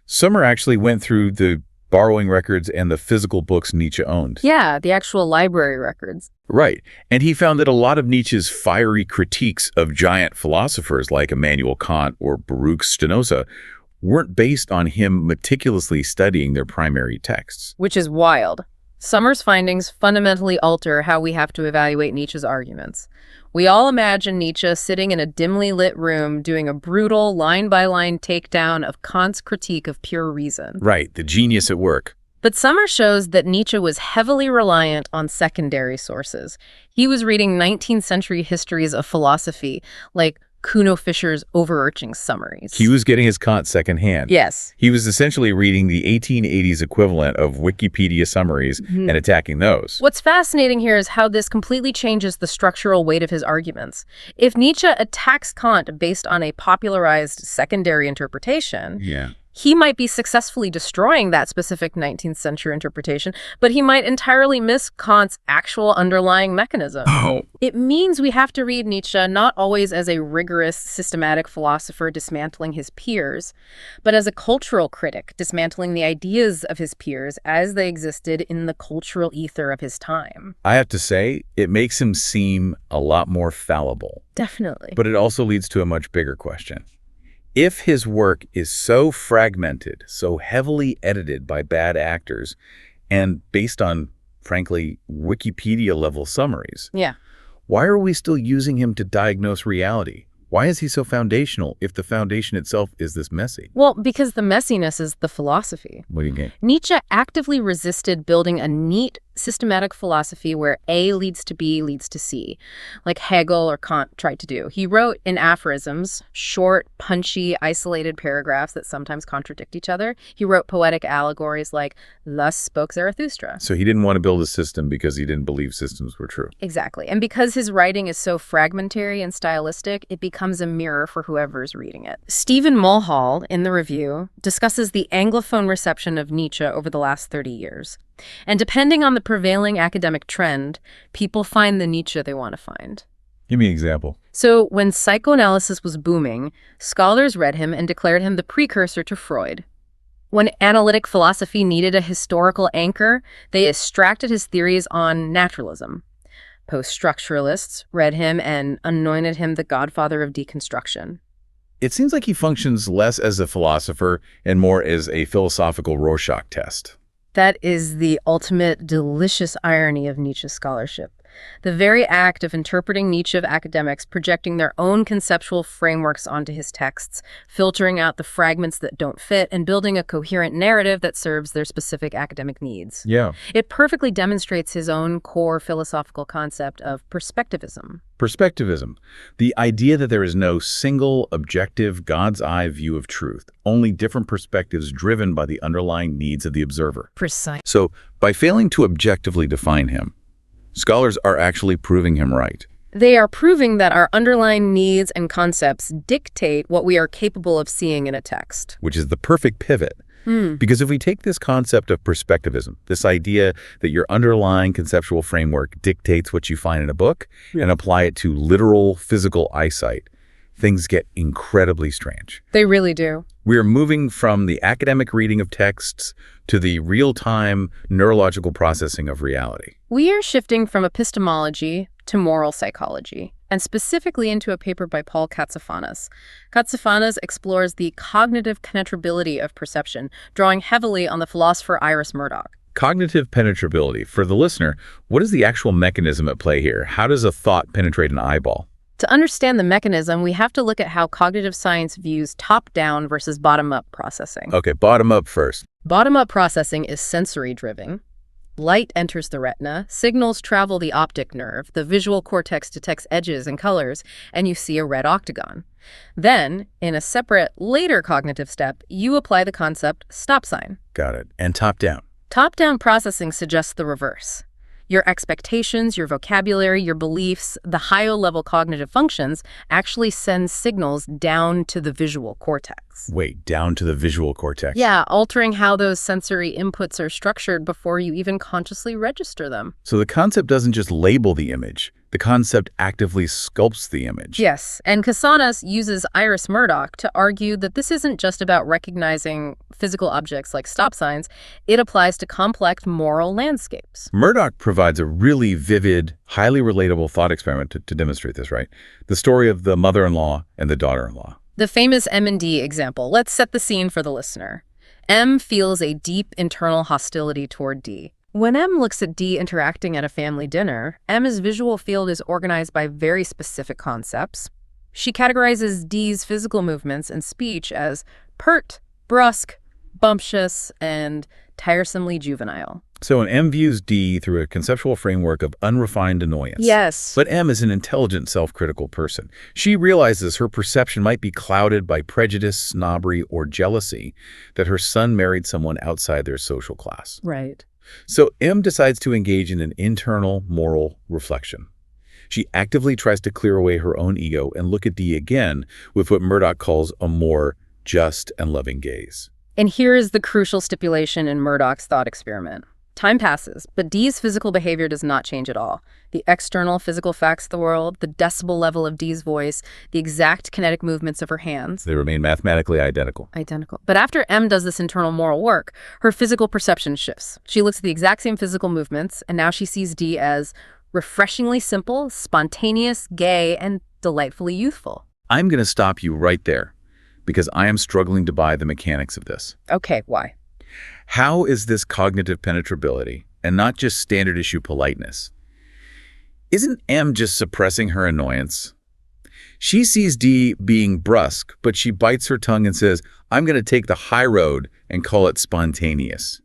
Sommer actually went through the borrowing records and the physical books Nietzsche owned. Yeah, the actual library records. Right. And he found that a lot of Nietzsche's fiery critiques of giant philosophers like Immanuel Kant or Baruch Spinoza weren't based on him meticulously studying their primary texts. Which is wild. Sommer's findings fundamentally alter how we have to evaluate Nietzsche's arguments. We all imagine Nietzsche sitting in a dimly lit room doing a brutal line-by-line takedown of Kant's critique of pure reason. Right, the genius at work. But Sommer shows that Nietzsche was heavily reliant on secondary sources. He was reading 19th century histories of philosophy, like Kuno Fischer's overarching summaries. He was getting his Kant secondhand. Yes. He was essentially reading the 1880s equivalent of Wikipedia summaries and attacking those. What's fascinating here is how this completely changes the structural weight of his arguments. If Nietzsche attacks Kant based on a popularized secondary interpretation, he might be successfully destroying that specific 19th century interpretation, but he might entirely miss Kant's actual underlying mechanism. Oh. It means we have to read Nietzsche not always as a rigorous, systematic philosopher dismantling his peers, but as a cultural critic dismantling the ideas of his peers as they existed in the cultural ether of his time. I have to say, it makes him seem a lot more fallible. Definitely. But it also leads to a much bigger question. If his work is so fragmented, so heavily edited by bad actors, and based on, frankly, Wikipedia-level summaries, why are we still using him to diagnose reality? Why is he so foundational if the foundation itself is this messy? Well, because the messiness is the philosophy. What do you mean? Nietzsche actively resisted building a neat, systematic philosophy where A leads to B leads to C, like Hegel or Kant tried to do. He wrote in aphorisms, short, punchy, isolated paragraphs that sometimes contradict each other. He wrote poetic allegories like, "Thus spoke Zarathustra." So he didn't want to build a system because he didn't believe systems were true. Exactly. And because his writing is so fragmentary and stylistic, it becomes a mirror for whoever's reading it. Stephen Mulhall, in the review, discusses the Anglophone reception of Nietzsche over the last 30 years. And depending on the prevailing academic trend, people find the Nietzsche they want to find. Give me an example. So when psychoanalysis was booming, scholars read him and declared him the precursor to Freud. When analytic philosophy needed a historical anchor, they extracted his theories on naturalism. Post-structuralists read him and anointed him the godfather of deconstruction. It seems like he functions less as a philosopher and more as a philosophical Rorschach test. That is the ultimate delicious irony of Nietzsche's scholarship. The very act of interpreting Nietzsche of academics projecting their own conceptual frameworks onto his texts, filtering out the fragments that don't fit, and building a coherent narrative that serves their specific academic needs. Yeah. It perfectly demonstrates his own core philosophical concept of perspectivism. Perspectivism, the idea that there is no single, objective, God's eye view of truth, only different perspectives driven by the underlying needs of the observer. Precise. So, by failing to objectively define him, scholars are actually proving him right. They are proving that our underlying needs and concepts dictate what we are capable of seeing in a text. Which is the perfect pivot. Because if we take this concept of perspectivism, this idea that your underlying conceptual framework dictates what you find in a book, and apply it to literal physical eyesight, things get incredibly strange. They really do. We're moving from the academic reading of texts to the real-time neurological processing of reality. We are shifting from epistemology to moral psychology, and specifically into a paper by Paul Katsafanas. Katsafanas explores the cognitive penetrability of perception, drawing heavily on the philosopher Iris Murdoch. Cognitive penetrability. For the listener, what is the actual mechanism at play here? How does a thought penetrate an eyeball? To understand the mechanism, we have to look at how cognitive science views top-down versus bottom-up processing. Okay, bottom up first. Bottom-up processing is sensory-driven. Light enters the retina, signals travel the optic nerve, the visual cortex detects edges and colors, and you see a red octagon. Then, in a separate, later cognitive step, you apply the concept stop sign. Got it. And top down. Top-down processing suggests the reverse. Your expectations, your vocabulary, your beliefs, the higher-level cognitive functions actually send signals down to the visual cortex. Wait, down to the visual cortex? Yeah, altering how those sensory inputs are structured before you even consciously register them. So the concept doesn't just label the image. The concept actively sculpts the image. Yes, and Katsafanas uses Iris Murdoch to argue that this isn't just about recognizing physical objects like stop signs. It applies to complex moral landscapes. Murdoch provides a really vivid, highly relatable thought experiment to demonstrate this, right? The story of the mother-in-law and the daughter-in-law. The famous M and D example. Let's set the scene for the listener. M feels a deep internal hostility toward D. When M looks at D interacting at a family dinner, M's visual field is organized by very specific concepts. She categorizes D's physical movements and speech as pert, brusque, bumptious, and tiresomely juvenile. So an M views D through a conceptual framework of unrefined annoyance. Yes. But M is an intelligent, self-critical person. She realizes her perception might be clouded by prejudice, snobbery, or jealousy that her son married someone outside their social class. Right. So M decides to engage in an internal moral reflection. She actively tries to clear away her own ego and look at D again with what Murdoch calls a more just and loving gaze. And here is the crucial stipulation in Murdoch's thought experiment. Time passes, but D's physical behavior does not change at all. The external physical facts of the world, the decibel level of D's voice, the exact kinetic movements of her hands. They remain mathematically identical. But after M does this internal moral work, her physical perception shifts. She looks at the exact same physical movements, and now she sees D as refreshingly simple, spontaneous, gay, and delightfully youthful. I'm going to stop you right there because I am struggling to buy the mechanics of this. Okay, why? How is this cognitive penetrability and not just standard issue politeness? Isn't M just suppressing her annoyance? She sees D being brusque, but she bites her tongue and says, I'm going to take the high road and call it spontaneous.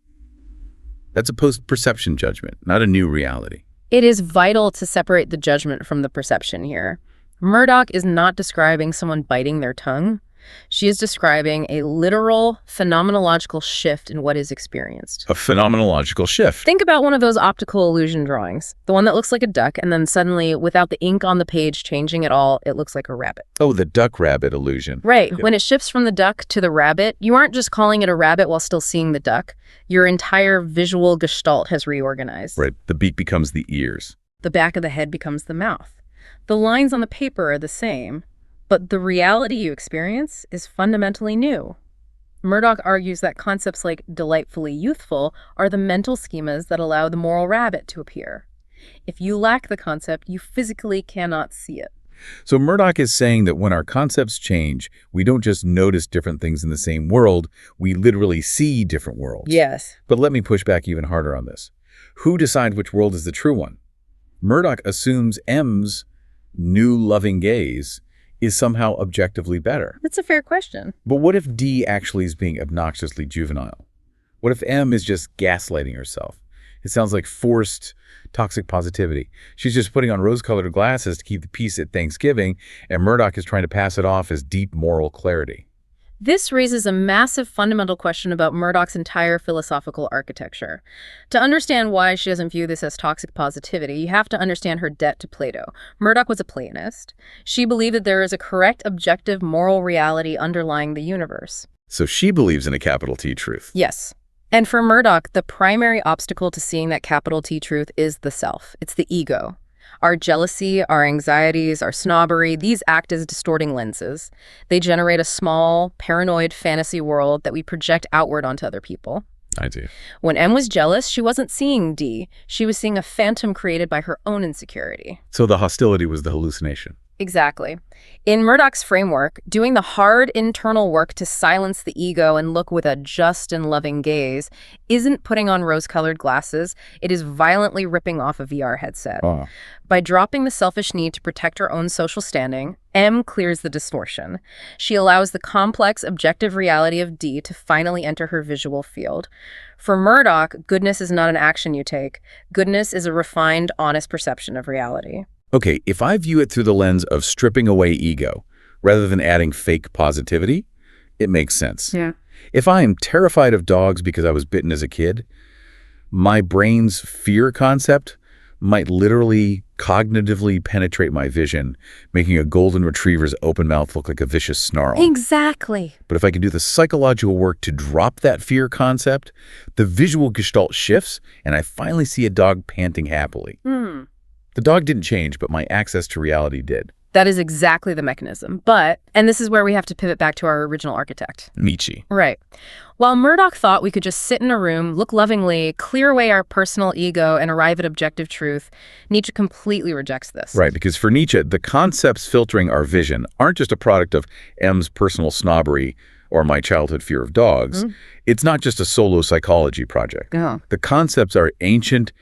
That's a post-perception judgment, not a new reality. It is vital to separate the judgment from the perception here. Murdoch is not describing someone biting their tongue. She is describing a literal, phenomenological shift in what is experienced. A phenomenological shift. Think about one of those optical illusion drawings, the one that looks like a duck, and then suddenly, without the ink on the page changing at all, it looks like a rabbit. Oh, the duck-rabbit illusion. Right. Yeah. When it shifts from the duck to the rabbit, you aren't just calling it a rabbit while still seeing the duck. Your entire visual gestalt has reorganized. Right. The beak becomes the ears. The back of the head becomes the mouth. The lines on the paper are the same, but the reality you experience is fundamentally new. Murdoch argues that concepts like delightfully youthful are the mental schemas that allow the moral rabbit to appear. If you lack the concept, you physically cannot see it. So Murdoch is saying that when our concepts change, we don't just notice different things in the same world, we literally see different worlds. Yes. But let me push back even harder on this. Who decides which world is the true one? Murdoch assumes M's new loving gaze is somehow objectively better. That's a fair question. But what if D actually is being obnoxiously juvenile? What if M is just gaslighting herself? It sounds like forced toxic positivity. She's just putting on rose-colored glasses to keep the peace at Thanksgiving, and Murdoch is trying to pass it off as deep moral clarity. This raises a massive fundamental question about Murdoch's entire philosophical architecture. To understand why she doesn't view this as toxic positivity, you have to understand her debt to Plato. Murdoch was a Platonist. She believed that there is a correct, objective, moral reality underlying the universe. So she believes in a capital T truth. Yes. And for Murdoch, the primary obstacle to seeing that capital T truth is the self. It's the ego. Our jealousy, our anxieties, our snobbery, these act as distorting lenses. They generate a small, paranoid fantasy world that we project outward onto other people. I do. When M was jealous, she wasn't seeing D. She was seeing a phantom created by her own insecurity. So the hostility was the hallucination. Exactly. In Murdoch's framework, doing the hard internal work to silence the ego and look with a just and loving gaze isn't putting on rose-colored glasses. It is violently ripping off a VR headset. By dropping the selfish need to protect her own social standing, M clears the distortion. She allows the complex, objective reality of D to finally enter her visual field. For Murdoch, goodness is not an action you take. Goodness is a refined, honest perception of reality. Okay, if I view it through the lens of stripping away ego, rather than adding fake positivity, it makes sense. Yeah. If I am terrified of dogs because I was bitten as a kid, my brain's fear concept might literally cognitively penetrate my vision, making a golden retriever's open mouth look like a vicious snarl. Exactly. But if I can do the psychological work to drop that fear concept, the visual gestalt shifts, and I finally see a dog panting happily. The dog didn't change, but my access to reality did. That is exactly the mechanism. But, and this is where we have to pivot back to our original architect. Nietzsche. Right. While Murdoch thought we could just sit in a room, look lovingly, clear away our personal ego, and arrive at objective truth, Nietzsche completely rejects this. Right, because for Nietzsche, the concepts filtering our vision aren't just a product of M's personal snobbery or my childhood fear of dogs. It's not just a solo psychology project. The concepts are ancient,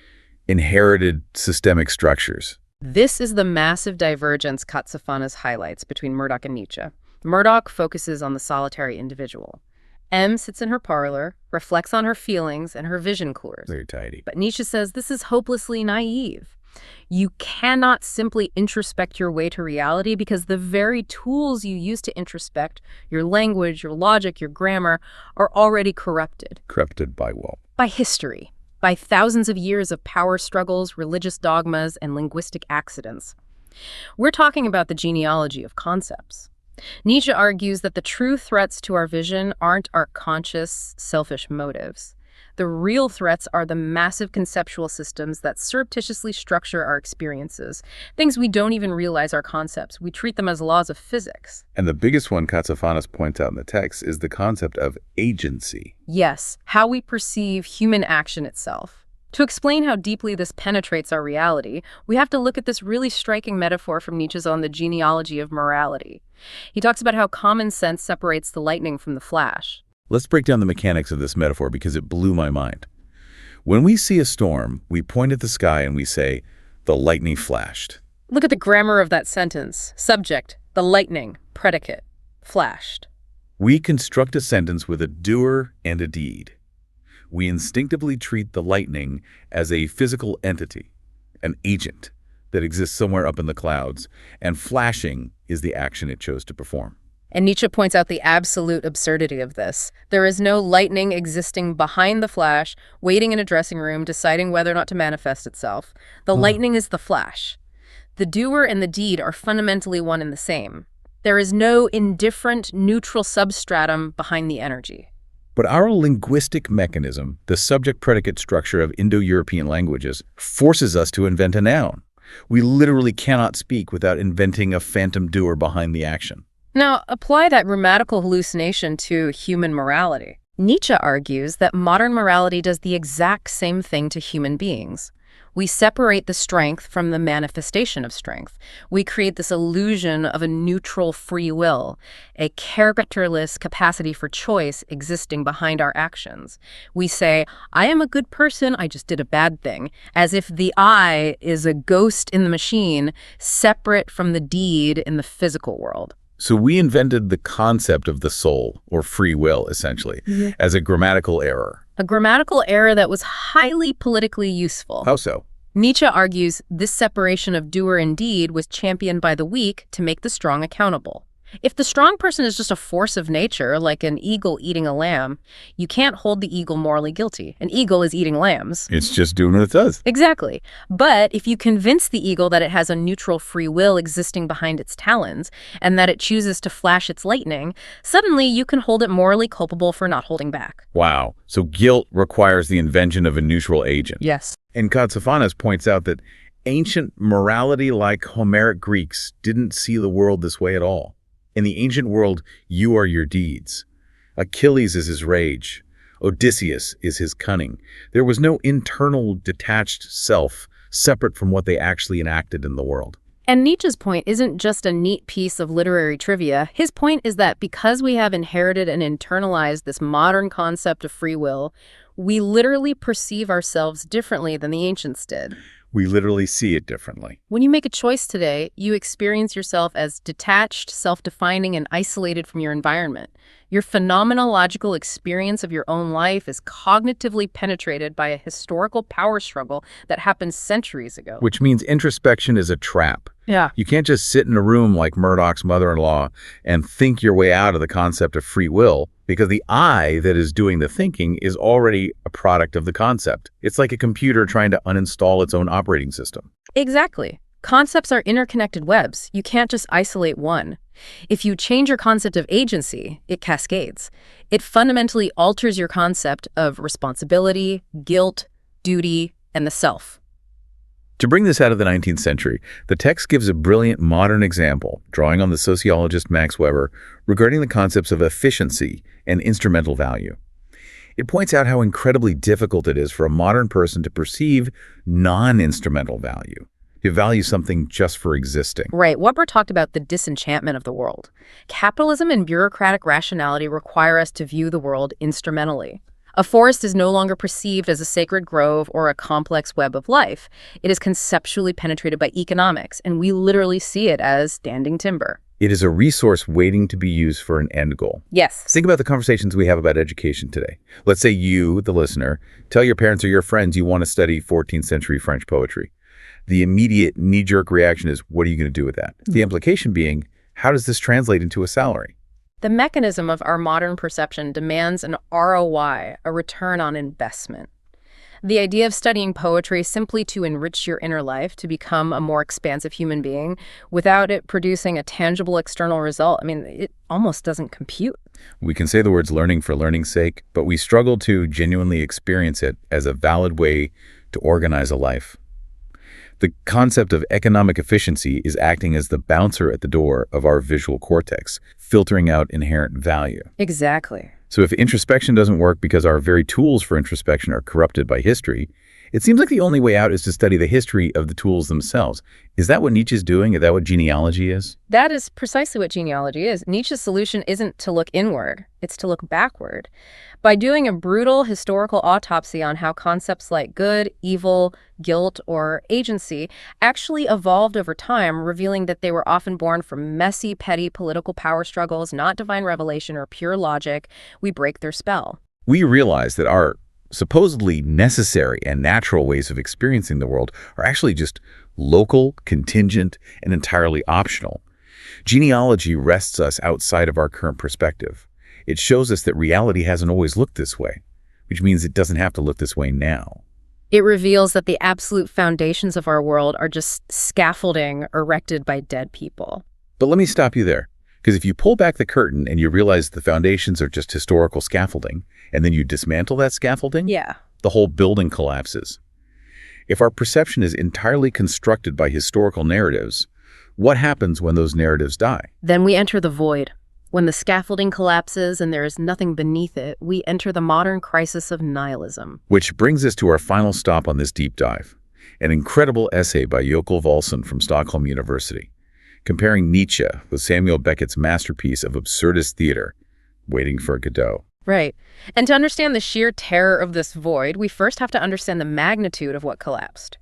inherited systemic structures. This is the massive divergence Katsafanas highlights between Murdoch and Nietzsche. Murdoch focuses on the solitary individual. M sits in her parlor, reflects on her feelings, and her vision clears. Very tidy. But Nietzsche says this is hopelessly naive. You cannot simply introspect your way to reality because the very tools you use to introspect, your language, your logic, your grammar, are already corrupted. Corrupted by what? By history. By thousands of years of power struggles, religious dogmas, and linguistic accidents. We're talking about the genealogy of concepts. Nietzsche argues that the true threats to our vision aren't our conscious, selfish motives. The real threats are the massive conceptual systems that surreptitiously structure our experiences, things we don't even realize are concepts. We treat them as laws of physics. And the biggest one Katsafanas points out in the text is the concept of agency. Yes, how we perceive human action itself. To explain how deeply this penetrates our reality, we have to look at this really striking metaphor from Nietzsche's on the genealogy of morality. He talks about how common sense separates the lightning from the flash. Let's break down the mechanics of this metaphor because it blew my mind. When we see a storm, we point at the sky and we say, the lightning flashed. Look at the grammar of that sentence. Subject, the lightning. Predicate, flashed. We construct a sentence with a doer and a deed. We instinctively treat the lightning as a physical entity, an agent that exists somewhere up in the clouds, and flashing is the action it chose to perform. And Nietzsche points out the absolute absurdity of this. There is no lightning existing behind the flash, waiting in a dressing room, deciding whether or not to manifest itself. The lightning is the flash. The doer and the deed are fundamentally one and the same. There is no indifferent, neutral substratum behind the energy. But our linguistic mechanism, the subject-predicate structure of Indo-European languages, forces us to invent a noun. We literally cannot speak without inventing a phantom doer behind the action. Now, apply that grammatical hallucination to human morality. Nietzsche argues that modern morality does the exact same thing to human beings. We separate the strength from the manifestation of strength. We create this illusion of a neutral free will, a characterless capacity for choice existing behind our actions. We say, I am a good person, I just did a bad thing, as if the I is a ghost in the machine, separate from the deed in the physical world. So we invented the concept of the soul, or free will, essentially, as a grammatical error. A grammatical error that was highly politically useful. How so? Nietzsche argues this separation of doer and deed was championed by the weak to make the strong accountable. If the strong person is just a force of nature, like an eagle eating a lamb, you can't hold the eagle morally guilty. An eagle is eating lambs. It's just doing what it does. Exactly. But if you convince the eagle that it has a neutral free will existing behind its talons, and that it chooses to flash its lightning, suddenly you can hold it morally culpable for not holding back. Wow. So guilt requires the invention of a neutral agent. Yes. And Katsafanas points out that ancient morality like Homeric Greeks didn't see the world this way at all. In the ancient world, you are your deeds. Achilles is his rage. Odysseus is his cunning. There was no internal, detached self separate from what they actually enacted in the world. And Nietzsche's point isn't just a neat piece of literary trivia. His point is that because we have inherited and internalized this modern concept of free will, we literally perceive ourselves differently than the ancients did. We literally see it differently. When you make a choice today, you experience yourself as detached, self-defining, and isolated from your environment. Your phenomenological experience of your own life is cognitively penetrated by a historical power struggle that happened centuries ago. Which means introspection is a trap. Yeah. You can't just sit in a room like Murdoch's mother-in-law and think your way out of the concept of free will, because the I that is doing the thinking is already a product of the concept. It's like a computer trying to uninstall its own operating system. Exactly. Concepts are interconnected webs. You can't just isolate one. If you change your concept of agency, it cascades. It fundamentally alters your concept of responsibility, guilt, duty, and the self. To bring this out of the 19th century, the text gives a brilliant modern example, drawing on the sociologist Max Weber, regarding the concepts of efficiency and instrumental value. It points out how incredibly difficult it is for a modern person to perceive non-instrumental value, to value something just for existing. Right. Weber talked about the disenchantment of the world. Capitalism and bureaucratic rationality require us to view the world instrumentally. A forest is no longer perceived as a sacred grove or a complex web of life. It is conceptually penetrated by economics, and we literally see it as standing timber. It is a resource waiting to be used for an end goal. Yes. Think about the conversations we have about education today. Let's say you, the listener, tell your parents or your friends you want to study 14th century French poetry. The immediate knee-jerk reaction is, what are you going to do with that? The implication being, how does this translate into a salary? The mechanism of our modern perception demands an ROI, a return on investment. The idea of studying poetry simply to enrich your inner life, to become a more expansive human being, without it producing a tangible external result, it almost doesn't compute. We can say the words learning for learning's sake, but we struggle to genuinely experience it as a valid way to organize a life. The concept of economic efficiency is acting as the bouncer at the door of our visual cortex, filtering out inherent value. Exactly. So if introspection doesn't work because our very tools for introspection are corrupted by history, it seems like the only way out is to study the history of the tools themselves. Is that what Nietzsche's doing? Is that what genealogy is? That is precisely what genealogy is. Nietzsche's solution isn't to look inward, it's to look backward. By doing a brutal historical autopsy on how concepts like good, evil, guilt, or agency actually evolved over time, revealing that they were often born from messy, petty political power struggles, not divine revelation or pure logic, we break their spell. We realize that our supposedly necessary and natural ways of experiencing the world are actually just local, contingent, and entirely optional. Genealogy rests us outside of our current perspective. It shows us that reality hasn't always looked this way, which means it doesn't have to look this way now. It reveals that the absolute foundations of our world are just scaffolding erected by dead people. But let me stop you there, because if you pull back the curtain and you realize the foundations are just historical scaffolding, and then you dismantle that scaffolding, the whole building collapses. If our perception is entirely constructed by historical narratives, what happens when those narratives die? Then we enter the void. When the scaffolding collapses and there is nothing beneath it, we enter the modern crisis of nihilism. Which brings us to our final stop on this deep dive. an incredible essay by Jokel Volson from Stockholm University, comparing Nietzsche with Samuel Beckett's masterpiece of absurdist theater, Waiting for Godot. Right. And to understand the sheer terror of this void, we first have to understand the magnitude of what collapsed.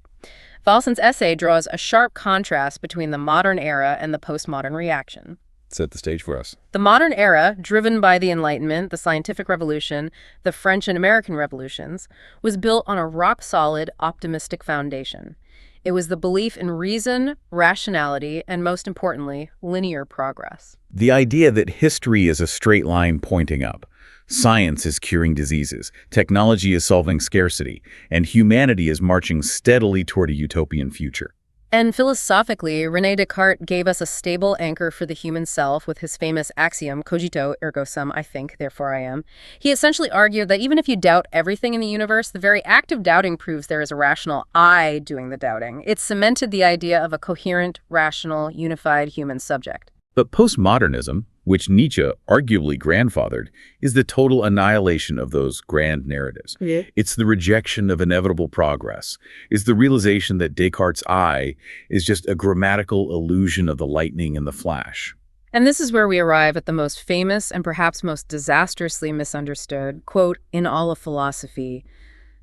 Volson's essay draws a sharp contrast between the modern era and the postmodern reaction. Set the stage for us. The modern era, driven by the Enlightenment, the Scientific Revolution, the French and American revolutions, was built on a rock-solid, optimistic foundation. It was the belief in reason, rationality, and most importantly, linear progress. The idea that history is a straight line pointing up. Science is curing diseases, technology is solving scarcity, and humanity is marching steadily toward a utopian future. And philosophically, René Descartes gave us a stable anchor for the human self with his famous axiom, cogito ergo sum, I think, therefore I am. He essentially argued that even if you doubt everything in the universe, the very act of doubting proves there is a rational I doing the doubting. It cemented the idea of a coherent, rational, unified human subject. But postmodernism, which Nietzsche arguably grandfathered, is the total annihilation of those grand narratives. Yeah. It's the rejection of inevitable progress. It's the realization that Descartes' I is just a grammatical illusion of the lightning and the flash. And this is where we arrive at the most famous and perhaps most disastrously misunderstood quote in all of philosophy: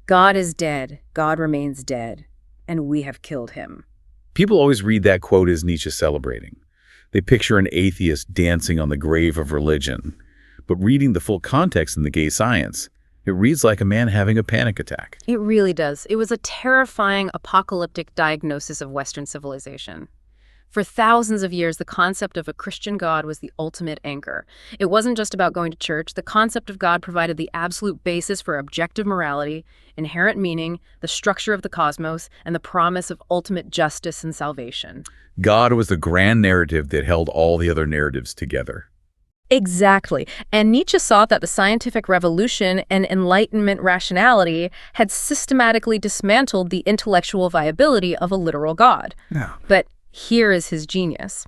God is dead, God remains dead, and we have killed him. People always read that quote as Nietzsche celebrating. They picture an atheist dancing on the grave of religion. But reading the full context in the gay science, it reads like a man having a panic attack. It really does. It was a terrifying, apocalyptic diagnosis of Western civilization. For thousands of years, the concept of a Christian God was the ultimate anchor. It wasn't just about going to church. The concept of God provided the absolute basis for objective morality, inherent meaning, the structure of the cosmos, and the promise of ultimate justice and salvation. God was the grand narrative that held all the other narratives together. Exactly. And Nietzsche saw that the scientific revolution and Enlightenment rationality had systematically dismantled the intellectual viability of a literal God. Yeah. But here is his genius.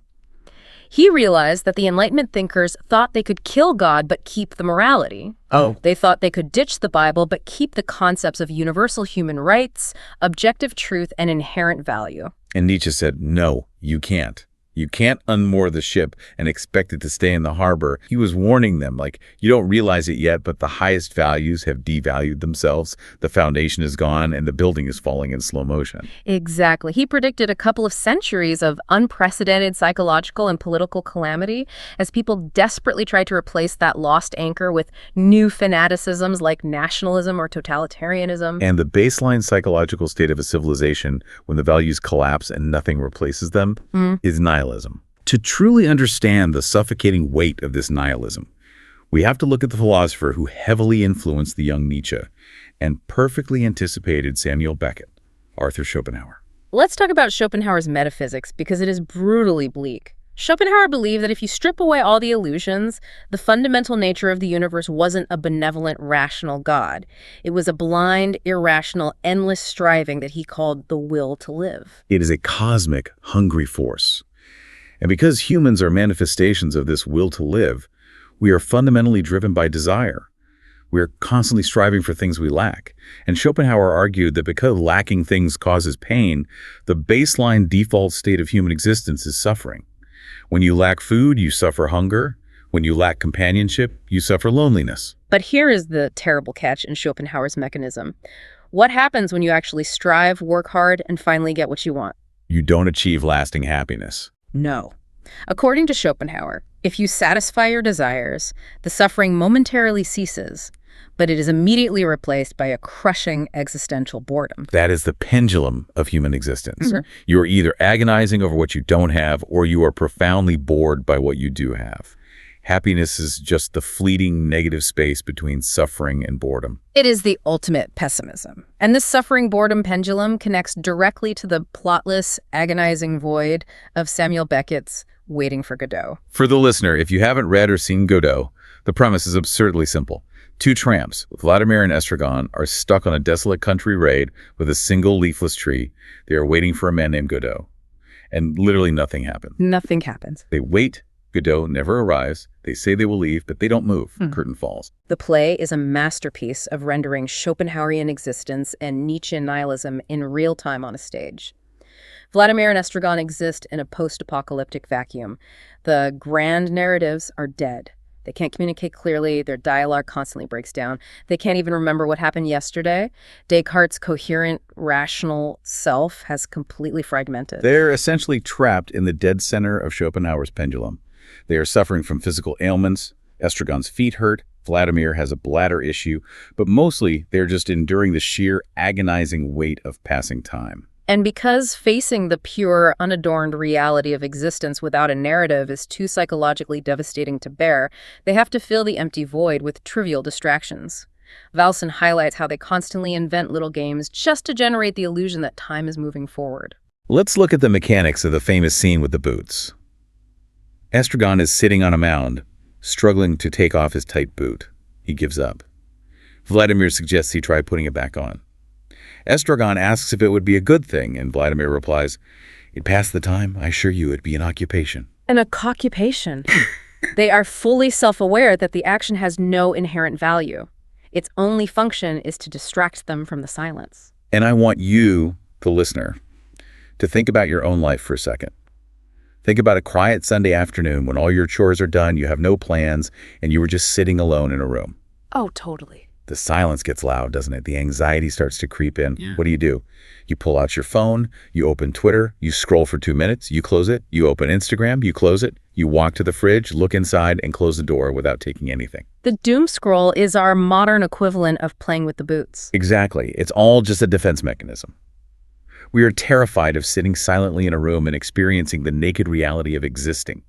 He realized that the Enlightenment thinkers thought they could kill God but keep the morality. Oh. They thought they could ditch the Bible but keep the concepts of universal human rights, objective truth, and inherent value. And Nietzsche said, no, you can't. You can't unmoor the ship and expect it to stay in the harbor. He was warning them, like, you don't realize it yet, but the highest values have devalued themselves. The foundation is gone and the building is falling in slow motion. Exactly. He predicted a couple of centuries of unprecedented psychological and political calamity as people desperately tried to replace that lost anchor with new fanaticisms like nationalism or totalitarianism. And the baseline psychological state of a civilization, when the values collapse and nothing replaces them, is nihilism. To truly understand the suffocating weight of this nihilism, we have to look at the philosopher who heavily influenced the young Nietzsche and perfectly anticipated Samuel Beckett, Arthur Schopenhauer. Let's talk about Schopenhauer's metaphysics because it is brutally bleak. Schopenhauer believed that if you strip away all the illusions, the fundamental nature of the universe wasn't a benevolent, rational God. It was a blind, irrational, endless striving that he called the will to live. It is a cosmic, hungry force. And because humans are manifestations of this will to live, we are fundamentally driven by desire. We are constantly striving for things we lack. And Schopenhauer argued that because lacking things causes pain, the baseline default state of human existence is suffering. When you lack food, you suffer hunger. When you lack companionship, you suffer loneliness. But here is the terrible catch in Schopenhauer's mechanism. What happens when you actually strive, work hard, and finally get what you want? You don't achieve lasting happiness. No. According to Schopenhauer, if you satisfy your desires, the suffering momentarily ceases, but it is immediately replaced by a crushing existential boredom. That is the pendulum of human existence. Mhm. You are either agonizing over what you don't have, or you are profoundly bored by what you do have. Happiness is just the fleeting negative space between suffering and boredom. It is the ultimate pessimism. And this suffering-boredom pendulum connects directly to the plotless, agonizing void of Samuel Beckett's Waiting for Godot. For the listener, if you haven't read or seen Godot, the premise is absurdly simple. Two tramps, Vladimir and Estragon, are stuck on a desolate country road with a single leafless tree. They are waiting for a man named Godot. And literally nothing happens. Nothing happens. They wait Godot never arrives. They say they will leave, but they don't move. Curtain falls. The play is a masterpiece of rendering Schopenhauerian existence and Nietzschean nihilism in real time on a stage. Vladimir and Estragon exist in a post-apocalyptic vacuum. The grand narratives are dead. They can't communicate clearly. Their dialogue constantly breaks down. They can't even remember what happened yesterday. Descartes' coherent, rational self has completely fragmented. They're essentially trapped in the dead center of Schopenhauer's pendulum. They are suffering from physical ailments. Estragon's feet hurt. Vladimir has a bladder issue. But mostly, they're just enduring the sheer agonizing weight of passing time. And because facing the pure, unadorned reality of existence without a narrative is too psychologically devastating to bear, they have to fill the empty void with trivial distractions. Valson highlights how they constantly invent little games just to generate the illusion that time is moving forward. Let's look at the mechanics of the famous scene with the boots. Estragon is sitting on a mound, struggling to take off his tight boot. He gives up. Vladimir suggests he try putting it back on. Estragon asks if it would be a good thing, and Vladimir replies, "It'd pass the time. I assure you it'd be an occupation." An occupation. They are fully self-aware that the action has no inherent value. Its only function is to distract them from the silence. And I want you, the listener, to think about your own life for a second. Think about a quiet Sunday afternoon when all your chores are done, you have no plans, and you were just sitting alone in a room. Oh, totally. The silence gets loud, doesn't it? The anxiety starts to creep in. Yeah. What do? You pull out your phone, you open Twitter, you scroll for 2 minutes, you close it, you open Instagram, you close it, you walk to the fridge, look inside, and close the door without taking anything. The doom scroll is our modern equivalent of playing with the boots. Exactly. It's all just a defense mechanism. We are terrified of sitting silently in a room and experiencing the naked reality of existing.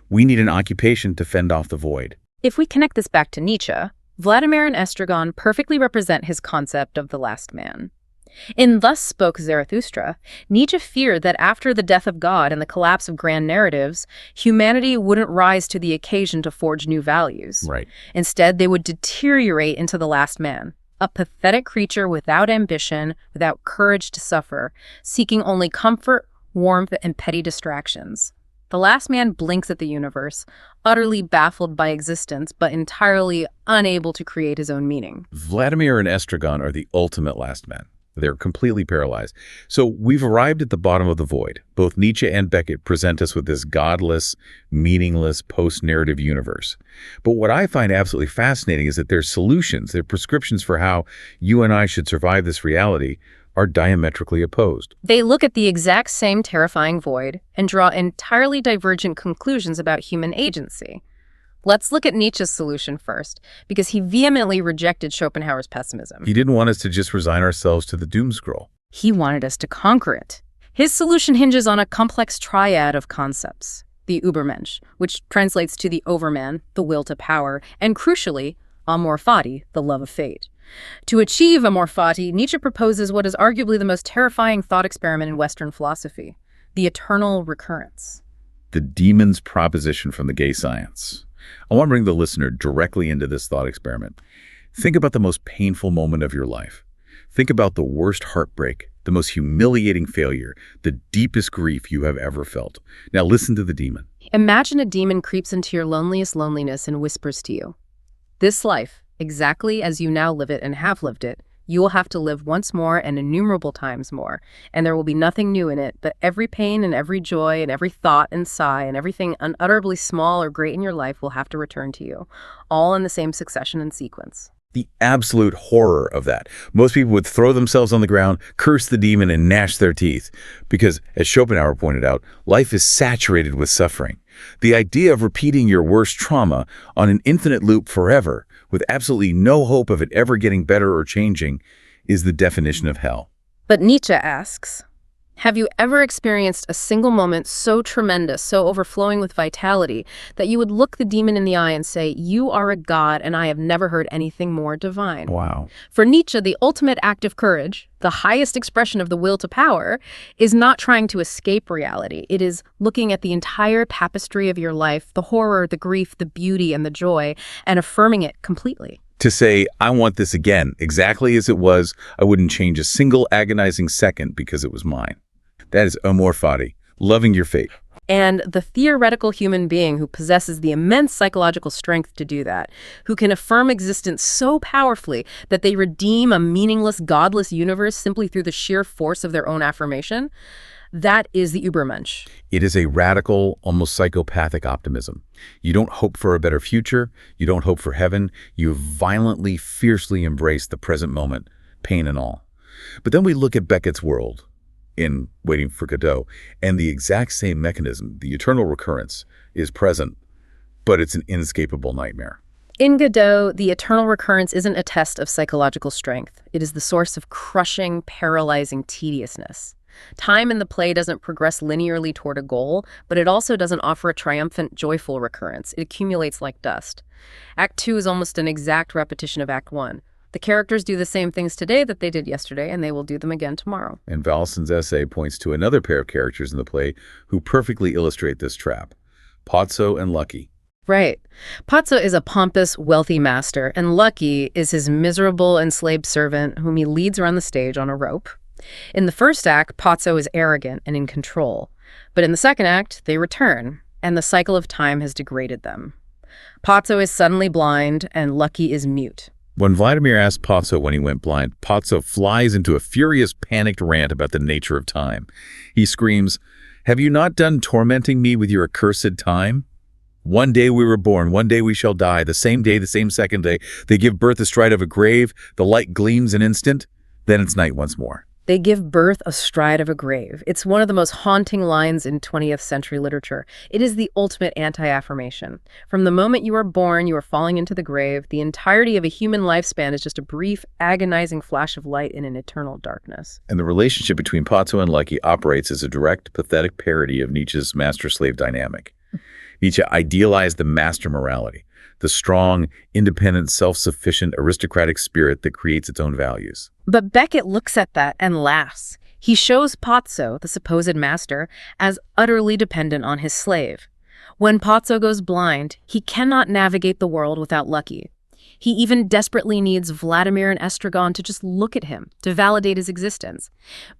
We need an occupation to fend off the void. If we connect this back to Nietzsche, Vladimir and Estragon perfectly represent his concept of the last man. In Thus Spoke Zarathustra, Nietzsche feared that after the death of God and the collapse of grand narratives, humanity wouldn't rise to the occasion to forge new values. Right. Instead, they would deteriorate into the last man, a pathetic creature without ambition, without courage to suffer, seeking only comfort, warmth, and petty distractions. The last man blinks at the universe, utterly baffled by existence, but entirely unable to create his own meaning. Vladimir and Estragon are the ultimate last men. They're completely paralyzed. So we've arrived at the bottom of the void. Both Nietzsche and Beckett present us with this godless, meaningless, post-narrative universe. But what I find absolutely fascinating is that their solutions, their prescriptions for how you and I should survive this reality, are diametrically opposed. They look at the exact same terrifying void and draw entirely divergent conclusions about human agency. Let's look at Nietzsche's solution first, because he vehemently rejected Schopenhauer's pessimism. He didn't want us to just resign ourselves to the doom scroll. He wanted us to conquer it. His solution hinges on a complex triad of concepts: the Übermensch, which translates to the overman, the will to power, and crucially, amor fati, the love of fate. To achieve amor fati, Nietzsche proposes what is arguably the most terrifying thought experiment in Western philosophy: the eternal recurrence. The demon's proposition from the gay science. I want to bring the listener directly into this thought experiment. Think about the most painful moment of your life. Think about the worst heartbreak, the most humiliating failure, the deepest grief you have ever felt. Now listen to the demon. Imagine a demon creeps into your loneliest loneliness and whispers to you, "This life, exactly as you now live it and have lived it, you will have to live once more and innumerable times more, and there will be nothing new in it, but every pain and every joy and every thought and sigh and everything unutterably small or great in your life will have to return to you, all in the same succession and sequence." The absolute horror of that. Most people would throw themselves on the ground, curse the demon, and gnash their teeth. Because, as Schopenhauer pointed out, life is saturated with suffering. The idea of repeating your worst trauma on an infinite loop forever, with absolutely no hope of it ever getting better or changing, is the definition of hell. But Nietzsche asks, have you ever experienced a single moment so tremendous, so overflowing with vitality, that you would look the demon in the eye and say, "You are a god, and I have never heard anything more divine"? Wow. For Nietzsche, the ultimate act of courage, the highest expression of the will to power, is not trying to escape reality. It is looking at the entire tapestry of your life, the horror, the grief, the beauty, and the joy, and affirming it completely. To say, I want this again, exactly as it was. I wouldn't change a single agonizing second because it was mine. That is amor fati, loving your fate. And the theoretical human being who possesses the immense psychological strength to do that, who can affirm existence so powerfully that they redeem a meaningless, godless universe simply through the sheer force of their own affirmation, that is the Übermensch. It is a radical, almost psychopathic optimism. You don't hope for a better future. You don't hope for heaven. You violently, fiercely embrace the present moment, pain and all. But then we look at Beckett's world in Waiting for Godot, and the exact same mechanism, the eternal recurrence, is present, but it's an inescapable nightmare. In Godot, the eternal recurrence isn't a test of psychological strength. It is the source of crushing, paralyzing tediousness. Time in the play doesn't progress linearly toward a goal, but it also doesn't offer a triumphant, joyful recurrence. It accumulates like dust. Act 2 is almost an exact repetition of Act 1. The characters do the same things today that they did yesterday, and they will do them again tomorrow. And Valson's essay points to another pair of characters in the play who perfectly illustrate this trap, Pozzo and Lucky. Right. Pozzo is a pompous, wealthy master, and Lucky is his miserable, enslaved servant whom he leads around the stage on a rope. In the first act, Pozzo is arrogant and in control. But in the second act, they return, and the cycle of time has degraded them. Pozzo is suddenly blind, and Lucky is mute. When Vladimir asked Pozzo when he went blind, Pozzo flies into a furious, panicked rant about the nature of time. He screams, "Have you not done tormenting me with your accursed time? One day we were born, one day we shall die, the same day, the same second day. They give birth astride of a grave, the light gleams an instant, then it's night once more." They give birth astride of a grave. It's one of the most haunting lines in 20th century literature. It is the ultimate anti-affirmation. From the moment you are born, you are falling into the grave. The entirety of a human lifespan is just a brief, agonizing flash of light in an eternal darkness. And the relationship between Pozzo and Lucky operates as a direct, pathetic parody of Nietzsche's master-slave dynamic. Nietzsche idealized the master morality, the strong, independent, self-sufficient, aristocratic spirit that creates its own values. But Beckett looks at that and laughs. He shows Pozzo, the supposed master, as utterly dependent on his slave. When Pozzo goes blind, he cannot navigate the world without Lucky. He even desperately needs Vladimir and Estragon to just look at him, to validate his existence.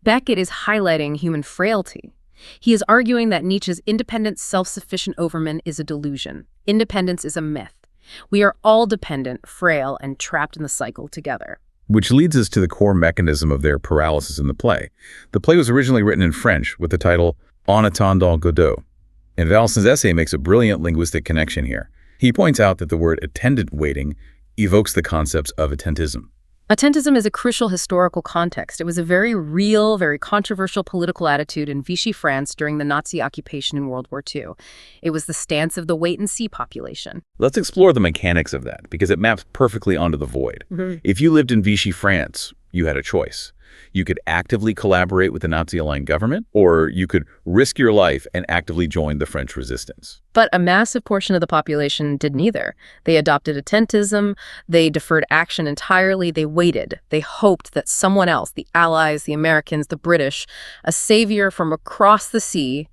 Beckett is highlighting human frailty. He is arguing that Nietzsche's independent, self-sufficient overman is a delusion. Independence is a myth. We are all dependent, frail, and trapped in the cycle together. Which leads us to the core mechanism of their paralysis in the play. The play was originally written in French with the title En attendant Godot. And Valson's essay makes a brilliant linguistic connection here. He points out that the word attendant waiting evokes the concepts of attentism. Attentism is a crucial historical context. It was a very real, very controversial political attitude in Vichy France during the Nazi occupation in World War II. It was the stance of the wait-and-see population. Let's explore the mechanics of that, because it maps perfectly onto the void. If you lived in Vichy France, you had a choice. You could actively collaborate with the Nazi-aligned government, or you could risk your life and actively join the French resistance. But a massive portion of the population did neither. They adopted attentism, they deferred action entirely, they waited. They hoped that someone else, the Allies, the Americans, the British, a savior from across the sea,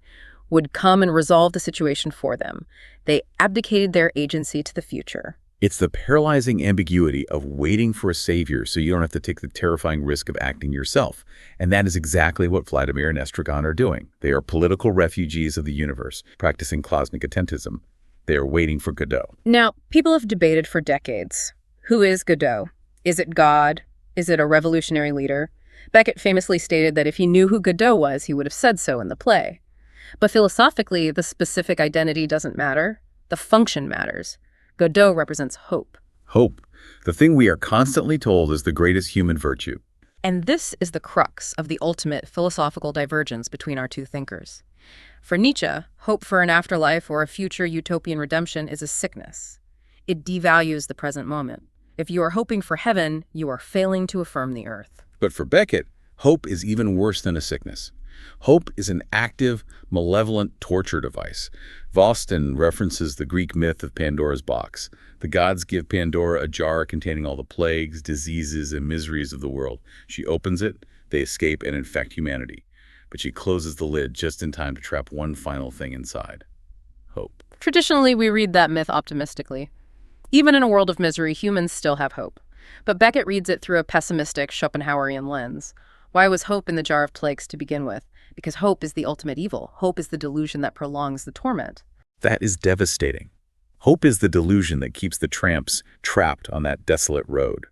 would come and resolve the situation for them. They abdicated their agency to the future. It's the paralyzing ambiguity of waiting for a savior so you don't have to take the terrifying risk of acting yourself. And that is exactly what Vladimir and Estragon are doing. They are political refugees of the universe, practicing cosmic attentism. They are waiting for Godot. Now, people have debated for decades. Who is Godot? Is it God? Is it a revolutionary leader? Beckett famously stated that if he knew who Godot was, he would have said so in the play. But philosophically, the specific identity doesn't matter. The function matters. Godot represents hope. Hope, the thing we are constantly told is the greatest human virtue. And this is the crux of the ultimate philosophical divergence between our two thinkers. For Nietzsche, hope for an afterlife or a future utopian redemption is a sickness. It devalues the present moment. If you are hoping for heaven, you are failing to affirm the earth. But for Beckett, hope is even worse than a sickness. Hope is an active, malevolent torture device. Valston references the Greek myth of Pandora's box. The gods give Pandora a jar containing all the plagues, diseases, and miseries of the world. She opens it, they escape and infect humanity. But she closes the lid just in time to trap one final thing inside: hope. Traditionally, we read that myth optimistically. Even in a world of misery, humans still have hope. But Beckett reads it through a pessimistic Schopenhauerian lens. Why was hope in the jar of plagues to begin with? because hope is the ultimate evil. Hope is the delusion that prolongs the torment. That is devastating. Hope is the delusion that keeps the tramps trapped on that desolate road.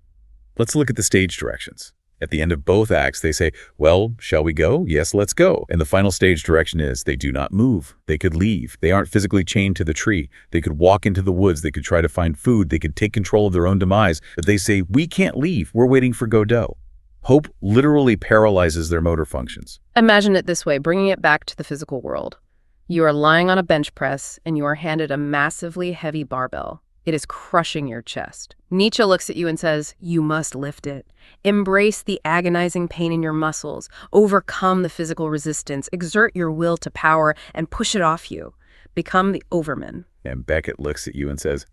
Let's look at the stage directions. At the end of both acts, they say, well, shall we go? Yes, let's go. And the final stage direction is they do not move. They could leave. They aren't physically chained to the tree. They could walk into the woods. They could try to find food. They could take control of their own demise. But they say, we can't leave. We're waiting for Godot. Hope literally paralyzes their motor functions. Imagine it this way, bringing it back to the physical world. You are lying on a bench press and you are handed a massively heavy barbell. It is crushing your chest. Nietzsche looks at you and says, you must lift it. Embrace the agonizing pain in your muscles. Overcome the physical resistance. Exert your will to power and push it off you. Become the overman. And Beckett looks at you and says,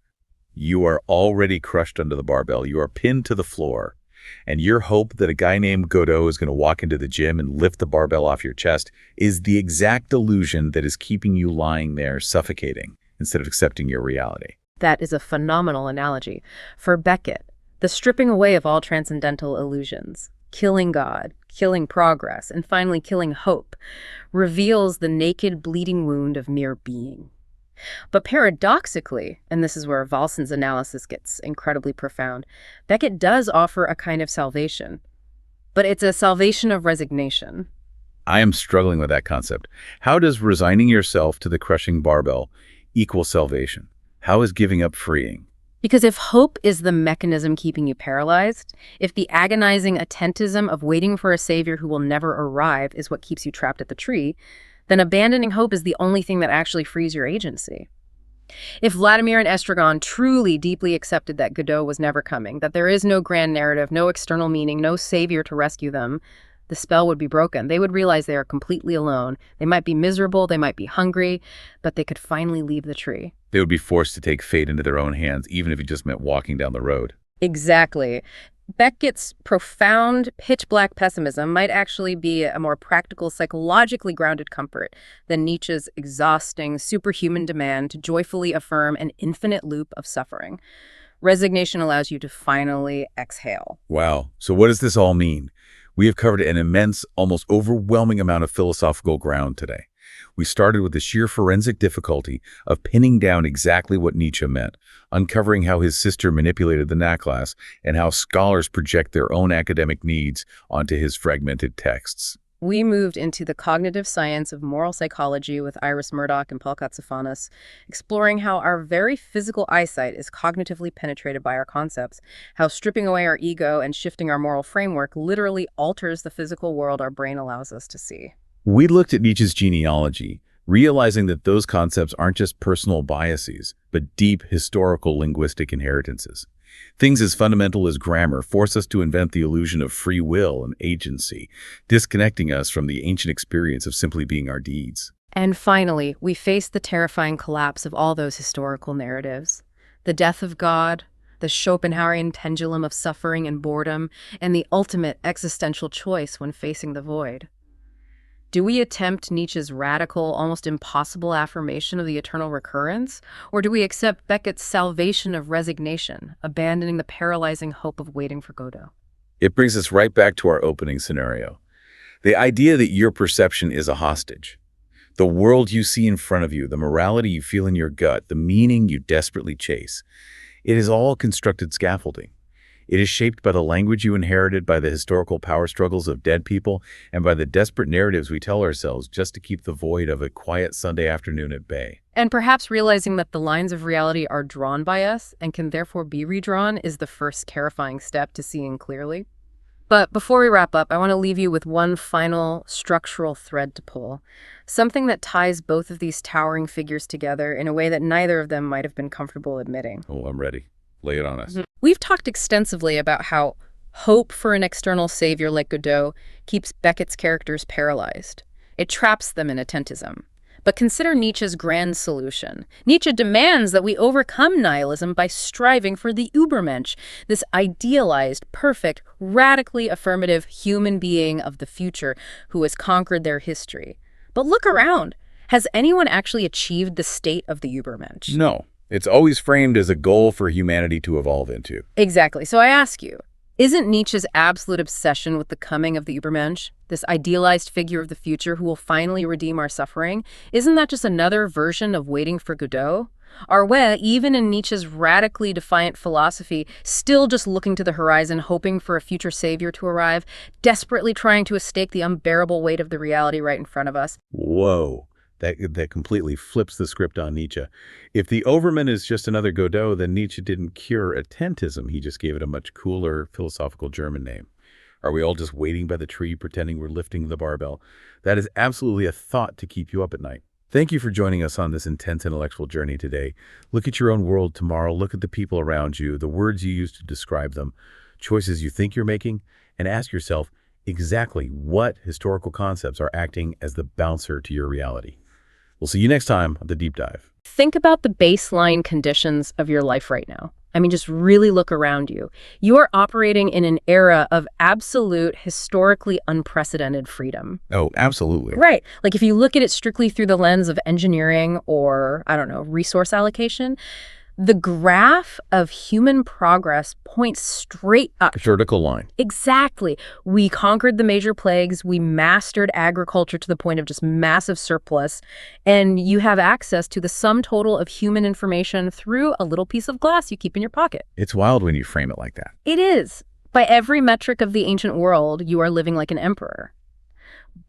you are already crushed under the barbell. You are pinned to the floor. And your hope that a guy named Godot is going to walk into the gym and lift the barbell off your chest is the exact illusion that is keeping you lying there suffocating instead of accepting your reality. That is a phenomenal analogy. For Beckett, the stripping away of all transcendental illusions, killing God, killing progress, and finally killing hope, reveals the naked, bleeding wound of mere being. But paradoxically, and this is where Valsen's analysis gets incredibly profound, Beckett does offer a kind of salvation. But it's a salvation of resignation. I am struggling with that concept. How does resigning yourself to the crushing barbell equal salvation? How is giving up freeing? Because if hope is the mechanism keeping you paralyzed, if the agonizing attentism of waiting for a savior who will never arrive is what keeps you trapped at the tree, then abandoning hope is the only thing that actually frees your agency. If Vladimir and Estragon truly deeply accepted that Godot was never coming, that there is no grand narrative, no external meaning, no savior to rescue them, the spell would be broken. They would realize they are completely alone. They might be miserable, they might be hungry, but they could finally leave the tree. They would be forced to take fate into their own hands, even if it just meant walking down the road. Exactly. Beckett's profound, pitch-black pessimism might actually be a more practical, psychologically grounded comfort than Nietzsche's exhausting, superhuman demand to joyfully affirm an infinite loop of suffering. Resignation allows you to finally exhale. Wow. So what does this all mean? We have covered an immense, almost overwhelming amount of philosophical ground today. We started with the sheer forensic difficulty of pinning down exactly what Nietzsche meant, uncovering how his sister manipulated the Nachlass, and how scholars project their own academic needs onto his fragmented texts. We moved into the cognitive science of moral psychology with Iris Murdoch and Paul Katsafanas, exploring how our very physical eyesight is cognitively penetrated by our concepts, how stripping away our ego and shifting our moral framework literally alters the physical world our brain allows us to see. We looked at Nietzsche's genealogy, realizing that those concepts aren't just personal biases, but deep historical linguistic inheritances. Things as fundamental as grammar force us to invent the illusion of free will and agency, disconnecting us from the ancient experience of simply being our deeds. And finally, we face the terrifying collapse of all those historical narratives. The death of God, the Schopenhauerian pendulum of suffering and boredom, and the ultimate existential choice when facing the void. Do we attempt Nietzsche's radical, almost impossible affirmation of the eternal recurrence? Or do we accept Beckett's salvation of resignation, abandoning the paralyzing hope of waiting for Godot? It brings us right back to our opening scenario. The idea that your perception is a hostage. The world you see in front of you, the morality you feel in your gut, the meaning you desperately chase. It is all constructed scaffolding. It is shaped by the language you inherited, by the historical power struggles of dead people, and by the desperate narratives we tell ourselves just to keep the void of a quiet Sunday afternoon at bay. And perhaps realizing that the lines of reality are drawn by us and can therefore be redrawn is the first terrifying step to seeing clearly. But before we wrap up, I want to leave you with one final structural thread to pull, something that ties both of these towering figures together in a way that neither of them might have been comfortable admitting. Oh, I'm ready. Lay it on us. We've talked extensively about how hope for an external savior like Godot keeps Beckett's characters paralyzed. It traps them in attentism. But consider Nietzsche's grand solution. Nietzsche demands that we overcome nihilism by striving for the Übermensch, this idealized, perfect, radically affirmative human being of the future who has conquered their history. But look around. Has anyone actually achieved the state of the Übermensch? No. It's always framed as a goal for humanity to evolve into. Exactly. So I ask you, Isn't Nietzsche's absolute obsession with the coming of the Übermensch, this idealized figure of the future who will finally redeem our suffering, isn't that just another version of waiting for Godot? Are we, even in Nietzsche's radically defiant philosophy, still just looking to the horizon, hoping for a future savior to arrive, desperately trying to escape the unbearable weight of the reality right in front of us? Whoa. That completely flips the script on Nietzsche. If the Overman is just another Godot, then Nietzsche didn't cure attentism. He just gave it a much cooler philosophical German name. Are we all just waiting by the tree, pretending we're lifting the barbell? That is absolutely a thought to keep you up at night. Thank you for joining us on this intense intellectual journey today. Look at your own world tomorrow. Look at the people around you, the words you use to describe them, choices you think you're making, and ask yourself exactly what historical concepts are acting as the bouncer to your reality. We'll see you next time on The Deep Dive. Think about the baseline conditions of your life right now. I mean, just really look around you. You are operating in an era of absolute, historically unprecedented freedom. Oh, absolutely. Right. Like if you look at it strictly through the lens of engineering or, I don't know, resource allocation, the graph of human progress points straight up. Vertical line. Exactly. We conquered the major plagues. We mastered agriculture to the point of just massive surplus. And you have access to the sum total of human information through a little piece of glass you keep in your pocket. It's wild when you frame it like that. It is. By every metric of the ancient world, you are living like an emperor.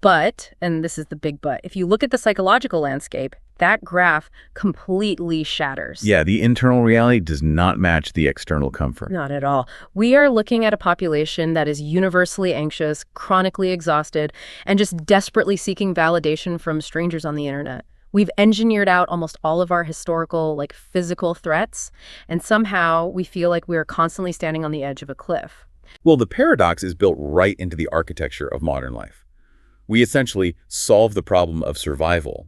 But, and this is the big but, if you look at the psychological landscape, that graph completely shatters. Yeah, the internal reality does not match the external comfort. Not at all. We are looking at a population that is universally anxious, chronically exhausted, and just desperately seeking validation from strangers on the internet. We've engineered out almost all of our historical, physical threats, and somehow we feel like we're constantly standing on the edge of a cliff. Well, the paradox is built right into the architecture of modern life. We essentially solve the problem of survival,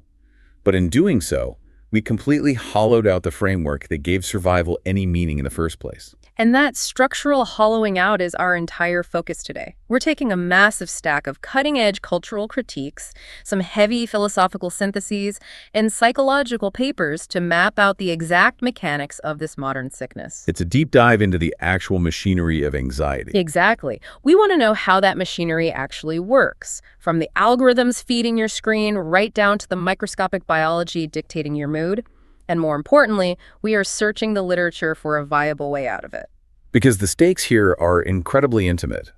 but in doing so, we completely hollowed out the framework that gave survival any meaning in the first place. And that structural hollowing out is our entire focus today. We're taking a massive stack of cutting-edge cultural critiques, some heavy philosophical syntheses, and psychological papers to map out the exact mechanics of this modern sickness. It's a deep dive into the actual machinery of anxiety. Exactly. We want to know how that machinery actually works, from the algorithms feeding your screen right down to the microscopic biology dictating your mood. And more importantly, we are searching the literature for a viable way out of it. Because the stakes here are incredibly intimate.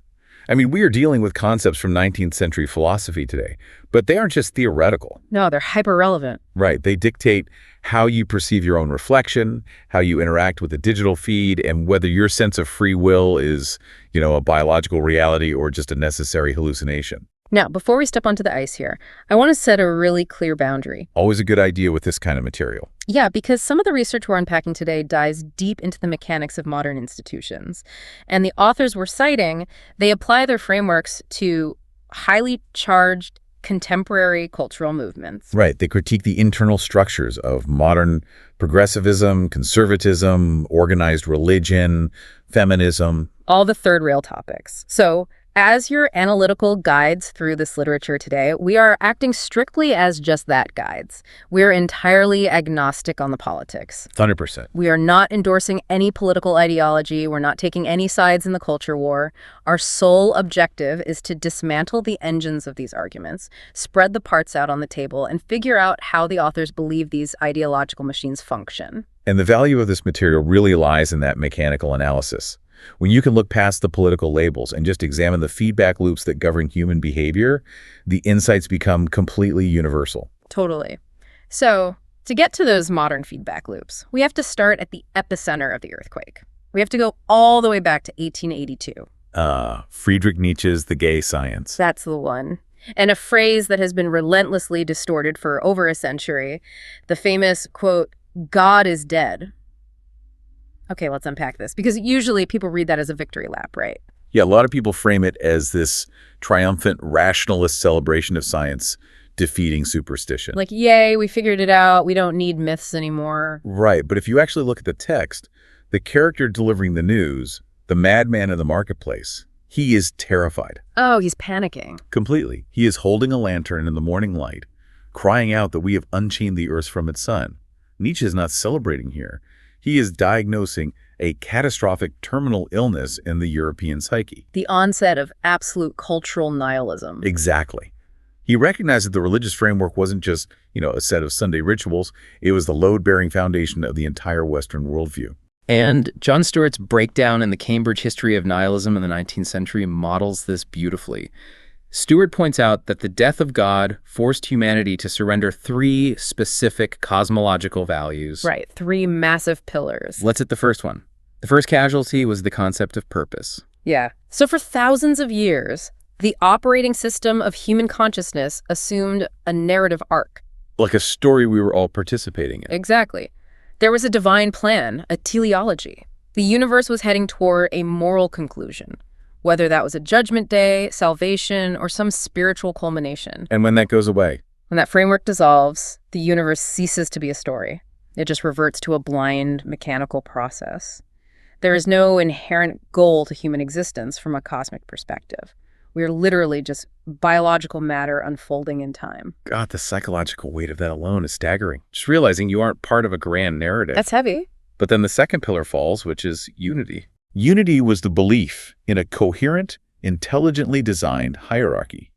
I mean, we are dealing with concepts from 19th century philosophy today, but they aren't just theoretical. No, they're hyper-relevant. Right. They dictate how you perceive your own reflection, how you interact with the digital feed, and whether your sense of free will is, a biological reality or just a necessary hallucination. Now, before we step onto the ice here, I want to set a really clear boundary. Always a good idea with this kind of material. Yeah, because some of the research we're unpacking today dives deep into the mechanics of modern institutions. And the authors we're citing, they apply their frameworks to highly charged contemporary cultural movements. Right. They critique the internal structures of modern progressivism, conservatism, organized religion, feminism. All the third rail topics. So, as your analytical guides through this literature today, we are acting strictly as just that, guides. We're entirely agnostic on the politics. 100%. We are not endorsing any political ideology. We're not taking any sides in the culture war. Our sole objective is to dismantle the engines of these arguments, spread the parts out on the table, and figure out how the authors believe these ideological machines function. And the value of this material really lies in that mechanical analysis. When you can look past the political labels and just examine the feedback loops that govern human behavior, the insights become completely universal. Totally. So, to get to those modern feedback loops, we have to start at the epicenter of the earthquake. We have to go all the way back to 1882. Friedrich Nietzsche's The Gay Science. That's the one. And a phrase that has been relentlessly distorted for over a century, the famous, quote, "God is dead." Okay, let's unpack this, because usually people read that as a victory lap, right? Yeah, a lot of people frame it as this triumphant rationalist celebration of science defeating superstition. Like, yay, we figured it out. We don't need myths anymore. Right, but if you actually look at the text, the character delivering the news, the madman in the marketplace, he is terrified. Oh, he's panicking. Completely. He is holding a lantern in the morning light, crying out that we have unchained the earth from its sun. Nietzsche is not celebrating here. He is diagnosing a catastrophic terminal illness in the European psyche. The onset of absolute cultural nihilism. Exactly. He recognized that the religious framework wasn't just, a set of Sunday rituals. It was the load-bearing foundation of the entire Western worldview. And John Stewart's breakdown in the Cambridge History of Nihilism in the 19th century models this beautifully. Stewart points out that the death of God forced humanity to surrender 3 specific cosmological values. Right, 3 massive pillars. Let's hit the first one. The first casualty was the concept of purpose. Yeah. So for thousands of years, the operating system of human consciousness assumed a narrative arc. Like a story we were all participating in. Exactly. There was a divine plan, a teleology. The universe was heading toward a moral conclusion, whether that was a judgment day, salvation, or some spiritual culmination. And when that goes away? When that framework dissolves, the universe ceases to be a story. It just reverts to a blind, mechanical process. There is no inherent goal to human existence from a cosmic perspective. We are literally just biological matter unfolding in time. God, the psychological weight of that alone is staggering. Just realizing you aren't part of a grand narrative. That's heavy. But then the second pillar falls, which is unity. Unity was the belief in a coherent, intelligently designed hierarchy.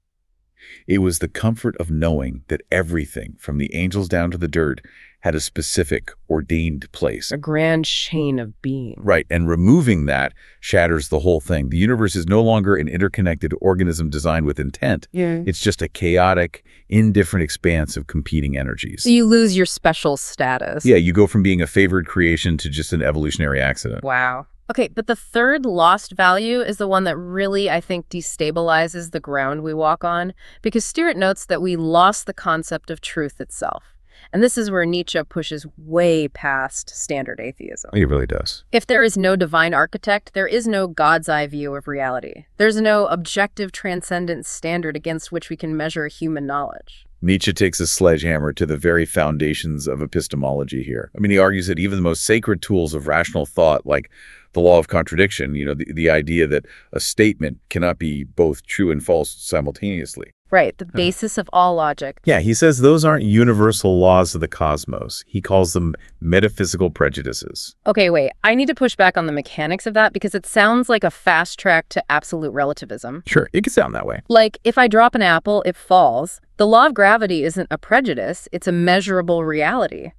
It was the comfort of knowing that everything, from the angels down to the dirt, had a specific, ordained place. A grand chain of being. Right, and removing that shatters the whole thing. The universe is no longer an interconnected organism designed with intent. Yeah. It's just a chaotic, indifferent expanse of competing energies. So you lose your special status. Yeah, you go from being a favored creation to just an evolutionary accident. Wow. Okay, but the third lost value is the one that really, I think, destabilizes the ground we walk on, because Stewart notes that we lost the concept of truth itself. And this is where Nietzsche pushes way past standard atheism. He really does. If there is no divine architect, there is no God's eye view of reality. There's no objective transcendent standard against which we can measure human knowledge. Nietzsche takes a sledgehammer to the very foundations of epistemology here. I mean, he argues that even the most sacred tools of rational thought, like the law of contradiction, the idea that a statement cannot be both true and false simultaneously. Right, the basis of all logic. Yeah, he says those aren't universal laws of the cosmos. He calls them metaphysical prejudices. Okay, wait, I need to push back on the mechanics of that because it sounds like a fast track to absolute relativism. Sure, it can sound that way. Like, if I drop an apple, it falls. The law of gravity isn't a prejudice, it's a measurable reality.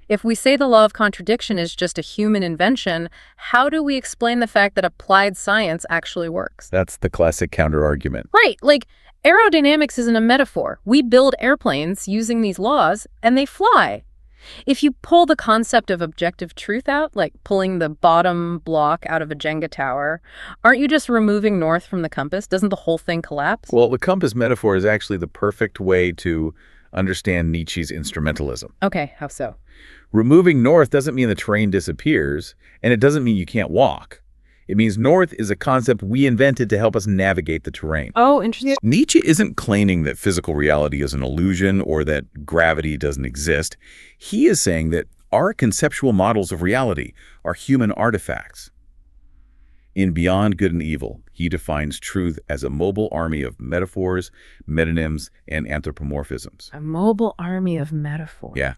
If we say the law of contradiction is just a human invention, how do we explain the fact that applied science actually works? That's the classic counter-argument. Right, like aerodynamics isn't a metaphor. We build airplanes using these laws, and they fly. If you pull the concept of objective truth out, like pulling the bottom block out of a Jenga tower, aren't you just removing north from the compass? Doesn't the whole thing collapse? Well, the compass metaphor is actually the perfect way to understand Nietzsche's instrumentalism. Okay, how so? Removing north doesn't mean the terrain disappears, and it doesn't mean you can't walk. It means north is a concept we invented to help us navigate the terrain. Oh, interesting. Nietzsche isn't claiming that physical reality is an illusion or that gravity doesn't exist. He is saying that our conceptual models of reality are human artifacts. In Beyond Good and Evil, he defines truth as a mobile army of metaphors, metonyms, and anthropomorphisms. A mobile army of metaphors. Yeah.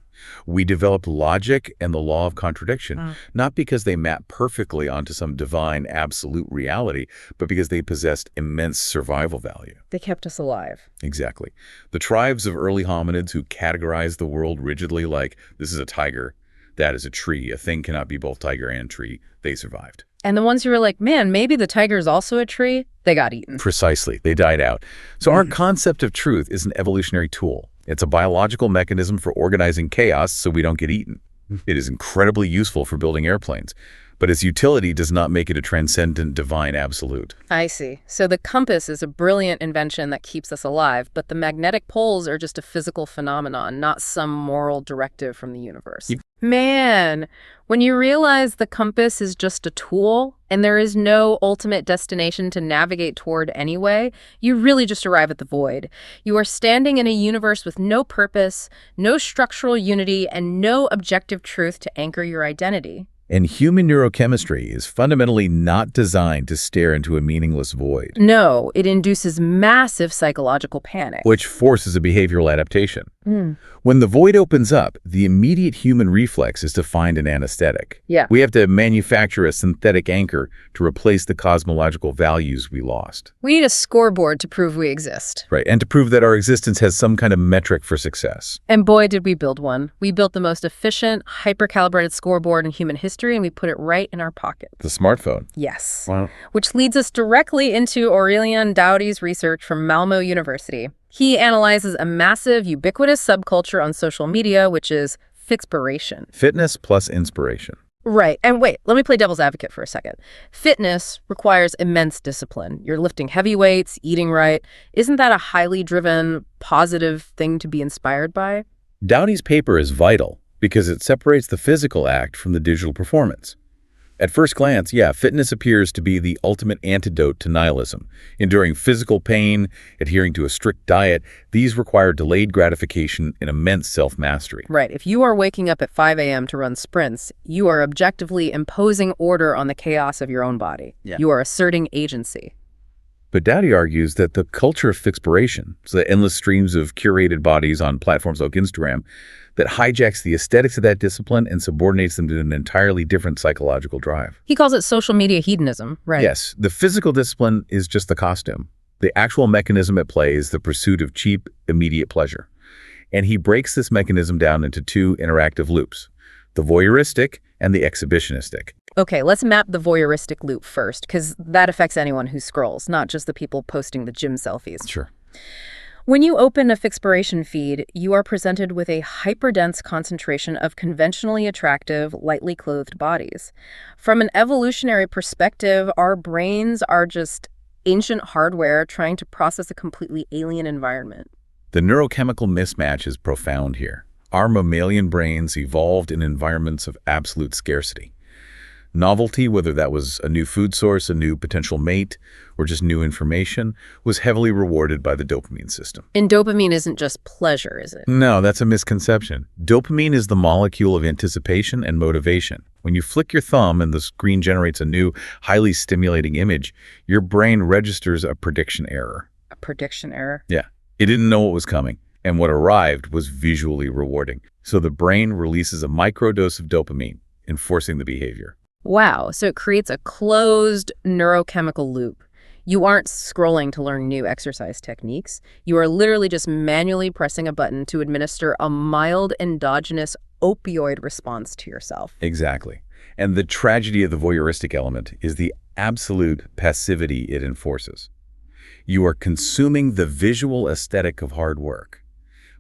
We developed logic and the law of contradiction, not because they map perfectly onto some divine absolute reality, but because they possessed immense survival value. They kept us alive. Exactly. The tribes of early hominids who categorized the world rigidly like, this is a tiger, that is a tree, a thing cannot be both tiger and tree, they survived. And the ones who were like, man, maybe the tiger is also a tree, they got eaten. Precisely. They died out. So our concept of truth is an evolutionary tool. It's a biological mechanism for organizing chaos so we don't get eaten. It is incredibly useful for building airplanes, but its utility does not make it a transcendent divine absolute. I see. So the compass is a brilliant invention that keeps us alive, but the magnetic poles are just a physical phenomenon, not some moral directive from the universe. Man, when you realize the compass is just a tool and there is no ultimate destination to navigate toward anyway, you really just arrive at the void. You are standing in a universe with no purpose, no structural unity, and no objective truth to anchor your identity. And human neurochemistry is fundamentally not designed to stare into a meaningless void, No, it induces massive psychological panic. which forces a behavioral adaptation. When the void opens up, the immediate human reflex is to find an anesthetic. Yeah. We have to manufacture a synthetic anchor to replace the cosmological values we lost. We need a scoreboard to prove we exist. Right, and to prove that our existence has some kind of metric for success. And boy, did we build one. We built the most efficient, hyper-calibrated scoreboard in human history, and we put it right in our pocket. The smartphone. Yes. Wow. Which leads us directly into Aurélien Doughty's research from Malmo University. He analyzes a massive, ubiquitous subculture on social media, which is fitspiration. Fitness plus inspiration. Right. And wait, let me play devil's advocate for a second. Fitness requires immense discipline. You're lifting heavy weights, eating right. Isn't that a highly driven, positive thing to be inspired by? Doughty's paper is vital because it separates the physical act from the digital performance. At first glance, yeah, fitness appears to be the ultimate antidote to nihilism. Enduring physical pain, adhering to a strict diet, these require delayed gratification and immense self-mastery. Right. If you are waking up at 5 a.m. to run sprints, you are objectively imposing order on the chaos of your own body. Yeah. You are asserting agency. But Doughty argues that the culture of fitspiration, so the endless streams of curated bodies on platforms like Instagram, that hijacks the aesthetics of that discipline and subordinates them to an entirely different psychological drive. He calls it social media hedonism, right? Yes, the physical discipline is just the costume. The actual mechanism at play is the pursuit of cheap, immediate pleasure. And he breaks this mechanism down into two interactive loops, the voyeuristic and the exhibitionistic. Okay, let's map the voyeuristic loop first, because that affects anyone who scrolls, not just the people posting the gym selfies. Sure. When you open a fitspiration feed, you are presented with a hyperdense concentration of conventionally attractive, lightly clothed bodies. From an evolutionary perspective, our brains are just ancient hardware trying to process a completely alien environment. The neurochemical mismatch is profound here. Our mammalian brains evolved in environments of absolute scarcity. Novelty, whether that was a new food source, a new potential mate, or just new information, was heavily rewarded by the dopamine system. And dopamine isn't just pleasure, is it? No, that's a misconception. Dopamine is the molecule of anticipation and motivation. When you flick your thumb and the screen generates a new, highly stimulating image, your brain registers a prediction error. A prediction error? Yeah, it didn't know what was coming, and what arrived was visually rewarding. So the brain releases a microdose of dopamine, enforcing the behavior. Wow, so it creates a closed neurochemical loop. You aren't scrolling to learn new exercise techniques. You are literally just manually pressing a button to administer a mild endogenous opioid response to yourself. Exactly. And the tragedy of the voyeuristic element is the absolute passivity it enforces. You are consuming the visual aesthetic of hard work,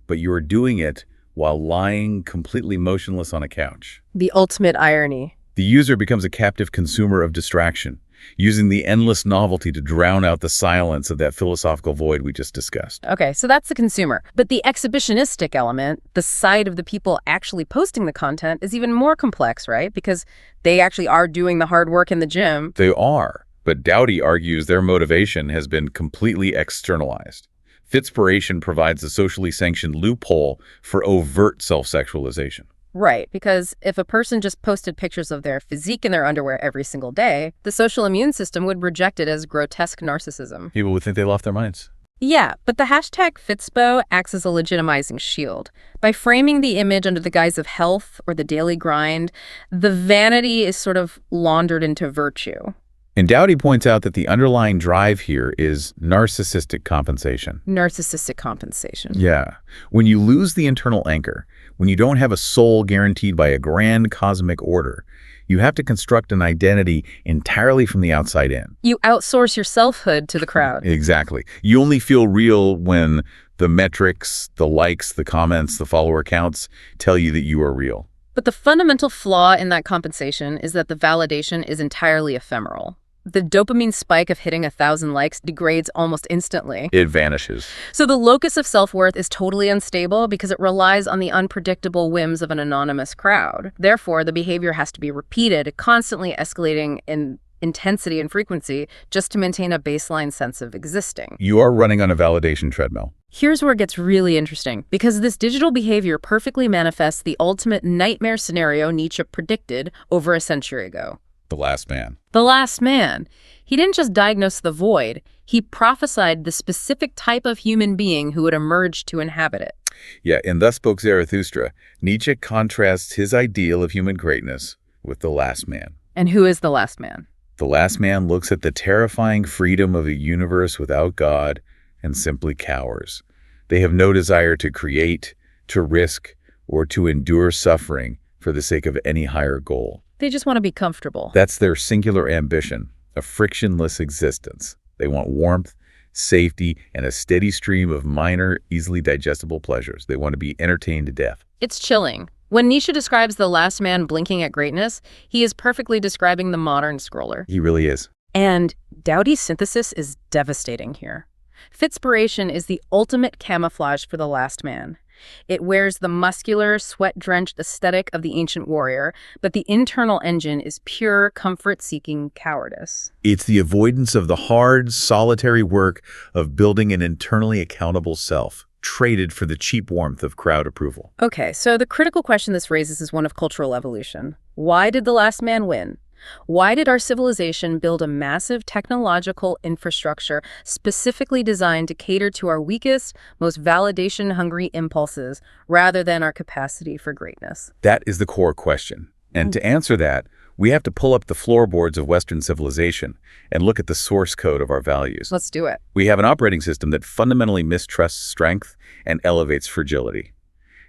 but you are doing it while lying completely motionless on a couch. The ultimate irony. The user becomes a captive consumer of distraction, using the endless novelty to drown out the silence of that philosophical void we just discussed. Okay, so that's the consumer. But the exhibitionistic element, the side of the people actually posting the content, is even more complex, right? Because they actually are doing the hard work in the gym. They are, but Doughty argues their motivation has been completely externalized. Fitspiration provides a socially sanctioned loophole for overt self-sexualization. Right, because if a person just posted pictures of their physique in their underwear every single day, the social immune system would reject it as grotesque narcissism. People would think they lost their minds. Yeah, but the hashtag Fitspo acts as a legitimizing shield. By framing the image under the guise of health or the daily grind, the vanity is sort of laundered into virtue. And Doughty points out that the underlying drive here is narcissistic compensation. Narcissistic compensation. Yeah. When you lose the internal anchor, when you don't have a soul guaranteed by a grand cosmic order, you have to construct an identity entirely from the outside in. You outsource your selfhood to the crowd. Exactly. You only feel real when the metrics, the likes, the comments, the follower counts tell you that you are real. But the fundamental flaw in that compensation is that the validation is entirely ephemeral. The dopamine spike of hitting 1,000 likes degrades almost instantly. It vanishes. So the locus of self-worth is totally unstable because it relies on the unpredictable whims of an anonymous crowd. Therefore, the behavior has to be repeated, constantly escalating in intensity and frequency just to maintain a baseline sense of existing. You are running on a validation treadmill. Here's where it gets really interesting, because this digital behavior perfectly manifests the ultimate nightmare scenario Nietzsche predicted over a century ago. The last man. The last man. He didn't just diagnose the void, he prophesied the specific type of human being who would emerge to inhabit it. Yeah, in Thus Spoke Zarathustra, Nietzsche contrasts his ideal of human greatness with the last man. And who is the last man? The last man looks at the terrifying freedom of a universe without God and simply cowers. They have no desire to create, to risk, or to endure suffering for the sake of any higher goal. They just want to be comfortable. That's their singular ambition, a frictionless existence. They want warmth, safety, and a steady stream of minor, easily digestible pleasures. They want to be entertained to death. It's chilling. When Nietzsche describes the last man blinking at greatness, he is perfectly describing the modern scroller. He really is. And Doughty's synthesis is devastating here. Fitspiration is the ultimate camouflage for the last man. It wears the muscular, sweat-drenched aesthetic of the ancient warrior, but the internal engine is pure, comfort-seeking cowardice. It's the avoidance of the hard, solitary work of building an internally accountable self, traded for the cheap warmth of crowd approval. Okay, so the critical question this raises is one of cultural evolution. Why did the last man win? Why did our civilization build a massive technological infrastructure specifically designed to cater to our weakest, most validation-hungry impulses rather than our capacity for greatness? That is the core question. And to answer that, we have to pull up the floorboards of Western civilization and look at the source code of our values. Let's do it. We have an operating system that fundamentally mistrusts strength and elevates fragility.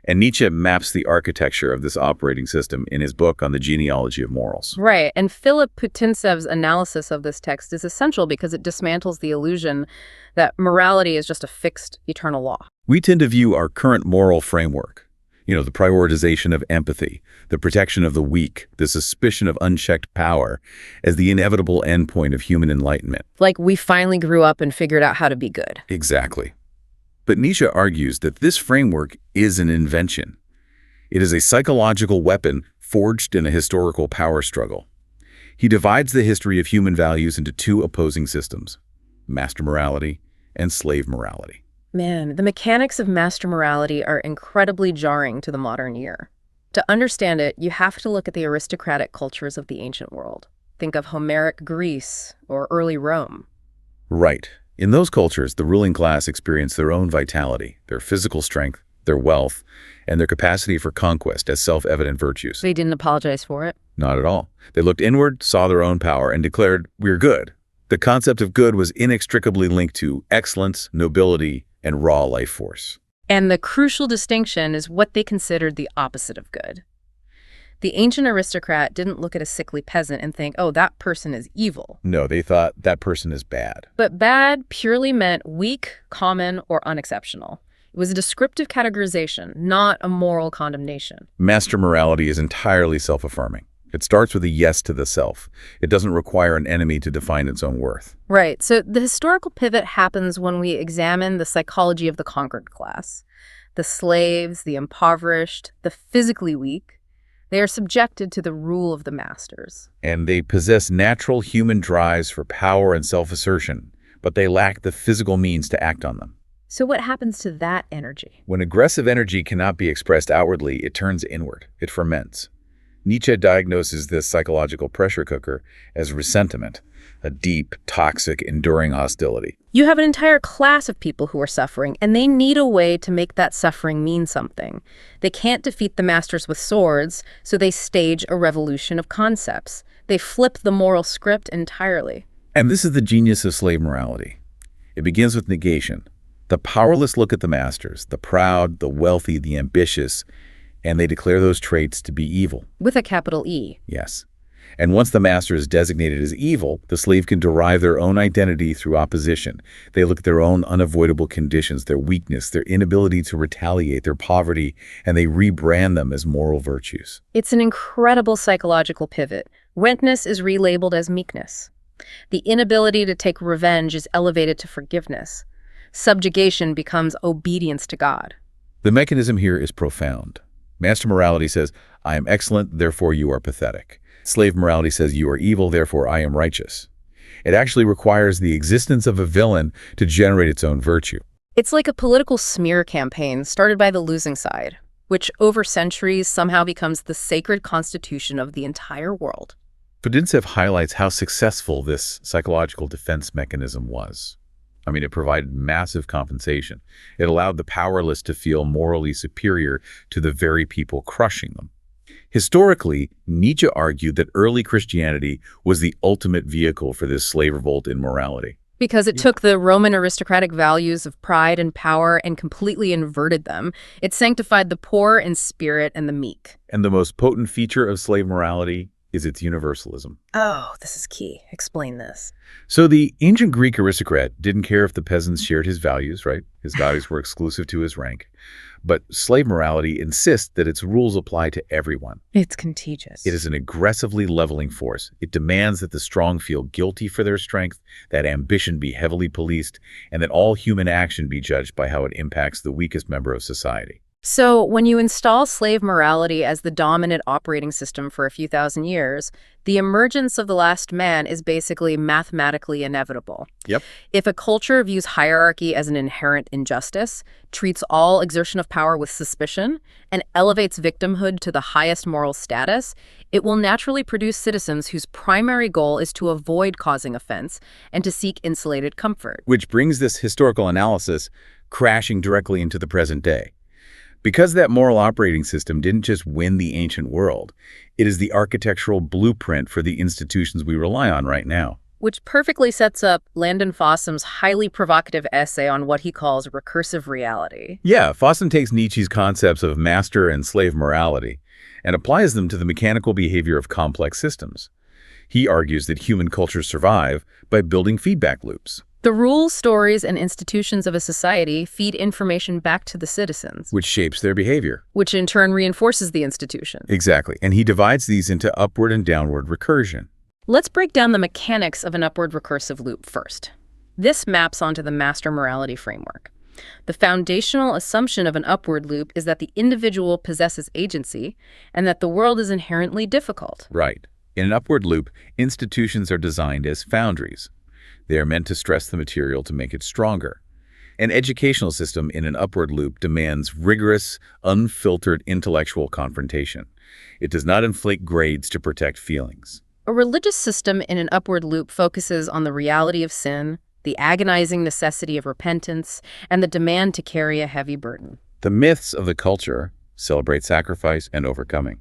And Nietzsche maps the architecture of this operating system in his book on the genealogy of morals. Right, and Philip Putintsev's analysis of this text is essential because it dismantles the illusion that morality is just a fixed, eternal law. We tend to view our current moral framework, the prioritization of empathy, the protection of the weak, the suspicion of unchecked power, as the inevitable endpoint of human enlightenment. Like we finally grew up and figured out how to be good. Exactly. But Nietzsche argues that this framework is an invention. It is a psychological weapon forged in a historical power struggle. He divides the history of human values into two opposing systems, master morality and slave morality. Man, the mechanics of master morality are incredibly jarring to the modern ear. To understand it, you have to look at the aristocratic cultures of the ancient world. Think of Homeric Greece or early Rome. Right. In those cultures, the ruling class experienced their own vitality, their physical strength, their wealth, and their capacity for conquest as self-evident virtues. They didn't apologize for it? Not at all. They looked inward, saw their own power, and declared, "We're good." The concept of good was inextricably linked to excellence, nobility, and raw life force. And the crucial distinction is what they considered the opposite of good. The ancient aristocrat didn't look at a sickly peasant and think, oh, that person is evil. No, they thought that person is bad. But bad purely meant weak, common, or unexceptional. It was a descriptive categorization, not a moral condemnation. Master morality is entirely self-affirming. It starts with a yes to the self. It doesn't require an enemy to define its own worth. Right. So the historical pivot happens when we examine the psychology of the conquered class. The slaves, the impoverished, the physically weak. They are subjected to the rule of the masters. And they possess natural human drives for power and self-assertion, but they lack the physical means to act on them. So what happens to that energy? When aggressive energy cannot be expressed outwardly, it turns inward. It ferments. Nietzsche diagnoses this psychological pressure cooker as resentment, a deep, toxic, enduring hostility. You have an entire class of people who are suffering, and they need a way to make that suffering mean something. They can't defeat the masters with swords, so they stage a revolution of concepts. They flip the moral script entirely. And this is the genius of slave morality. It begins with negation. The powerless look at the masters, the proud, the wealthy, the ambitious, and they declare those traits to be evil. With a capital E. Yes. And once the master is designated as evil, the slave can derive their own identity through opposition. They look at their own unavoidable conditions, their weakness, their inability to retaliate, their poverty, and they rebrand them as moral virtues. It's an incredible psychological pivot. Wentness is relabeled as meekness. The inability to take revenge is elevated to forgiveness. Subjugation becomes obedience to God. The mechanism here is profound. Master morality says, I am excellent, therefore you are pathetic. Slave morality says, you are evil, therefore I am righteous. It actually requires the existence of a villain to generate its own virtue. It's like a political smear campaign started by the losing side, which over centuries somehow becomes the sacred constitution of the entire world. Podintsev highlights how successful this psychological defense mechanism was. I mean, it provided massive compensation. It allowed the powerless to feel morally superior to the very people crushing them. Historically, Nietzsche argued that early Christianity was the ultimate vehicle for this slave revolt in morality. Because it took the Roman aristocratic values of pride and power and completely inverted them. It sanctified the poor in spirit and the meek. And the most potent feature of slave morality is its universalism. Oh, this is key. Explain this. So the ancient Greek aristocrat didn't care if the peasants shared his values, right? His values were exclusive to his rank. But slave morality insists that its rules apply to everyone. It's contagious. It is an aggressively leveling force. It demands that the strong feel guilty for their strength, that ambition be heavily policed, and that all human action be judged by how it impacts the weakest member of society. So when you install slave morality as the dominant operating system for a few thousand years, the emergence of the last man is basically mathematically inevitable. Yep. If a culture views hierarchy as an inherent injustice, treats all exertion of power with suspicion, and elevates victimhood to the highest moral status, it will naturally produce citizens whose primary goal is to avoid causing offense and to seek insulated comfort. Which brings this historical analysis crashing directly into the present day. Because that moral operating system didn't just win the ancient world, it is the architectural blueprint for the institutions we rely on right now. Which perfectly sets up Landon Fossum's highly provocative essay on what he calls recursive reality. Yeah, Fossum takes Nietzsche's concepts of master and slave morality and applies them to the mechanical behavior of complex systems. He argues that human cultures survive by building feedback loops. The rules, stories, and institutions of a society feed information back to the citizens, Which shapes their behavior. which in turn reinforces the institution. Exactly. And he divides these into upward and downward recursion. Let's break down the mechanics of an upward recursive loop first. This maps onto the master morality framework. The foundational assumption of an upward loop is that the individual possesses agency and that the world is inherently difficult. Right. In an upward loop, institutions are designed as foundries. They are meant to stress the material to make it stronger. An educational system in an upward loop demands rigorous, unfiltered intellectual confrontation. It does not inflate grades to protect feelings. A religious system in an upward loop focuses on the reality of sin, the agonizing necessity of repentance, and the demand to carry a heavy burden. The myths of the culture celebrate sacrifice and overcoming.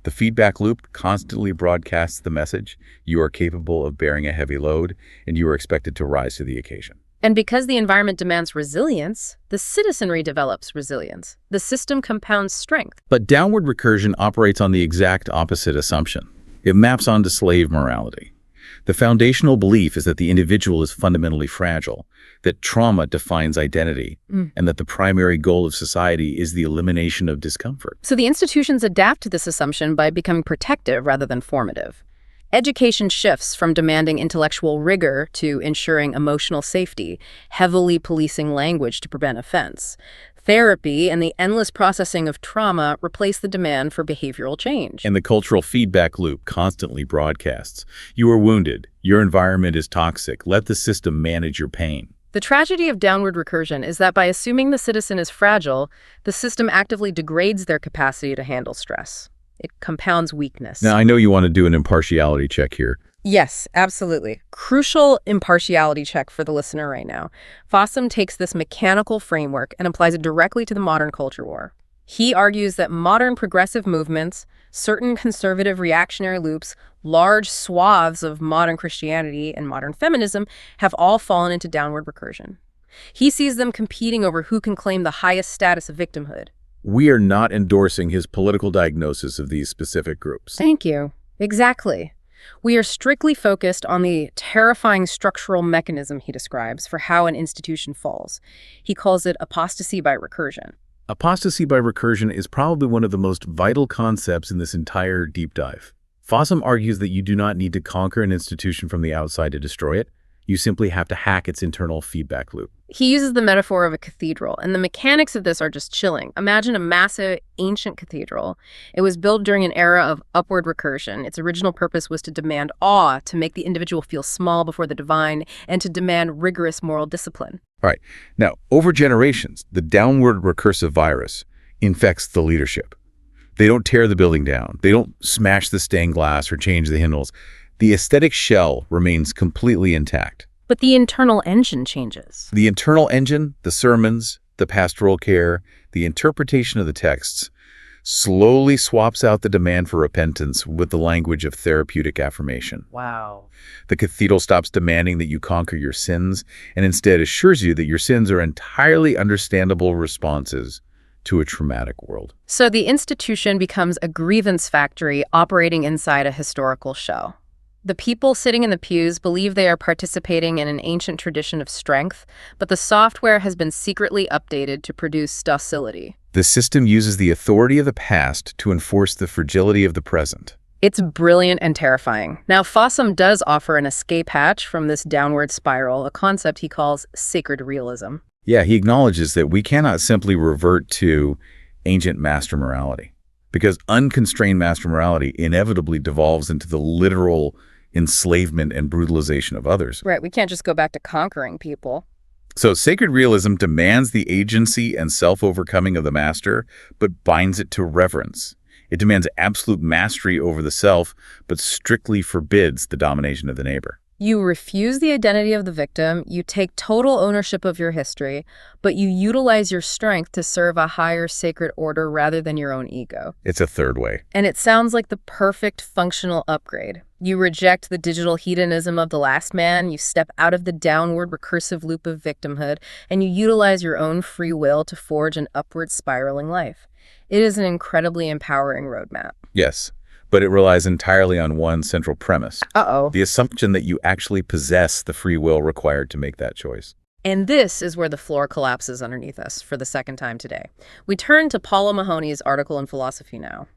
The feedback loop constantly broadcasts the message: you are capable of bearing a heavy load, and you are expected to rise to the occasion. And because the environment demands resilience, the citizenry develops resilience. The system compounds strength. But downward recursion operates on the exact opposite assumption. It maps onto slave morality. The foundational belief is that the individual is fundamentally fragile, that trauma defines identity, and that the primary goal of society is the elimination of discomfort. So the institutions adapt to this assumption by becoming protective rather than formative. Education shifts from demanding intellectual rigor to ensuring emotional safety, heavily policing language to prevent offense. Therapy and the endless processing of trauma replace the demand for behavioral change. And the cultural feedback loop constantly broadcasts: you are wounded, your environment is toxic, let the system manage your pain. The tragedy of downward recursion is that by assuming the citizen is fragile, the system actively degrades their capacity to handle stress. It compounds weakness. Now, I know you want to do an impartiality check here. Yes, absolutely. Crucial impartiality check for the listener right now. Fossum takes this mechanical framework and applies it directly to the modern culture war. He argues that modern progressive movements, certain conservative reactionary loops, large swaths of modern Christianity and modern feminism have all fallen into downward recursion. He sees them competing over who can claim the highest status of victimhood. We are not endorsing his political diagnosis of these specific groups. Thank you. Exactly. We are strictly focused on the terrifying structural mechanism he describes for how an institution falls. He calls it apostasy by recursion. Apostasy by recursion is probably one of the most vital concepts in this entire deep dive. Fossum argues that you do not need to conquer an institution from the outside to destroy it. You simply have to hack its internal feedback loop. He uses the metaphor of a cathedral, and the mechanics of this are just chilling. Imagine a massive, ancient cathedral. It was built during an era of upward recursion. Its original purpose was to demand awe, to make the individual feel small before the divine, and to demand rigorous moral discipline. All right. Now, over generations, the downward recursive virus infects the leadership. They don't tear the building down. They don't smash the stained glass or change the handles. The aesthetic shell remains completely intact. But the internal engine changes. The internal engine, the sermons, the pastoral care, the interpretation of the texts, slowly swaps out the demand for repentance with the language of therapeutic affirmation. Wow. The cathedral stops demanding that you conquer your sins and instead assures you that your sins are entirely understandable responses to a traumatic world. So the institution becomes a grievance factory operating inside a historical shell. The people sitting in the pews believe they are participating in an ancient tradition of strength, but the software has been secretly updated to produce docility. The system uses the authority of the past to enforce the fragility of the present. It's brilliant and terrifying. Now, Fossum does offer an escape hatch from this downward spiral, a concept he calls sacred realism. Yeah, he acknowledges that we cannot simply revert to ancient master morality, because unconstrained master morality inevitably devolves into the literal enslavement and brutalization of others. Right, we can't just go back to conquering people. So sacred realism demands the agency and self-overcoming of the master, but binds it to reverence. It demands absolute mastery over the self, but strictly forbids the domination of the neighbor. You refuse the identity of the victim, you take total ownership of your history, but you utilize your strength to serve a higher sacred order rather than your own ego. It's a third way. And it sounds like the perfect functional upgrade. You reject the digital hedonism of the last man, you step out of the downward recursive loop of victimhood, and you utilize your own free will to forge an upward spiraling life. It is an incredibly empowering roadmap. Yes, but it relies entirely on one central premise. Uh-oh. The assumption that you actually possess the free will required to make that choice. And this is where the floor collapses underneath us for the second time today. We turn to Paul O'Mahony's article in Philosophy Now.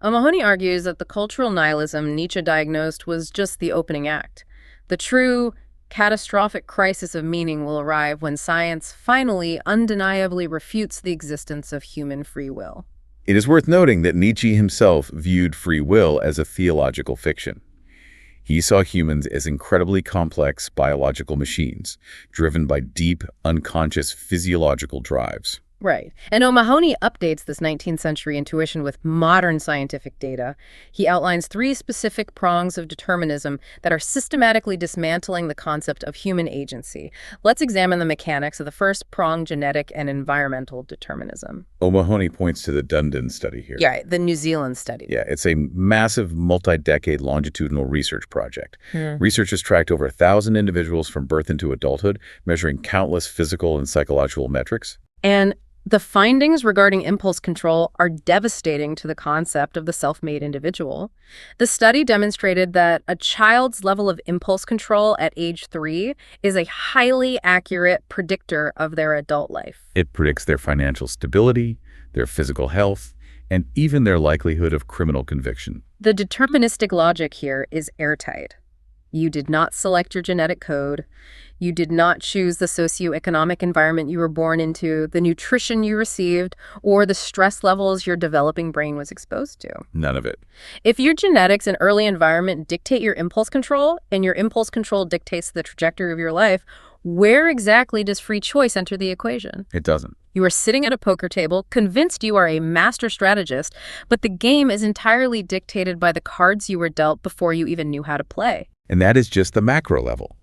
O'Mahony argues that the cultural nihilism Nietzsche diagnosed was just the opening act. The true, catastrophic crisis of meaning will arrive when science finally, undeniably refutes the existence of human free will. It is worth noting that Nietzsche himself viewed free will as a theological fiction. He saw humans as incredibly complex biological machines, driven by deep, unconscious physiological drives. Right. And O'Mahony updates this 19th century intuition with modern scientific data. He outlines 3 specific prongs of determinism that are systematically dismantling the concept of human agency. Let's examine the mechanics of the first prong, genetic and environmental determinism. O'Mahony points to the Dunedin study here. Yeah, the New Zealand study. Yeah, it's a massive multi-decade longitudinal research project. Researchers tracked over 1,000 individuals from birth into adulthood, measuring countless physical and psychological metrics. And the findings regarding impulse control are devastating to the concept of the self-made individual. The study demonstrated that a child's level of impulse control at age 3 is a highly accurate predictor of their adult life. It predicts their financial stability, their physical health, and even their likelihood of criminal conviction. The deterministic logic here is airtight. You did not select your genetic code. You did not choose the socioeconomic environment you were born into, the nutrition you received, or the stress levels your developing brain was exposed to. None of it. If your genetics and early environment dictate your impulse control, and your impulse control dictates the trajectory of your life, where exactly does free choice enter the equation? It doesn't. You are sitting at a poker table, convinced you are a master strategist, but the game is entirely dictated by the cards you were dealt before you even knew how to play. And that is just the macro level.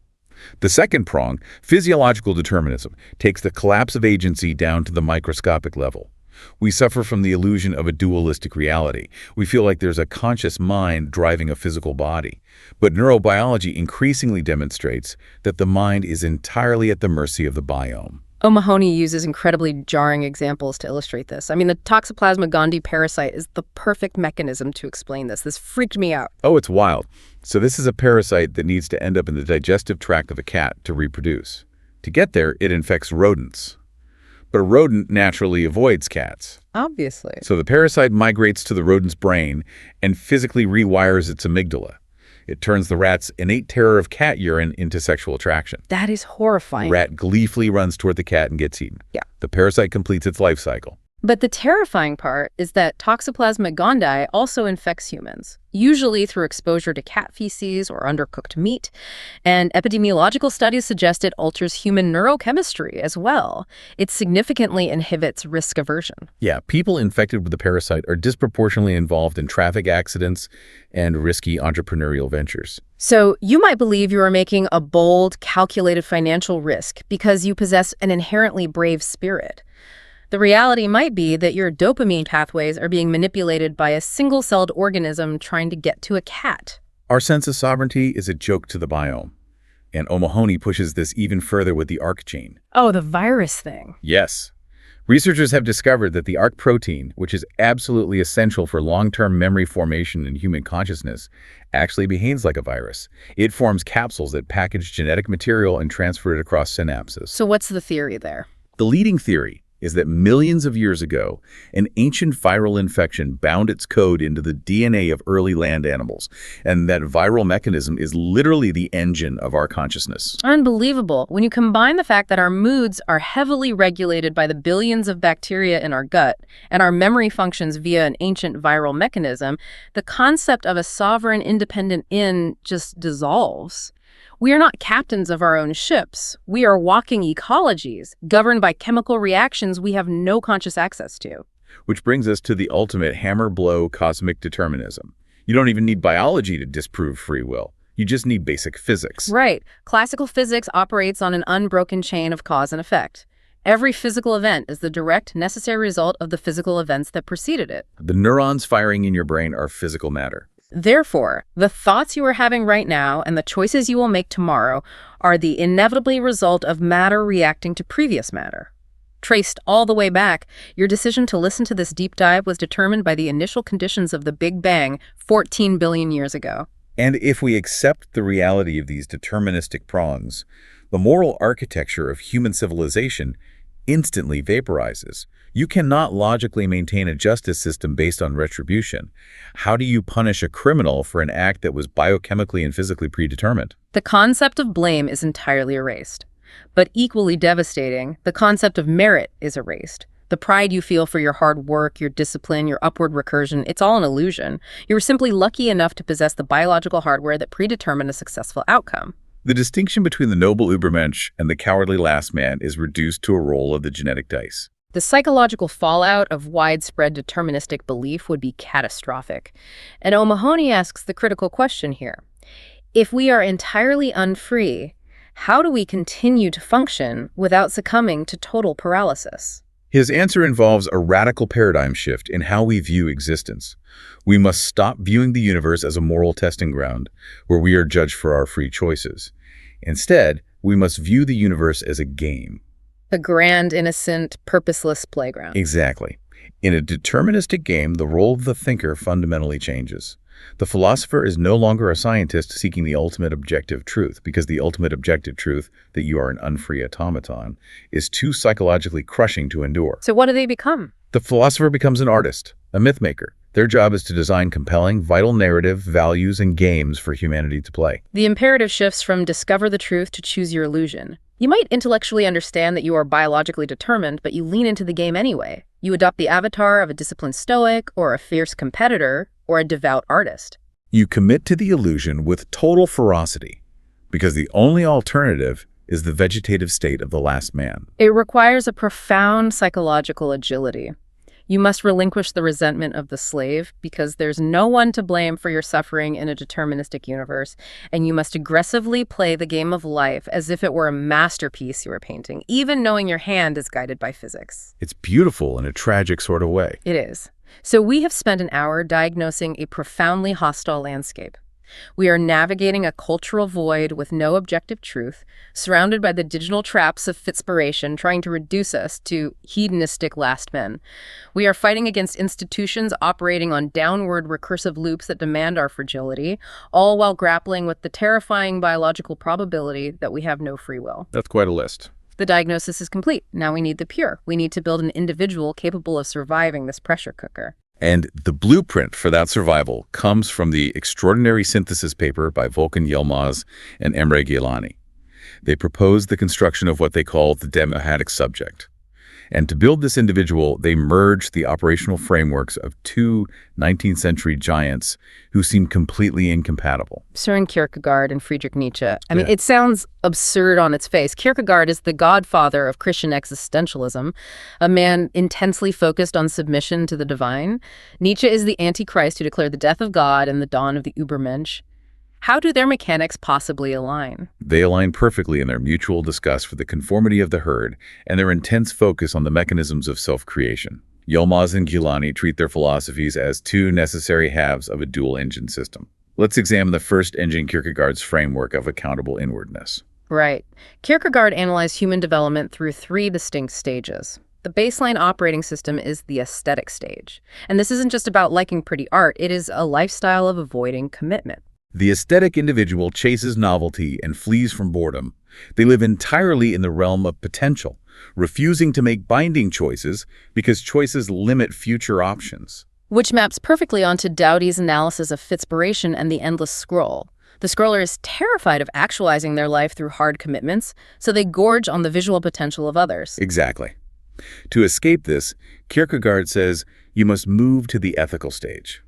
The second prong, physiological determinism, takes the collapse of agency down to the microscopic level. We suffer from the illusion of a dualistic reality. We feel like there's a conscious mind driving a physical body. But neurobiology increasingly demonstrates that the mind is entirely at the mercy of the biome. O'Mahony uses incredibly jarring examples to illustrate this. I mean, the Toxoplasma gondii parasite is the perfect mechanism to explain this. This freaked me out. Oh, it's wild. So this is a parasite that needs to end up in the digestive tract of a cat to reproduce. To get there, it infects rodents. But a rodent naturally avoids cats. Obviously. So the parasite migrates to the rodent's brain and physically rewires its amygdala. It turns the rat's innate terror of cat urine into sexual attraction. That is horrifying. The rat gleefully runs toward the cat and gets eaten. Yeah. The parasite completes its life cycle. But the terrifying part is that Toxoplasma gondii also infects humans, usually through exposure to cat feces or undercooked meat, and epidemiological studies suggest it alters human neurochemistry as well. It significantly inhibits risk aversion. Yeah, people infected with the parasite are disproportionately involved in traffic accidents and risky entrepreneurial ventures. So you might believe you are making a bold, calculated financial risk because you possess an inherently brave spirit. The reality might be that your dopamine pathways are being manipulated by a single-celled organism trying to get to a cat. Our sense of sovereignty is a joke to the biome. And O'Mahony pushes this even further with the ARC gene. Oh, the virus thing. Yes. Researchers have discovered that the ARC protein, which is absolutely essential for long-term memory formation in human consciousness, actually behaves like a virus. It forms capsules that package genetic material and transfer it across synapses. So what's the theory there? The leading theory is that millions of years ago, an ancient viral infection bound its code into the DNA of early land animals, and that viral mechanism is literally the engine of our consciousness. Unbelievable. When you combine the fact that our moods are heavily regulated by the billions of bacteria in our gut, and our memory functions via an ancient viral mechanism, the concept of a sovereign, independent in just dissolves. We are not captains of our own ships. We are walking ecologies, governed by chemical reactions we have no conscious access to. Which brings us to the ultimate hammer-blow cosmic determinism. You don't even need biology to disprove free will. You just need basic physics. Right. Classical physics operates on an unbroken chain of cause and effect. Every physical event is the direct, necessary result of the physical events that preceded it. The neurons firing in your brain are physical matter. Therefore, the thoughts you are having right now and the choices you will make tomorrow are the inevitably result of matter reacting to previous matter. Traced all the way back, your decision to listen to this deep dive was determined by the initial conditions of the Big Bang 14 billion years ago. And if we accept the reality of these deterministic prongs, the moral architecture of human civilization instantly vaporizes. You cannot logically maintain a justice system based on retribution. How do you punish a criminal for an act that was biochemically and physically predetermined? The concept of blame is entirely erased. But equally devastating, the concept of merit is erased. The pride you feel for your hard work, your discipline, your upward recursion, it's all an illusion. You were simply lucky enough to possess the biological hardware that predetermined a successful outcome. The distinction between the noble Übermensch and the cowardly last man is reduced to a roll of the genetic dice. The psychological fallout of widespread deterministic belief would be catastrophic. And O'Mahony asks the critical question here. If we are entirely unfree, how do we continue to function without succumbing to total paralysis? His answer involves a radical paradigm shift in how we view existence. We must stop viewing the universe as a moral testing ground where we are judged for our free choices. Instead, we must view the universe as a game. A grand, innocent, purposeless playground. Exactly. In a deterministic game, the role of the thinker fundamentally changes. The philosopher is no longer a scientist seeking the ultimate objective truth, because the ultimate objective truth, that you are an unfree automaton, is too psychologically crushing to endure. So what do they become? The philosopher becomes an artist, a myth maker. Their job is to design compelling, vital narrative, values, and games for humanity to play. The imperative shifts from discover the truth to choose your illusion. You might intellectually understand that you are biologically determined, but you lean into the game anyway. You adopt the avatar of a disciplined stoic, or a fierce competitor, or a devout artist. You commit to the illusion with total ferocity, because the only alternative is the vegetative state of the last man. It requires a profound psychological agility. You must relinquish the resentment of the slave because there's no one to blame for your suffering in a deterministic universe, and you must aggressively play the game of life as if it were a masterpiece you were painting, even knowing your hand is guided by physics. It's beautiful in a tragic sort of way. It is. So we have spent an hour diagnosing a profoundly hostile landscape. We are navigating a cultural void with no objective truth, surrounded by the digital traps of Fitspiration trying to reduce us to hedonistic last men. We are fighting against institutions operating on downward recursive loops that demand our fragility, all while grappling with the terrifying biological probability that we have no free will. That's quite a list. The diagnosis is complete. Now we need the pure. We need to build an individual capable of surviving this pressure cooker. And the blueprint for that survival comes from the extraordinary synthesis paper by Volkan Yilmaz and Emre Gilani. They proposed the construction of what they call the democratic subject. And to build this individual, they merged the operational frameworks of two 19th century giants who seemed completely incompatible. Søren Kierkegaard and Friedrich Nietzsche. I mean, Yeah. it sounds absurd on its face. Kierkegaard is the godfather of Christian existentialism, a man intensely focused on submission to the divine. Nietzsche is the Antichrist who declared the death of God and the dawn of the Übermensch. How do their mechanics possibly align? They align perfectly in their mutual disgust for the conformity of the herd and their intense focus on the mechanisms of self-creation. Yilmaz and Gilani treat their philosophies as two necessary halves of a dual-engine system. Let's examine the first engine, Kierkegaard's framework of accountable inwardness. Right. Kierkegaard analyzed human development through three distinct stages. The baseline operating system is the aesthetic stage. And this isn't just about liking pretty art, it is a lifestyle of avoiding commitment. The aesthetic individual chases novelty and flees from boredom. They live entirely in the realm of potential, refusing to make binding choices because choices limit future options. Which maps perfectly onto Doughty's analysis of Fitspiration and the endless scroll. The scroller is terrified of actualizing their life through hard commitments, so they gorge on the visual potential of others. Exactly. To escape this, Kierkegaard says you must move to the ethical stage.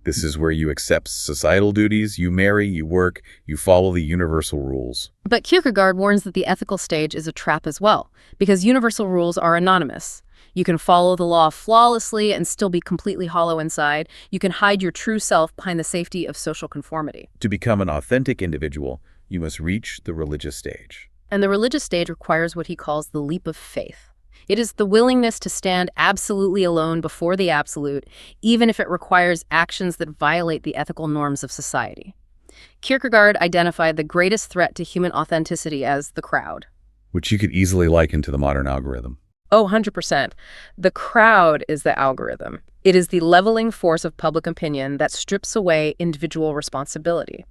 This is where you accept societal duties, you marry, you work, you follow the universal rules. But Kierkegaard warns that the ethical stage is a trap as well, because universal rules are anonymous. You can follow the law flawlessly and still be completely hollow inside. You can hide your true self behind the safety of social conformity. To become an authentic individual, you must reach the religious stage. And the religious stage requires what he calls the leap of faith. It is the willingness to stand absolutely alone before the absolute, even if it requires actions that violate the ethical norms of society. Kierkegaard identified the greatest threat to human authenticity as the crowd. Which you could easily liken to the modern algorithm. Oh, 100%. The crowd is the algorithm. It is the leveling force of public opinion that strips away individual responsibility.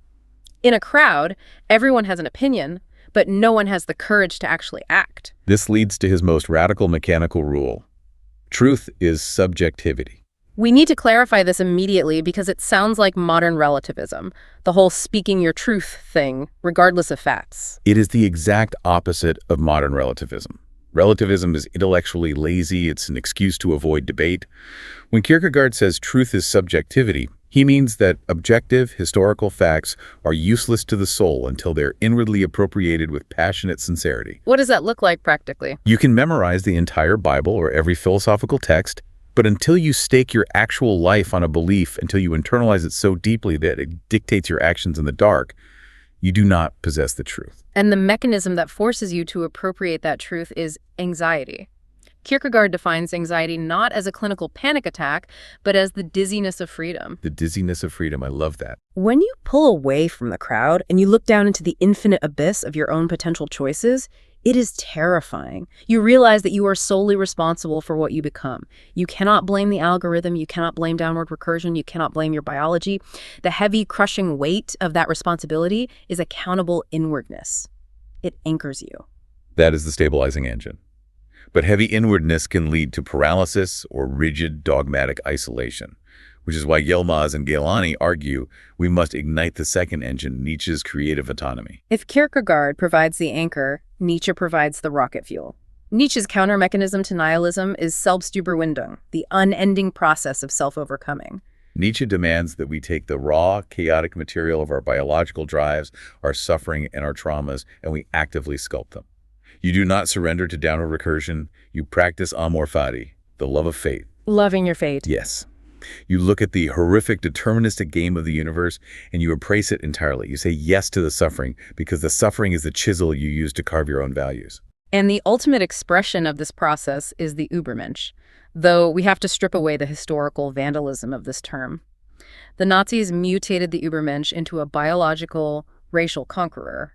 In a crowd, everyone has an opinion, but no one has the courage to actually act. This leads to his most radical mechanical rule. Truth is subjectivity. We need to clarify this immediately because it sounds like modern relativism, the whole speaking your truth thing, regardless of facts. It is the exact opposite of modern relativism. Relativism is intellectually lazy, it's an excuse to avoid debate. When Kierkegaard says truth is subjectivity, he means that objective, historical facts are useless to the soul until they're inwardly appropriated with passionate sincerity. What does that look like practically? You can memorize the entire Bible or every philosophical text, but until you stake your actual life on a belief, until you internalize it so deeply that it dictates your actions in the dark, you do not possess the truth. And the mechanism that forces you to appropriate that truth is anxiety. Kierkegaard defines anxiety not as a clinical panic attack, but as the dizziness of freedom. The dizziness of freedom, I love that. When you pull away from the crowd and you look down into the infinite abyss of your own potential choices, it is terrifying. You realize that you are solely responsible for what you become. You cannot blame the algorithm, you cannot blame downward recursion, you cannot blame your biology. The heavy, crushing weight of that responsibility is accountable inwardness. It anchors you. That is the stabilizing engine. But heavy inwardness can lead to paralysis or rigid, dogmatic isolation, which is why Yilmaz and Gilani argue we must ignite the second engine, Nietzsche's creative autonomy. If Kierkegaard provides the anchor, Nietzsche provides the rocket fuel. Nietzsche's counter-mechanism to nihilism is Selbstüberwindung, the unending process of self-overcoming. Nietzsche demands that we take the raw, chaotic material of our biological drives, our suffering, and our traumas, and we actively sculpt them. You do not surrender to downward recursion. You practice amor fati, the love of fate. Loving your fate. Yes. You look at the horrific deterministic game of the universe and you embrace it entirely. You say yes to the suffering because the suffering is the chisel you use to carve your own values. And the ultimate expression of this process is the Übermensch, though we have to strip away the historical vandalism of this term. The Nazis mutated the Übermensch into a biological, racial conqueror.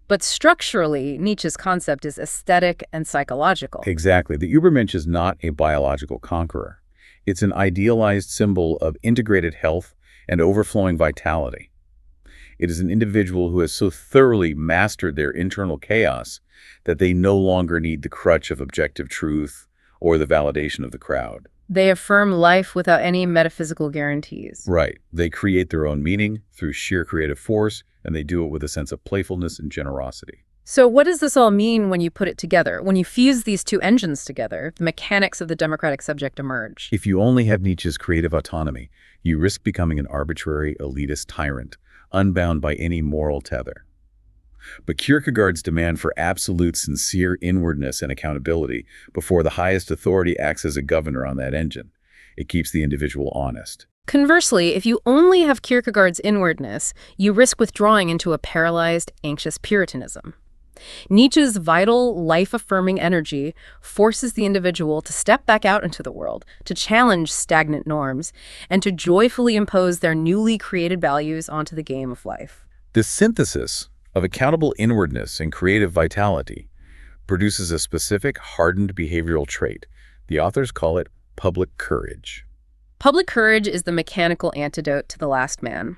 But structurally, Nietzsche's concept is aesthetic and psychological. Exactly. The Übermensch is not a biological conqueror. It's an idealized symbol of integrated health and overflowing vitality. It is an individual who has so thoroughly mastered their internal chaos that they no longer need the crutch of objective truth or the validation of the crowd. They affirm life without any metaphysical guarantees. Right. They create their own meaning through sheer creative force, and they do it with a sense of playfulness and generosity. So what does this all mean when you put it together? When you fuse these two engines together, the mechanics of the democratic subject emerge. If you only have Nietzsche's creative autonomy, you risk becoming an arbitrary, elitist tyrant, unbound by any moral tether. But Kierkegaard's demand for absolute, sincere inwardness and accountability before the highest authority acts as a governor on that engine. It keeps the individual honest. Conversely, if you only have Kierkegaard's inwardness, you risk withdrawing into a paralyzed, anxious Puritanism. Nietzsche's vital, life-affirming energy forces the individual to step back out into the world, to challenge stagnant norms, and to joyfully impose their newly created values onto the game of life. This synthesis of accountable inwardness and creative vitality produces a specific, hardened behavioral trait. The authors call it public courage. Public courage is the mechanical antidote to the last man.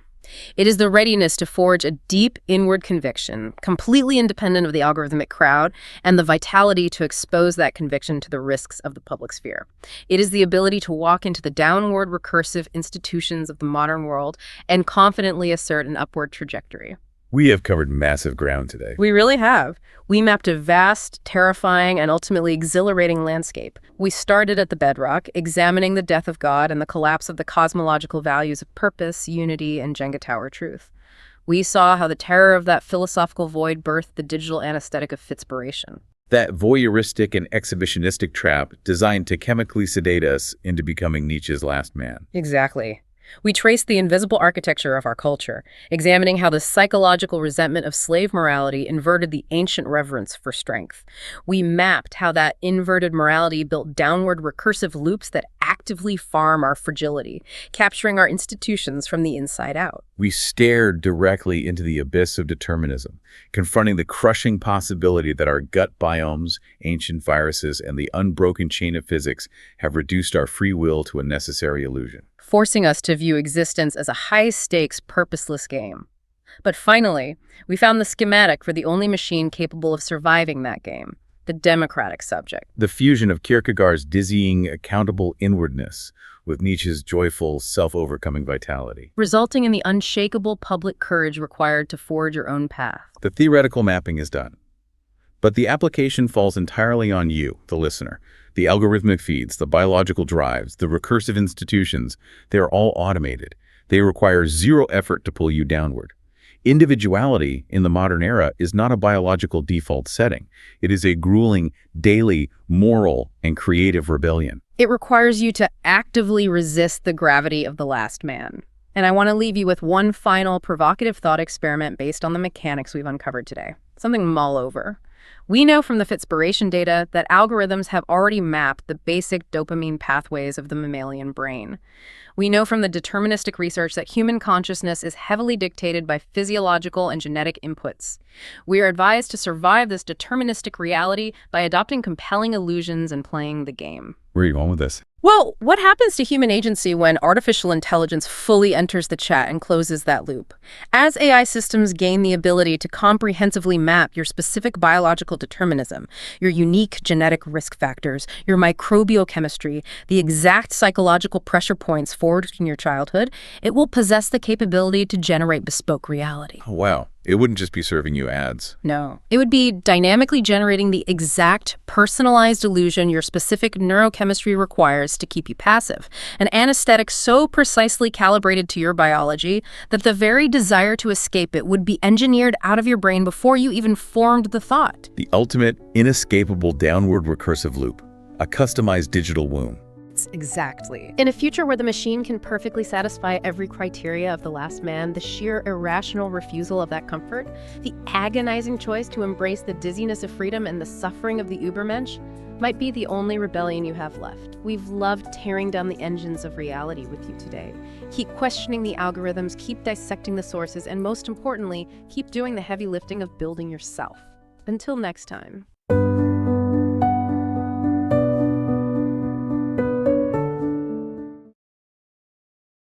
It is the readiness to forge a deep inward conviction, completely independent of the algorithmic crowd, and the vitality to expose that conviction to the risks of the public sphere. It is the ability to walk into the downward recursive institutions of the modern world and confidently assert an upward trajectory. We have covered massive ground today. We really have. We mapped a vast, terrifying, and ultimately exhilarating landscape. We started at the bedrock, examining the death of God and the collapse of the cosmological values of purpose, unity, and Jenga Tower truth. We saw how the terror of that philosophical void birthed the digital anesthetic of Fitspiration. That voyeuristic and exhibitionistic trap designed to chemically sedate us into becoming Nietzsche's last man. Exactly. We traced the invisible architecture of our culture, examining how the psychological resentment of slave morality inverted the ancient reverence for strength. We mapped how that inverted morality built downward recursive loops that actively farm our fragility, capturing our institutions from the inside out. We stared directly into the abyss of determinism, confronting the crushing possibility that our gut biomes, ancient viruses, and the unbroken chain of physics have reduced our free will to a necessary illusion, forcing us to view existence as a high-stakes, purposeless game. But finally, we found the schematic for the only machine capable of surviving that game, the democratic subject. The fusion of Kierkegaard's dizzying, accountable inwardness with Nietzsche's joyful, self-overcoming vitality, resulting in the unshakable public courage required to forge your own path. The theoretical mapping is done, but the application falls entirely on you, the listener. The algorithmic feeds, the biological drives, the recursive institutions, they are all automated. They require zero effort to pull you downward. Individuality in the modern era is not a biological default setting. It is a grueling, daily, moral, and creative rebellion. It requires you to actively resist the gravity of the last man. And I want to leave you with one final provocative thought experiment based on the mechanics we've uncovered today. Something to mull over. We know from the Fitspiration data that algorithms have already mapped the basic dopamine pathways of the mammalian brain. We know from the deterministic research that human consciousness is heavily dictated by physiological and genetic inputs. We are advised to survive this deterministic reality by adopting compelling illusions and playing the game. Where are you going with this? Well, what happens to human agency when artificial intelligence fully enters the chat and closes that loop? As AI systems gain the ability to comprehensively map your specific biological determinism, your unique genetic risk factors, your microbial chemistry, the exact psychological pressure points forged in your childhood, it will possess the capability to generate bespoke reality. Oh, wow. It wouldn't just be serving you ads. No. It would be dynamically generating the exact personalized illusion your specific neurochemistry requires to keep you passive, an anesthetic so precisely calibrated to your biology that the very desire to escape it would be engineered out of your brain before you even formed the thought. The ultimate, inescapable downward recursive loop, a customized digital womb. Exactly. In a future where the machine can perfectly satisfy every criteria of the last man, the sheer irrational refusal of that comfort, the agonizing choice to embrace the dizziness of freedom and the suffering of the Übermensch, might be the only rebellion you have left. We've loved tearing down the engines of reality with you today. Keep questioning the algorithms, keep dissecting the sources, and most importantly, keep doing the heavy lifting of building yourself. Until next time.